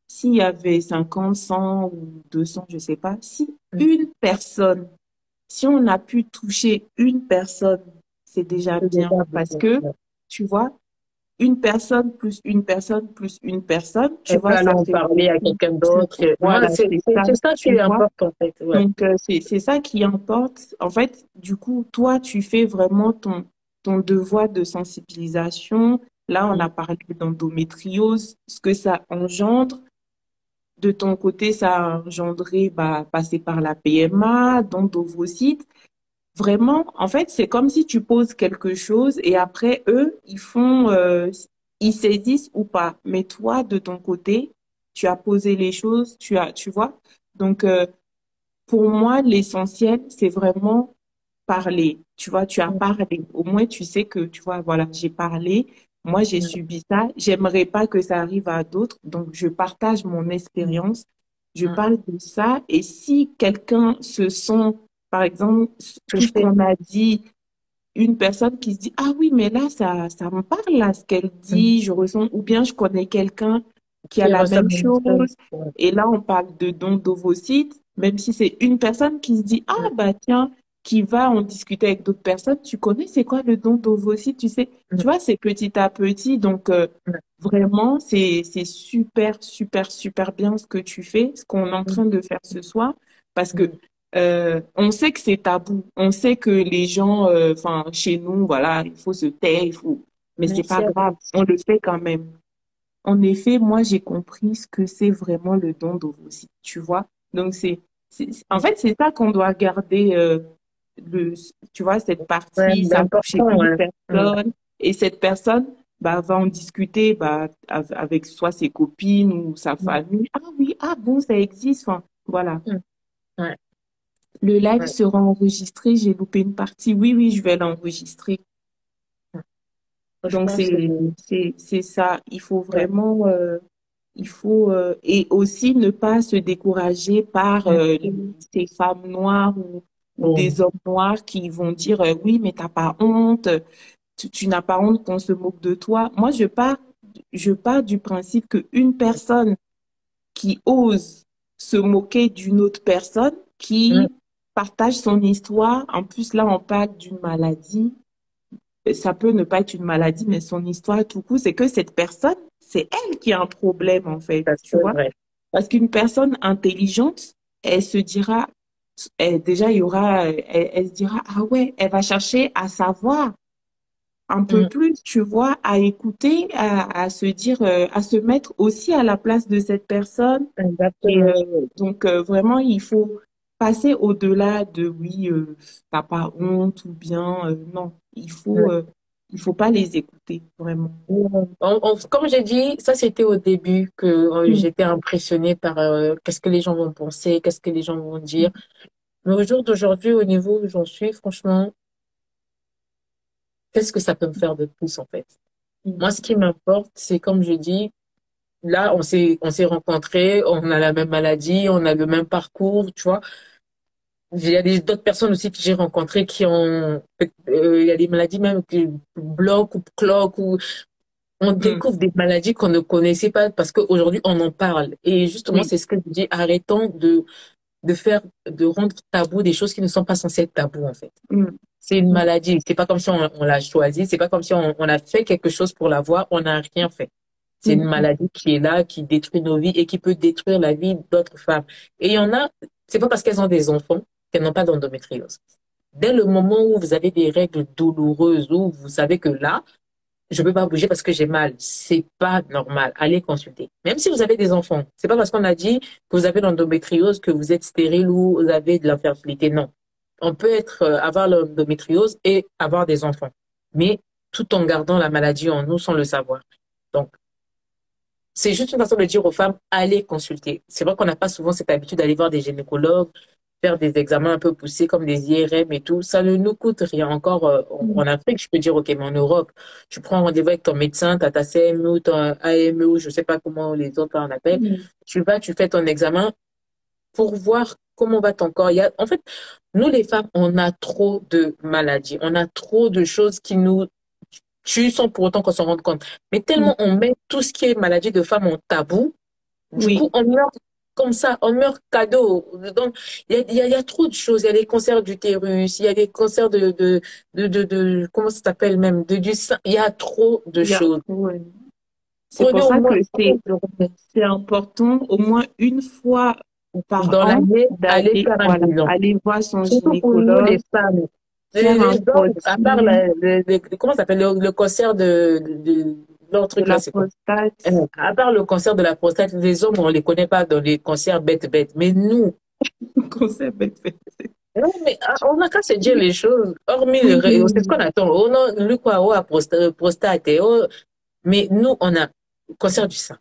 s'il y avait 50, 100 ou 200, je ne sais pas, si une personne, si on a pu toucher une personne, c'est déjà C'est bien. déjà Parce beaucoup. que, tu vois, une personne plus une personne plus une personne, tu On peut vois, aller ça en fait parler à beaucoup. quelqu'un d'autre. Moi, Voilà, c'est ça, c'est ça qui tu vois. importe, en fait. Ouais. Donc, c'est ça qui importe. En fait, du coup, toi, tu fais vraiment ton devoir de sensibilisation. Là, on Mm. a parlé d'endométriose, ce que ça engendre. De ton côté, ça a engendré, bah, passer par la PMA, donc d'ovocytes. Vraiment, en fait, c'est comme si tu poses quelque chose et après, eux, ils saisissent ou pas. Mais toi, de ton côté, tu as posé les choses, tu vois. Donc, pour moi, l'essentiel, c'est vraiment parler. Tu vois, tu as Mm. parlé. Au moins, tu sais que, tu vois, voilà, j'ai parlé. Moi, j'ai Mm. subi ça. J'aimerais pas que ça arrive à d'autres. Donc, je partage mon expérience. Je parle de ça. Et si quelqu'un se sent, par exemple, tout ce Touché. qu'on a dit, une personne qui se dit, ah oui, mais là, ça me parle, là, ce qu'elle dit, je ressens, ou bien je connais quelqu'un qui a Qui la ressent même la même chose. chose. Et là, on parle de don d'ovocytes, même si c'est une personne qui se dit, ah bah tiens, qui va en discuter avec d'autres personnes, tu connais c'est quoi le don d'ovocytes, tu sais, tu vois, c'est petit à petit. Donc, vraiment, c'est super, super, super bien ce que tu fais, ce qu'on est en train de faire ce soir, parce que on sait que c'est tabou. On sait que les gens, enfin, chez nous, voilà, il faut se taire, il faut, mais c'est Merci pas à vous. grave. On le fait quand même. En effet, moi, j'ai compris ce que c'est vraiment le don d'ovocytes, tu vois. Donc, en fait, c'est ça qu'on doit garder, le, tu vois, cette Ouais, partie, ça touche d'important, une ouais. personne, et cette personne, bah, va en discuter, bah, avec soit ses copines ou sa famille. Ah oui, ah bon, ça existe. Enfin, voilà. Ouais, Le live ouais. sera enregistré. J'ai loupé une partie. Oui, oui, je vais l'enregistrer. Je Donc, pense que c'est ça. Il faut vraiment, et aussi ne pas se décourager par ces femmes noires ou bon, des hommes noirs qui vont dire, oui, mais t'as pas honte. Tu n'as pas honte qu'on se moque de toi. Moi, je pars du principe qu'une personne qui ose se moquer d'une autre personne hum, qui partage son histoire. En plus, là, on parle d'une maladie. Ça peut ne pas être une maladie, mais son histoire, tout coup, c'est que cette personne, c'est elle qui a un problème, en fait, ça, tu c'est vois. vrai. Parce qu'une personne intelligente, elle se dira, déjà, il y aura, elle se dira, ah ouais, elle va chercher à savoir un peu Hum, plus, tu vois, à écouter, à se dire, à se mettre aussi à la place de cette personne. Et exactement. donc, vraiment, il faut passer au-delà de oui, t'as pas honte ou bien non, il faut pas les écouter, vraiment. Comme j'ai dit, ça c'était au début que Mm. j'étais impressionnée par qu'est-ce que les gens vont penser, qu'est-ce que les gens vont dire. Mais au jour d'aujourd'hui, au niveau où j'en suis, franchement, qu'est-ce que ça peut me faire de plus en fait? Moi, Mm. ce qui m'importe, c'est comme je dis, là, on s'est rencontrés, on a la même maladie, on a le même parcours, tu vois. Il y a d'autres personnes aussi que j'ai rencontrées qui ont, il y a des maladies même qui bloquent ou cloquent ou on Mm. découvre des maladies qu'on ne connaissait pas parce qu'aujourd'hui on en parle. Et justement, Oui. c'est ce que je dis, arrêtons de rendre tabou des choses qui ne sont pas censées être tabou, en fait. Mm. C'est une Mm. maladie. C'est pas comme si on l'a choisi. C'est pas comme si on a fait quelque chose pour l'avoir. On n'a rien fait. C'est une Mm. maladie qui est là, qui détruit nos vies et qui peut détruire la vie d'autres femmes. Et il y en a, c'est pas parce qu'elles ont des enfants qu'elles n'ont pas d'endométriose. Dès le moment où vous avez des règles douloureuses, où vous savez que là, je peux pas bouger parce que j'ai mal. C'est pas normal. Allez consulter. Même si vous avez des enfants. C'est pas parce qu'on a dit que vous avez l'endométriose que vous êtes stérile ou vous avez de l'infertilité. Non. On peut avoir l'endométriose et avoir des enfants. Mais tout en gardant la maladie en nous sans le savoir. Donc, c'est juste une façon de dire aux femmes, allez consulter. C'est vrai qu'on n'a pas souvent cette habitude d'aller voir des gynécologues, faire des examens un peu poussés comme des IRM et tout. Ça ne nous coûte rien. Encore Mm. en Afrique, je peux dire, OK, mais en Europe, tu prends rendez-vous avec ton médecin, tu as ta CMU, ton AMU, je sais pas comment les autres là on appelle. Mm. Tu vas, tu fais ton examen pour voir comment va ton corps. En fait, nous les femmes, on a trop de maladies. On a trop de choses qui nous tuent sans pour autant qu'on s'en rende compte. Mais Mm. tellement on met tout ce qui est maladie de femme en tabou, du coup, Oui. on meurt comme ça, on meurt cadeau. Donc, il y a trop de choses. Il y a des cancers d'utérus, il y a des cancers comment ça s'appelle même, du sein. Il y a trop de choses. Ouais. C'est pour Prenez au ça que moins une journée c'est important au moins une fois par dans an l'année, aller d'aller, faire un voilà, bilan. aller voir son Surtout pour nous, les gynécologue, femmes. faire Les un hommes, à part frottis comment ça s'appelle, le cancer leur de truc là, la c'est quoi? prostate. À part le cancer de la prostate, les hommes, on les connaît pas dans les cancers bêtes. Mais nous, Conseil bête fait. non, mais on n'a qu'à se dire les choses. Hormis, Oui, c'est ce qu'on attend. Oh non, lui quoi, oh, prostate, oh. Mais nous, on a cancer du sein,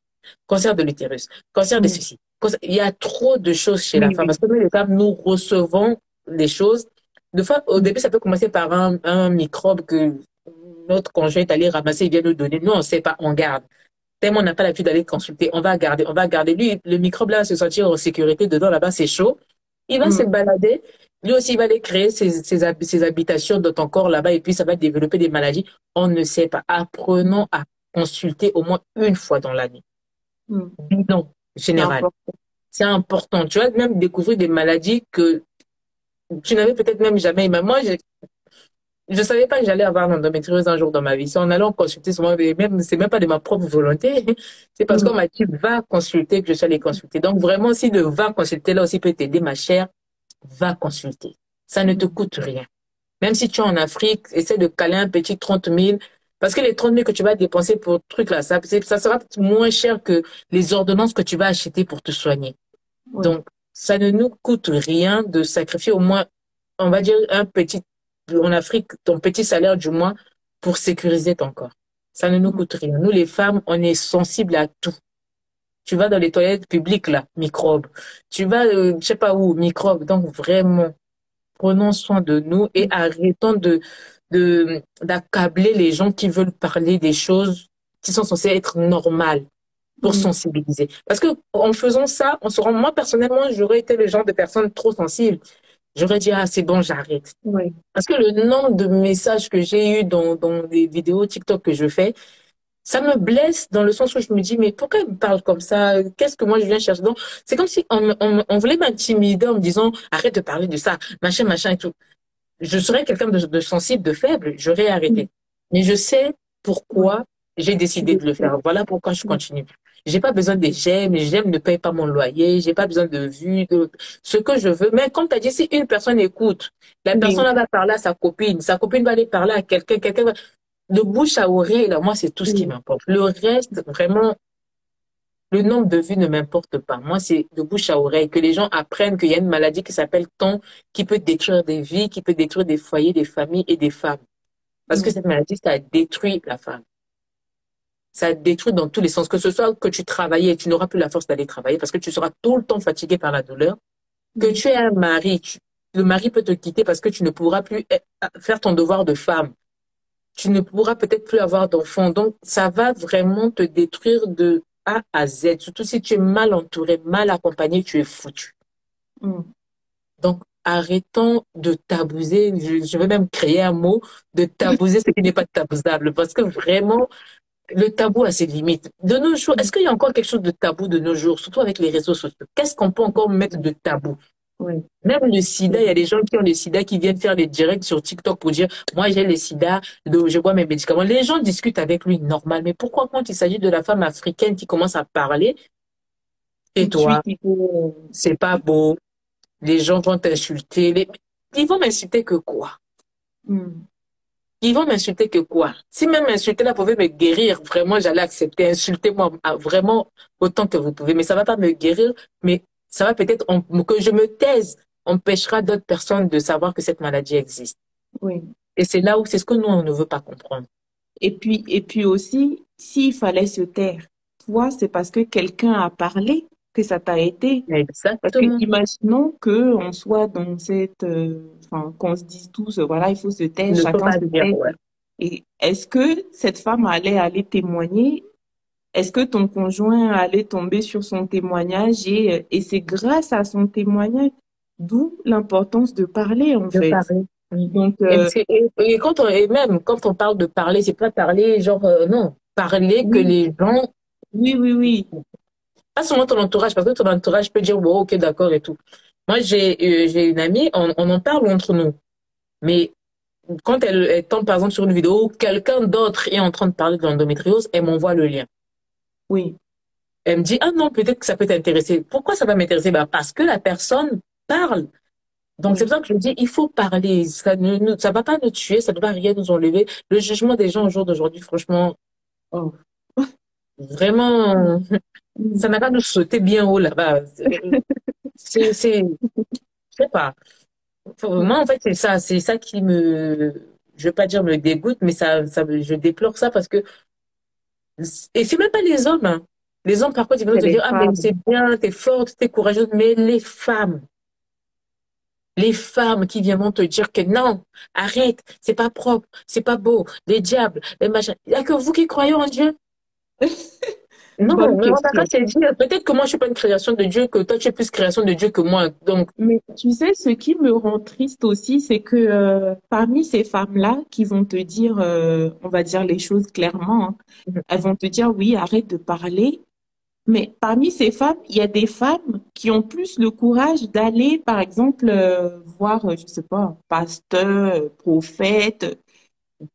cancer de l'utérus, cancer de oui, ceci. Il y a trop de choses chez la oui, femme. oui. Parce que nous, les femmes, nous recevons les choses. De fois, au début, ça peut commencer par un microbe que notre conjoint est allé ramasser et vient nous donner. Nous, on ne sait pas, on garde. Tellement on n'a pas l'habitude d'aller consulter, on va garder. Lui, le microbe là va se sentir en sécurité dedans, là-bas, c'est chaud. Il va se Mm. balader. Lui aussi, il va aller créer ses habitations dans ton corps là-bas et puis ça va développer des maladies. On ne sait pas. Apprenons à consulter au moins une fois dans l'année. Mm. Bilan C'est général. important. C'est important. Tu vas même découvrir des maladies que tu n'avais peut-être même jamais. Mais moi, je savais pas que j'allais avoir l'endométriose un jour dans ma vie. C'est en allant consulter, souvent, même, c'est même pas de ma propre volonté. C'est parce qu'on Mm. m'a dit, va consulter que je suis allée consulter. Donc, vraiment, si le va consulter là aussi peut t'aider, ma chère, va consulter. Ça ne te Mm. coûte rien. Même si tu es en Afrique, essaie de caler un petit 30 000. Parce que les 30 000 que tu vas dépenser pour ce truc là, ça sera moins cher que les ordonnances que tu vas acheter pour te soigner. Oui. Donc, ça ne nous coûte rien de sacrifier au moins, on va dire, en Afrique, ton petit salaire du mois pour sécuriser ton corps. Ça ne nous Mm. coûte rien. Nous, les femmes, on est sensibles à tout. Tu vas dans les toilettes publiques, là, microbes. Tu vas, je sais pas où, microbes. Donc, vraiment, prenons soin de nous et arrêtons d'accabler les gens qui veulent parler des choses qui sont censées être normales pour Mm. sensibiliser. Parce que en faisant ça, on se rend, moi personnellement, j'aurais été le genre de personne trop sensible. J'aurais dit, ah, c'est bon, j'arrête. Oui. Parce que le nombre de messages que j'ai eu dans des vidéos TikTok que je fais, ça me blesse dans le sens où je me dis, mais pourquoi il me parle comme ça? Qu'est-ce que moi je viens chercher? Donc, c'est comme si on voulait m'intimider en me disant, arrête de parler de ça, machin, machin et tout. Je serais quelqu'un de sensible, de faible, j'aurais Mm. arrêté. Mais je sais Oui. pourquoi j'ai Tu décidé le de le fais. faire. Voilà pourquoi je Mm. continue. J'ai pas besoin des j'aime, les j'aime ne payent pas mon loyer, j'ai pas besoin de vues, de ce que je veux. Mais comme tu as dit, si une personne écoute, la personne Oui. là va parler à sa copine va aller parler à quelqu'un, quelqu'un va... De bouche à oreille, là, moi, c'est tout ce qui Oui. m'importe. Le reste, vraiment, le nombre de vues ne m'importe pas. Moi, c'est de bouche à oreille, que les gens apprennent qu'il y a une maladie qui s'appelle ton, qui peut détruire des vies, qui peut détruire des foyers, des familles et des femmes. Parce que Mm. cette maladie, ça détruit la femme. Ça détruit dans tous les sens. Que ce soit que tu travaillais et tu n'auras plus la force d'aller travailler parce que tu seras tout le temps fatigué par la douleur. Que Mm. tu aies un mari, le mari peut te quitter parce que tu ne pourras plus faire ton devoir de femme. Tu ne pourras peut-être plus avoir d'enfants. Donc, ça va vraiment te détruire de A à Z. Surtout si tu es mal entouré, mal accompagné, tu es foutu. Mm. Donc, arrêtons de tabouser. Je vais même créer un mot de tabouser ce qui n'est pas tabousable parce que vraiment, le tabou a ses limites. De nos jours, est-ce qu'il y a encore quelque chose de tabou de nos jours, surtout avec les réseaux sociaux? Qu'est-ce qu'on peut encore mettre de tabou? Oui. Même le sida, il y a des gens qui ont le sida qui viennent faire des directs sur TikTok pour dire, moi j'ai le sida, donc je bois mes médicaments. Les gens discutent avec lui normal, mais pourquoi quand il s'agit de la femme africaine qui commence à parler, Tout et de suite, toi, il faut... c'est pas beau, les gens vont t'insulter, ils vont m'insulter que quoi? Mm. Ils vont m'insulter que quoi? Si même insulter là pouvait me guérir, vraiment, j'allais accepter. Insultez-moi vraiment autant que vous pouvez. Mais ça va pas me guérir, mais ça va peut-être que je me taise, empêchera d'autres personnes de savoir que cette maladie existe. Oui. Et c'est là où c'est ce que nous, on ne veut pas comprendre. Et puis aussi, s'il fallait se taire, toi, c'est parce que quelqu'un a parlé que ça t'a été. Parce que Exactement. imaginons que on soit dans cette, enfin, qu'on se dise tous, voilà, il faut se taire, Il ne faut chacun pas se dire, tait. ouais. Et est-ce que cette femme allait aller témoigner? Est-ce que ton conjoint allait tomber sur son témoignage et c'est grâce à son témoignage, d'où l'importance de parler en De fait. parler. Oui. Donc, Et même quand on parle de parler, c'est pas parler genre, non, parler que oui, les gens, oui, oui, oui, pas seulement ton entourage, parce que ton entourage peut dire, bon, ok, d'accord et tout. Moi, j'ai une amie, on en parle entre nous. Mais quand elle tombe, par exemple, sur une vidéo où quelqu'un d'autre est en train de parler de l'endométriose, elle m'envoie le lien. oui, Elle me dit, ah non, peut-être que ça peut t'intéresser. Pourquoi ça va m'intéresser? Bah, parce que la personne parle. Donc, c'est oui. pour ça que je dis, il faut parler. Ça va pas nous tuer, ça ne va rien nous enlever. Le jugement des gens au jour d'aujourd'hui, franchement, oh, vraiment, ça n'a pas nous sauter bien haut là-bas. Je sais pas. Moi, en fait, c'est ça qui je veux pas dire me dégoûte, mais je déplore ça parce que, et c'est même pas les hommes, hein. Les hommes, par contre, ils vont C'est te les dire, ah, mais femmes. c'est bien, t'es forte, t'es courageuse, mais les femmes qui viendront te dire que non, arrête, c'est pas propre, c'est pas beau, les diables, les machins. Il n'y a que vous qui croyez en Dieu. Non, Bonne mais on n'a qu'à question. se dire, peut-être que moi, je suis pas une création de Dieu, que toi, tu es plus création de Dieu que moi. Donc, Mais tu sais, ce qui me rend triste aussi, c'est que parmi ces femmes-là qui vont te dire, on va dire les choses clairement, hein, elles vont te dire, oui, arrête de parler. Mais parmi ces femmes, il y a des femmes qui ont plus le courage d'aller, par exemple, voir, je sais pas, un pasteur, prophète.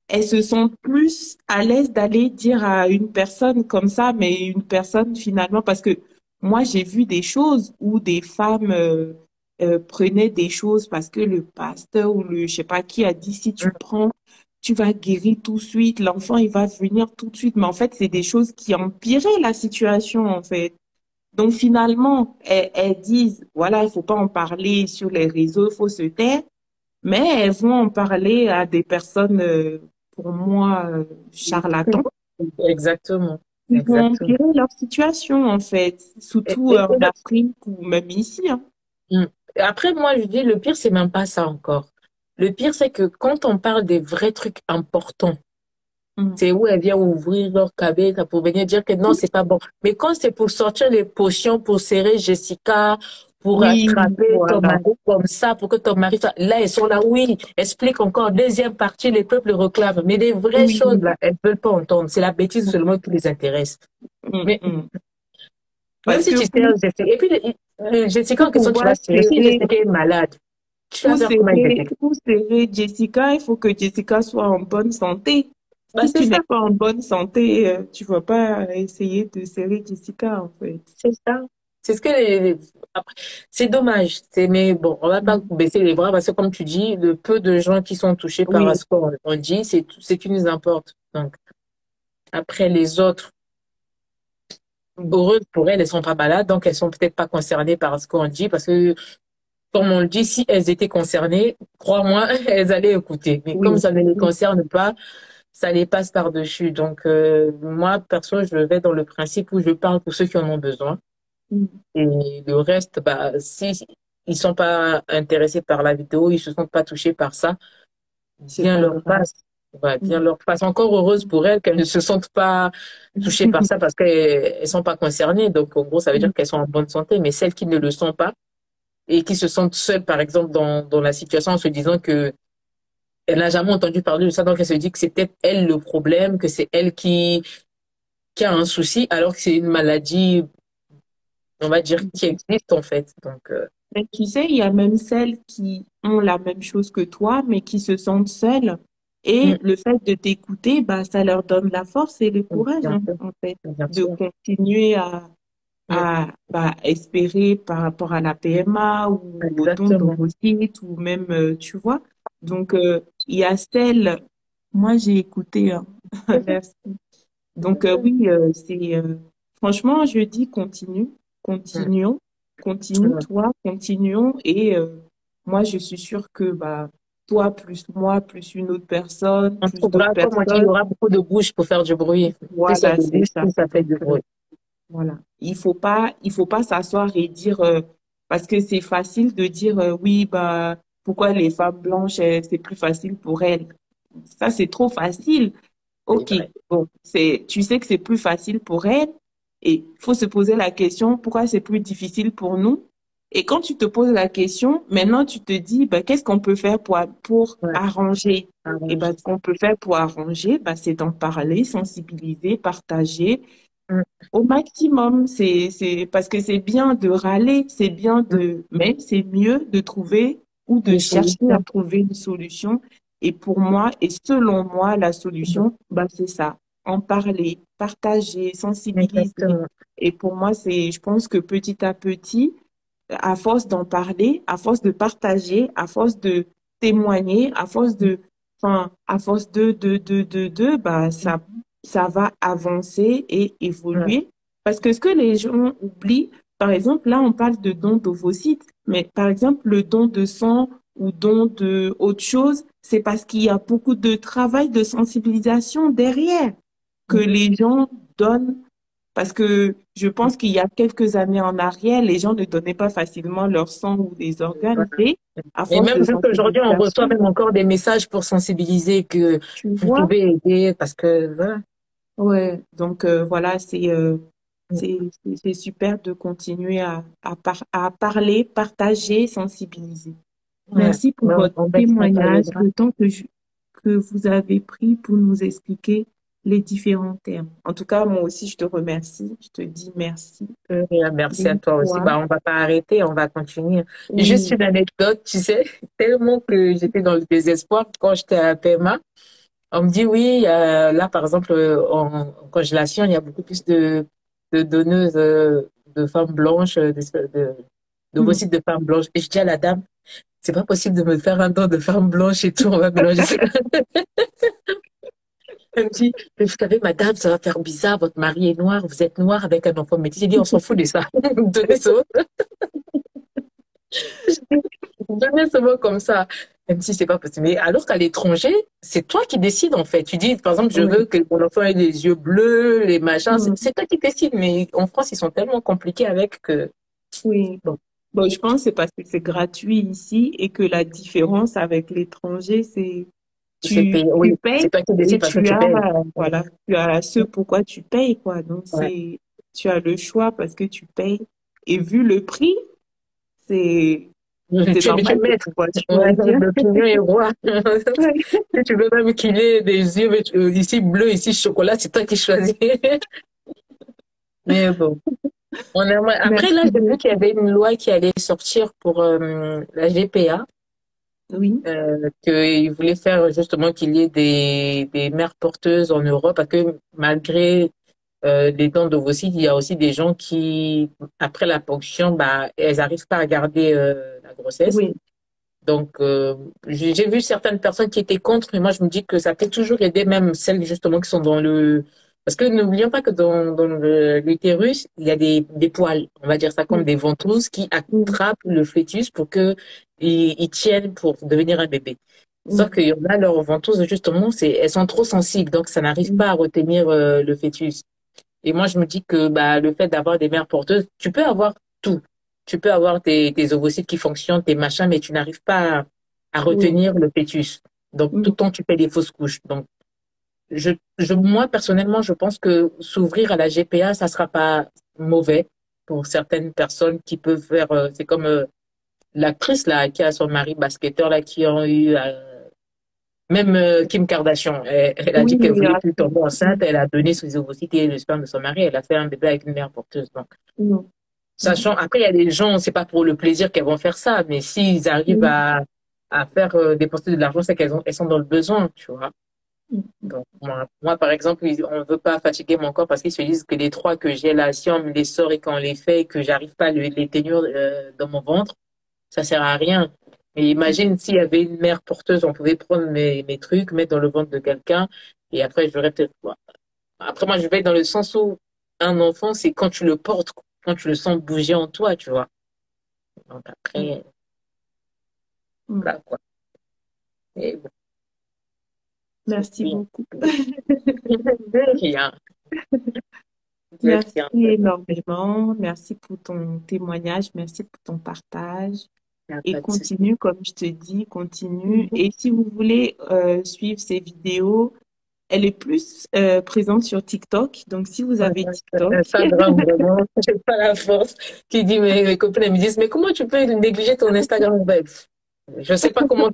Elles se sentent plus à l'aise d'aller dire à une personne comme ça, mais une personne finalement, parce que moi, j'ai vu des choses où des femmes prenaient des choses parce que le pasteur ou le, je sais pas qui a dit, si tu prends, tu vas guérir tout de suite, l'enfant, il va venir tout de suite. Mais en fait, c'est des choses qui empiraient la situation, en fait. Donc finalement, elles disent, voilà, il faut pas en parler sur les réseaux, il faut se taire, mais elles vont en parler à des personnes, pour moi, charlatans, exactement, qui vont exactement. empirer leur situation, en fait, Et, surtout et- en Afrique ou même ici, hein. Mm. Et après, moi, je dis, le pire, c'est même pas ça encore. Le pire, c'est que quand on parle des vrais trucs importants, Mm. c'est où elles viennent ouvrir leur cabine pour venir dire que non, c'est pas bon. Mais quand c'est pour sortir les potions, pour serrer Jessica, pour Oui, attraper ton voilà. mari comme ça, pour que ton mari là, elles sont là, oui, explique encore, deuxième partie, les peuples réclament. Mais des vraies Oui. choses, là, elles veulent pas entendre. C'est la bêtise seulement qui les intéresse. Mm, Mais mm. même Parce si que tu sais, Jessica, et puis le Jessica pour en question, tu pouvoir vas serrer. Si serrer, Jessica est malade, tu vas faire comment avec Jessica? pour serrer Jessica, il faut que Jessica soit en bonne santé. Bah, Si c'est tu ça. n'es pas en bonne santé, tu vas pas essayer de serrer Jessica, en fait. C'est ça. C'est ce que après, c'est dommage. Mais bon, on va pas Mm. baisser les bras parce que comme tu dis, le peu de gens qui sont touchés par Oui. ce qu'on dit, c'est qui nous importe. Donc, après les autres, Mm. heureuses pour elles, elles sont pas malades, donc elles sont peut-être pas concernées par ce qu'on dit parce que, comme on le dit, si elles étaient concernées, crois-moi, elles allaient écouter. Mais comme Oui. ça ne les Oui. concerne pas, ça les passe par-dessus. Donc, moi, perso, je vais dans le principe où je parle pour ceux qui en ont besoin. Mm. Et le reste, bah, si ils sont pas intéressés par la vidéo, ils se sont pas touchés par ça, C'est bien pas leur grave. passe. Ouais, bien Mm. leur passe. Encore heureuse pour elles qu'elles ne se sentent pas touchées par ça parce qu'elles sont pas concernées. Donc, en gros, ça veut dire qu'elles sont en bonne santé. Mais celles qui ne le sont pas et qui se sentent seules, par exemple, dans la situation en se disant que elle n'a jamais entendu parler de ça, donc elle se dit que c'est peut-être elle le problème, que c'est elle qui a un souci, alors que c'est une maladie, on va dire, qui existe en fait. Donc, Mais tu sais, il y a même celles qui ont la même chose que toi, mais qui se sentent seules. Et mm, le fait de t'écouter, bah, ça leur donne la force et le courage, bien hein, sûr, en fait, bien de sûr. continuer Mm, bah, espérer par rapport à la PMA ou au don exactement. d'ovocytes ou même, tu vois. Donc, il y a celles, moi j'ai écouté, hein. Merci. Donc, oui, franchement, je dis continue, Mm, continuons, continue, mm. toi, continuons. Et moi, je suis sûre que bah, toi, plus moi, plus une autre personne, On plus d'autres trouvera, comme on dit, il y personnes, aura beaucoup de bouches pour faire du bruit. Plus il y a voilà, de c'est bouches, ça. plus ça fait Donc, du bruit. voilà. Il faut pas s'asseoir et dire, parce que c'est facile de dire, oui, bah, pourquoi les femmes blanches, c'est plus facile pour elles. Ça, c'est trop facile. C'est Ok, vrai. bon, tu sais que c'est plus facile pour elles et il faut se poser la question, pourquoi c'est plus difficile pour nous? Et quand tu te poses la question, maintenant tu te dis, bah, qu'est-ce qu'on peut faire pour Ouais, arranger? Et ben, arrangé. ce qu'on peut faire pour arranger, bah, c'est d'en parler, sensibiliser, partager Mm, au maximum. Parce que c'est bien de râler, c'est bien mm. mais c'est mieux de trouver ou de Des chercher à solutions. trouver une solution. Et pour moi, et selon moi, la Mm, solution, bah, c'est ça. En parler, partager, sensibiliser. exactement. Et pour moi, je pense que petit à petit, à force d'en parler, à force de partager, à force de témoigner, à force bah, ça va avancer et Mm, évoluer. Parce que ce que les gens oublient, par exemple, là, on parle de don d'ovocytes, mais par exemple, le don de sang ou don de autre chose, c'est parce qu'il y a beaucoup de travail de sensibilisation derrière que mm. les gens donnent parce que je pense qu'il y a quelques années en arrière, les gens ne donnaient pas facilement leur sang ou des organes. Voilà. Et à Et force même de vu qu'aujourd'hui, on reçoit sensibilisation, même encore des messages pour sensibiliser que tu vous vois, pouvez aider parce que, voilà. ouais. Donc voilà, c'est C'est super de continuer à parler, partager, sensibiliser. Ouais. Merci pour Non, votre on baisse pas les témoignage, bras. le temps que vous avez pris pour nous expliquer les différents termes. En tout cas, moi aussi, je te remercie. Je te dis merci Merci à mille toi aussi. fois. Bah, on va pas arrêter, on va continuer. Juste Oui. une anecdote, tu sais, tellement que j'étais dans le désespoir quand j'étais à PMA. On me dit oui, là par exemple en congélation, il y a beaucoup plus de donneuses de femmes blanches, Mm. d'ovocytes de femmes blanches. Et je dis à la dame, c'est pas possible de me faire un don de femme blanche et tout, on va mélanger ça. Elle me dit, mais vous savez, madame, ça va faire bizarre, votre mari est noir, vous êtes noir avec un enfant métis. J'ai dit, on s'en fout de ça. Donnez ce mot. Donnez ce mot comme ça. Elle me dit, c'est pas possible. Mais alors qu'à l'étranger, c'est toi qui décides, en fait. Tu dis, par exemple, je veux Oui. que mon enfant ait les yeux bleus, les machins. Mm. C'est toi qui décides. Mais en France, ils sont tellement compliqués avec que, Oui. bon, Bon, je pense que c'est parce que c'est gratuit ici et que la différence avec l'étranger, c'est c'est payé. tu Oui, payes c'est toi qui et décides parce que tu tu as, payes. voilà, tu as ce pourquoi tu payes, quoi. Donc, Ouais. tu as le choix parce que tu payes. Et vu le prix, c'est, c'est Tu es normal de maître. pouvoir Ouais, choisir. l'opinion est roi. Ouais. Si tu veux même qu'il ait des yeux ici bleu, ici chocolat, c'est toi qui choisis. Mais bon. Après, là, Merci j'ai vu qu'il y beaucoup. avait une loi qui allait sortir pour la GPA, Oui. qu'il voulait faire justement qu'il y ait des mères porteuses en Europe, parce que malgré les dons d'ovocytes, il y a aussi des gens qui, après la ponction, bah, elles n'arrivent pas à garder la grossesse. Oui. Donc, j'ai vu certaines personnes qui étaient contre, et moi, je me dis que ça peut toujours aider même celles justement qui sont dans le... Parce que n'oublions pas que dans l'utérus, il y a des poils, on va dire ça comme Oui. des ventouses, qui Oui. attrapent le fœtus pour que il tienne pour devenir un bébé. Sauf Oui. qu'il y en a, leurs ventouses, justement, elles sont trop sensibles, donc ça n'arrive Oui. pas à retenir le fœtus. Et moi, je me dis que bah, le fait d'avoir des mères porteuses, tu peux avoir tout. Tu peux avoir tes ovocytes qui fonctionnent, tes machins, mais tu n'arrives pas à Oui. retenir le fœtus. Donc, tout Oui. le temps, tu fais des fausses couches. Donc, moi, personnellement, je pense que s'ouvrir à la GPA, ça sera pas mauvais pour certaines personnes qui peuvent faire, c'est comme l'actrice là, qui a son mari basketteur là, qui ont eu, même Kim Kardashian, elle a Oui, dit qu'elle oui, voulait ah, plus tomber enceinte, elle a donné ses ovocytes et le sperme de son mari, elle a fait un bébé avec une mère porteuse. Donc, oui. sachant, après, il y a des gens, c'est pas pour le plaisir qu'elles vont faire ça, mais s'ils arrivent Oui. à faire dépenser de l'argent, c'est elles sont dans le besoin, tu vois. Oui. Donc, moi, par exemple, on veut pas fatiguer mon corps parce qu'ils se disent que les trois que j'ai là, si on me les sort et qu'on les fait et que j'arrive pas à les tenir dans mon ventre, ça sert à rien. Mais imagine s'il y avait une mère porteuse, on pouvait prendre mes trucs, mettre dans le ventre de quelqu'un et après, j'aurais peut-être, bon. Après, moi, je vais dans le sens où un enfant, c'est quand tu le portes, quand tu le sens bouger en toi, tu vois. Donc après, Oui. voilà quoi. Et bon, Merci oui. beaucoup. De rien. De Merci rien. énormément. Merci pour ton témoignage. Merci pour ton partage. Il n'y a Et pas de souci. continue, comme je te dis, continue. Et si vous voulez suivre ces vidéos, elle est plus présente sur TikTok. Donc, si vous avez TikTok, Instagram, vraiment, j'ai pas la force. Qui dit, mes copines elles me disent, mais comment tu peux négliger ton Instagram? Ben, je sais pas comment,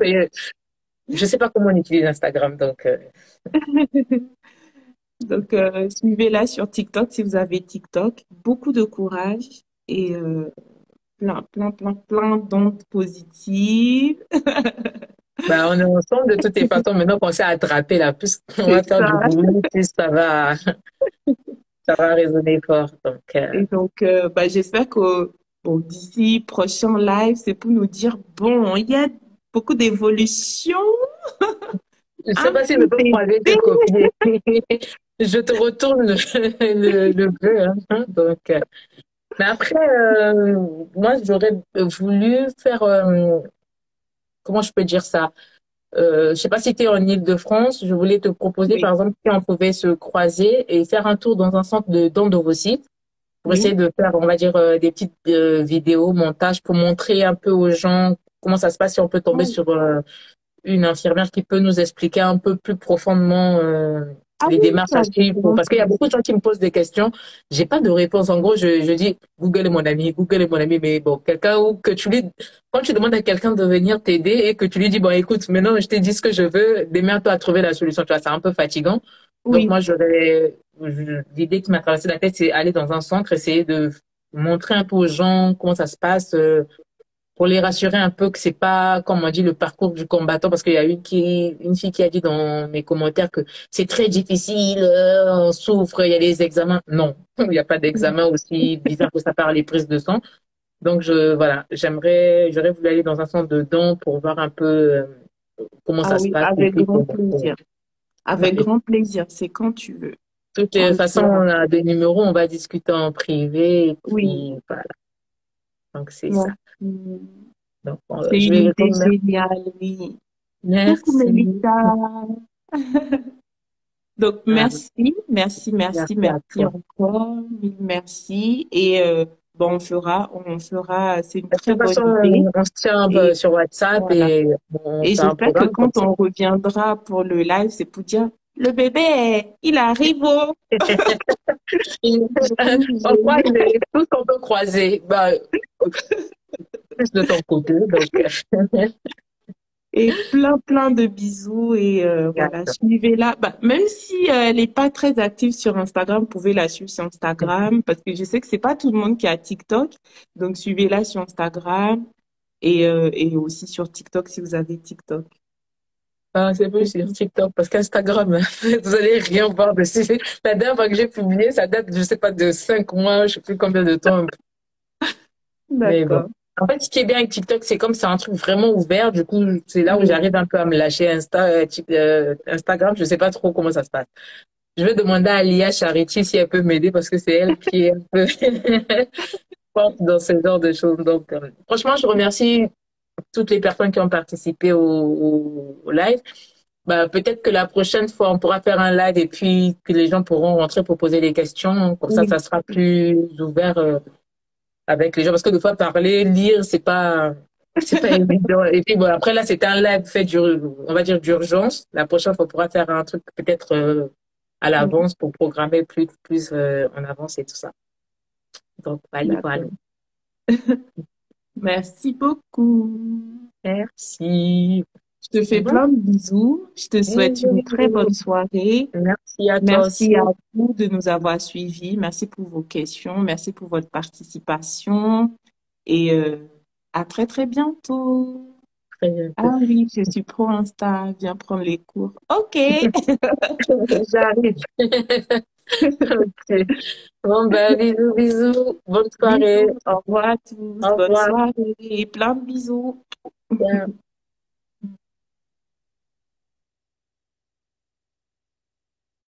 je sais pas comment on utilise Instagram, donc, donc suivez-la sur TikTok si vous avez TikTok. Beaucoup de courage et plein d'ondes positives. bah, on est ensemble de toutes les façons. Maintenant qu'on s'est attrapé là, plus on C'est va faire ça. du bruit, plus ça va résonner fort. Donc, Et donc, bah, j'espère que bon, d'ici prochain live, c'est pour nous dire, bon, il y a beaucoup d'évolution, je sais un pas si je petit peux croiser tes bébé. copies. Je te retourne le vœu, hein. Donc, mais après, moi, j'aurais voulu faire, comment je peux dire ça? Je sais pas si tu es en Île-de-France. Je voulais te proposer, par Oui, exemple, si on pouvait se croiser et faire un tour dans un centre de dons d'ovocytes pour oui. essayer de faire, on va dire, des petites vidéos, montages pour montrer un peu aux gens comment ça se passe si on peut tomber Oh, sur une infirmière qui peut nous expliquer un peu plus profondément Ah les oui, démarches à avec suivre, grand parce qu'il y a beaucoup de gens qui me posent des questions. J'ai pas de réponse. En gros, je dis, Google est mon ami, mais bon, quelqu'un ou que tu lui, quand tu demandes à quelqu'un de venir t'aider et que tu lui dis, bon, écoute, maintenant, je t'ai dit ce que je veux, démerde-toi à trouver la solution, tu vois, c'est un peu fatigant. Donc, Oui. moi, l'idée qui m'a traversé la tête, c'est aller dans un centre, essayer de montrer un peu aux gens comment ça se passe, pour les rassurer un peu que c'est pas, comme on dit, le parcours du combattant, parce qu'il y a une fille qui a dit dans mes commentaires que c'est très difficile, on souffre, il y a des examens. Non, il n'y a pas d'examen aussi bizarre que ça par les prises de sang. Donc voilà, j'aurais voulu aller dans un centre de dons pour voir un peu comment Ah ça se oui, passe et avec puis grand plaisir. Avec de grand plaisir, c'est quand tu veux. toutes les On façons, verra. on a des numéros, on va discuter en privé et Oui, puis voilà. Donc c'est ça. merci. Donc C'est je une vais idée géniale, oui. Coucou merci. Mélissa. Donc, Ah, merci à merci toi. encore. Mille merci. Et bon, c'est une De très toute bonne façon, idée. on se tient Et sur WhatsApp voilà. et on Et fait un j'espère que programme comme quand ça. on reviendra pour le live, c'est pour dire, le bébé, il arrive au... On croise tout qu'on peut croiser. Bah, plus de ton côté, donc. Et plein de bisous et voilà, D'accord. suivez-la. Bah, même si elle n'est pas très active sur Instagram, vous pouvez la suivre sur Instagram parce que je sais que c'est pas tout le monde qui a TikTok. Donc suivez-la sur Instagram et aussi sur TikTok si vous avez TikTok. Ah, c'est plus sur TikTok parce qu'Instagram, vous allez rien voir dessus. La dernière fois que j'ai publié, ça date, je sais pas, de 5 mois, je sais plus combien de temps. Mais bon. D'accord. En fait, ce qui est bien avec TikTok, c'est comme c'est un truc vraiment ouvert. Du coup, c'est là où Oui. j'arrive un peu à me lâcher. Instagram, je sais pas trop comment ça se passe. Je vais demander à Lia Charity si elle peut m'aider parce que c'est elle qui est un peu forte dans ce genre de choses. Donc, franchement, je remercie toutes les personnes qui ont participé au live. Bah, peut-être que la prochaine fois, on pourra faire un live et puis que les gens pourront rentrer pour poser des questions. Comme ça Oui. sera plus ouvert avec les gens. Parce que des fois, parler, lire, c'est pas évident. Et puis bon, après là, c'était un live fait on va dire d'urgence. La prochaine fois, on pourra faire un truc peut-être à Oui. l'avance pour programmer plus en avance et tout ça. Donc, voilà. D'accord. Merci beaucoup. Merci. Je te fais Bon, plein de bisous. Je te souhaite une très bonne soirée. merci à toi aussi. Merci à vous de nous avoir suivis. Merci pour vos questions. Merci pour votre participation. Et à très, très bientôt. Très bientôt. Ah oui, je suis pro Insta. Viens prendre les cours. OK. J'arrive. Ok. Bon, ben, bisous, bisous. Bonne soirée. Bisous. Au revoir à tous. Au Bonne revoir. soirée. Et plein de bisous. Bien.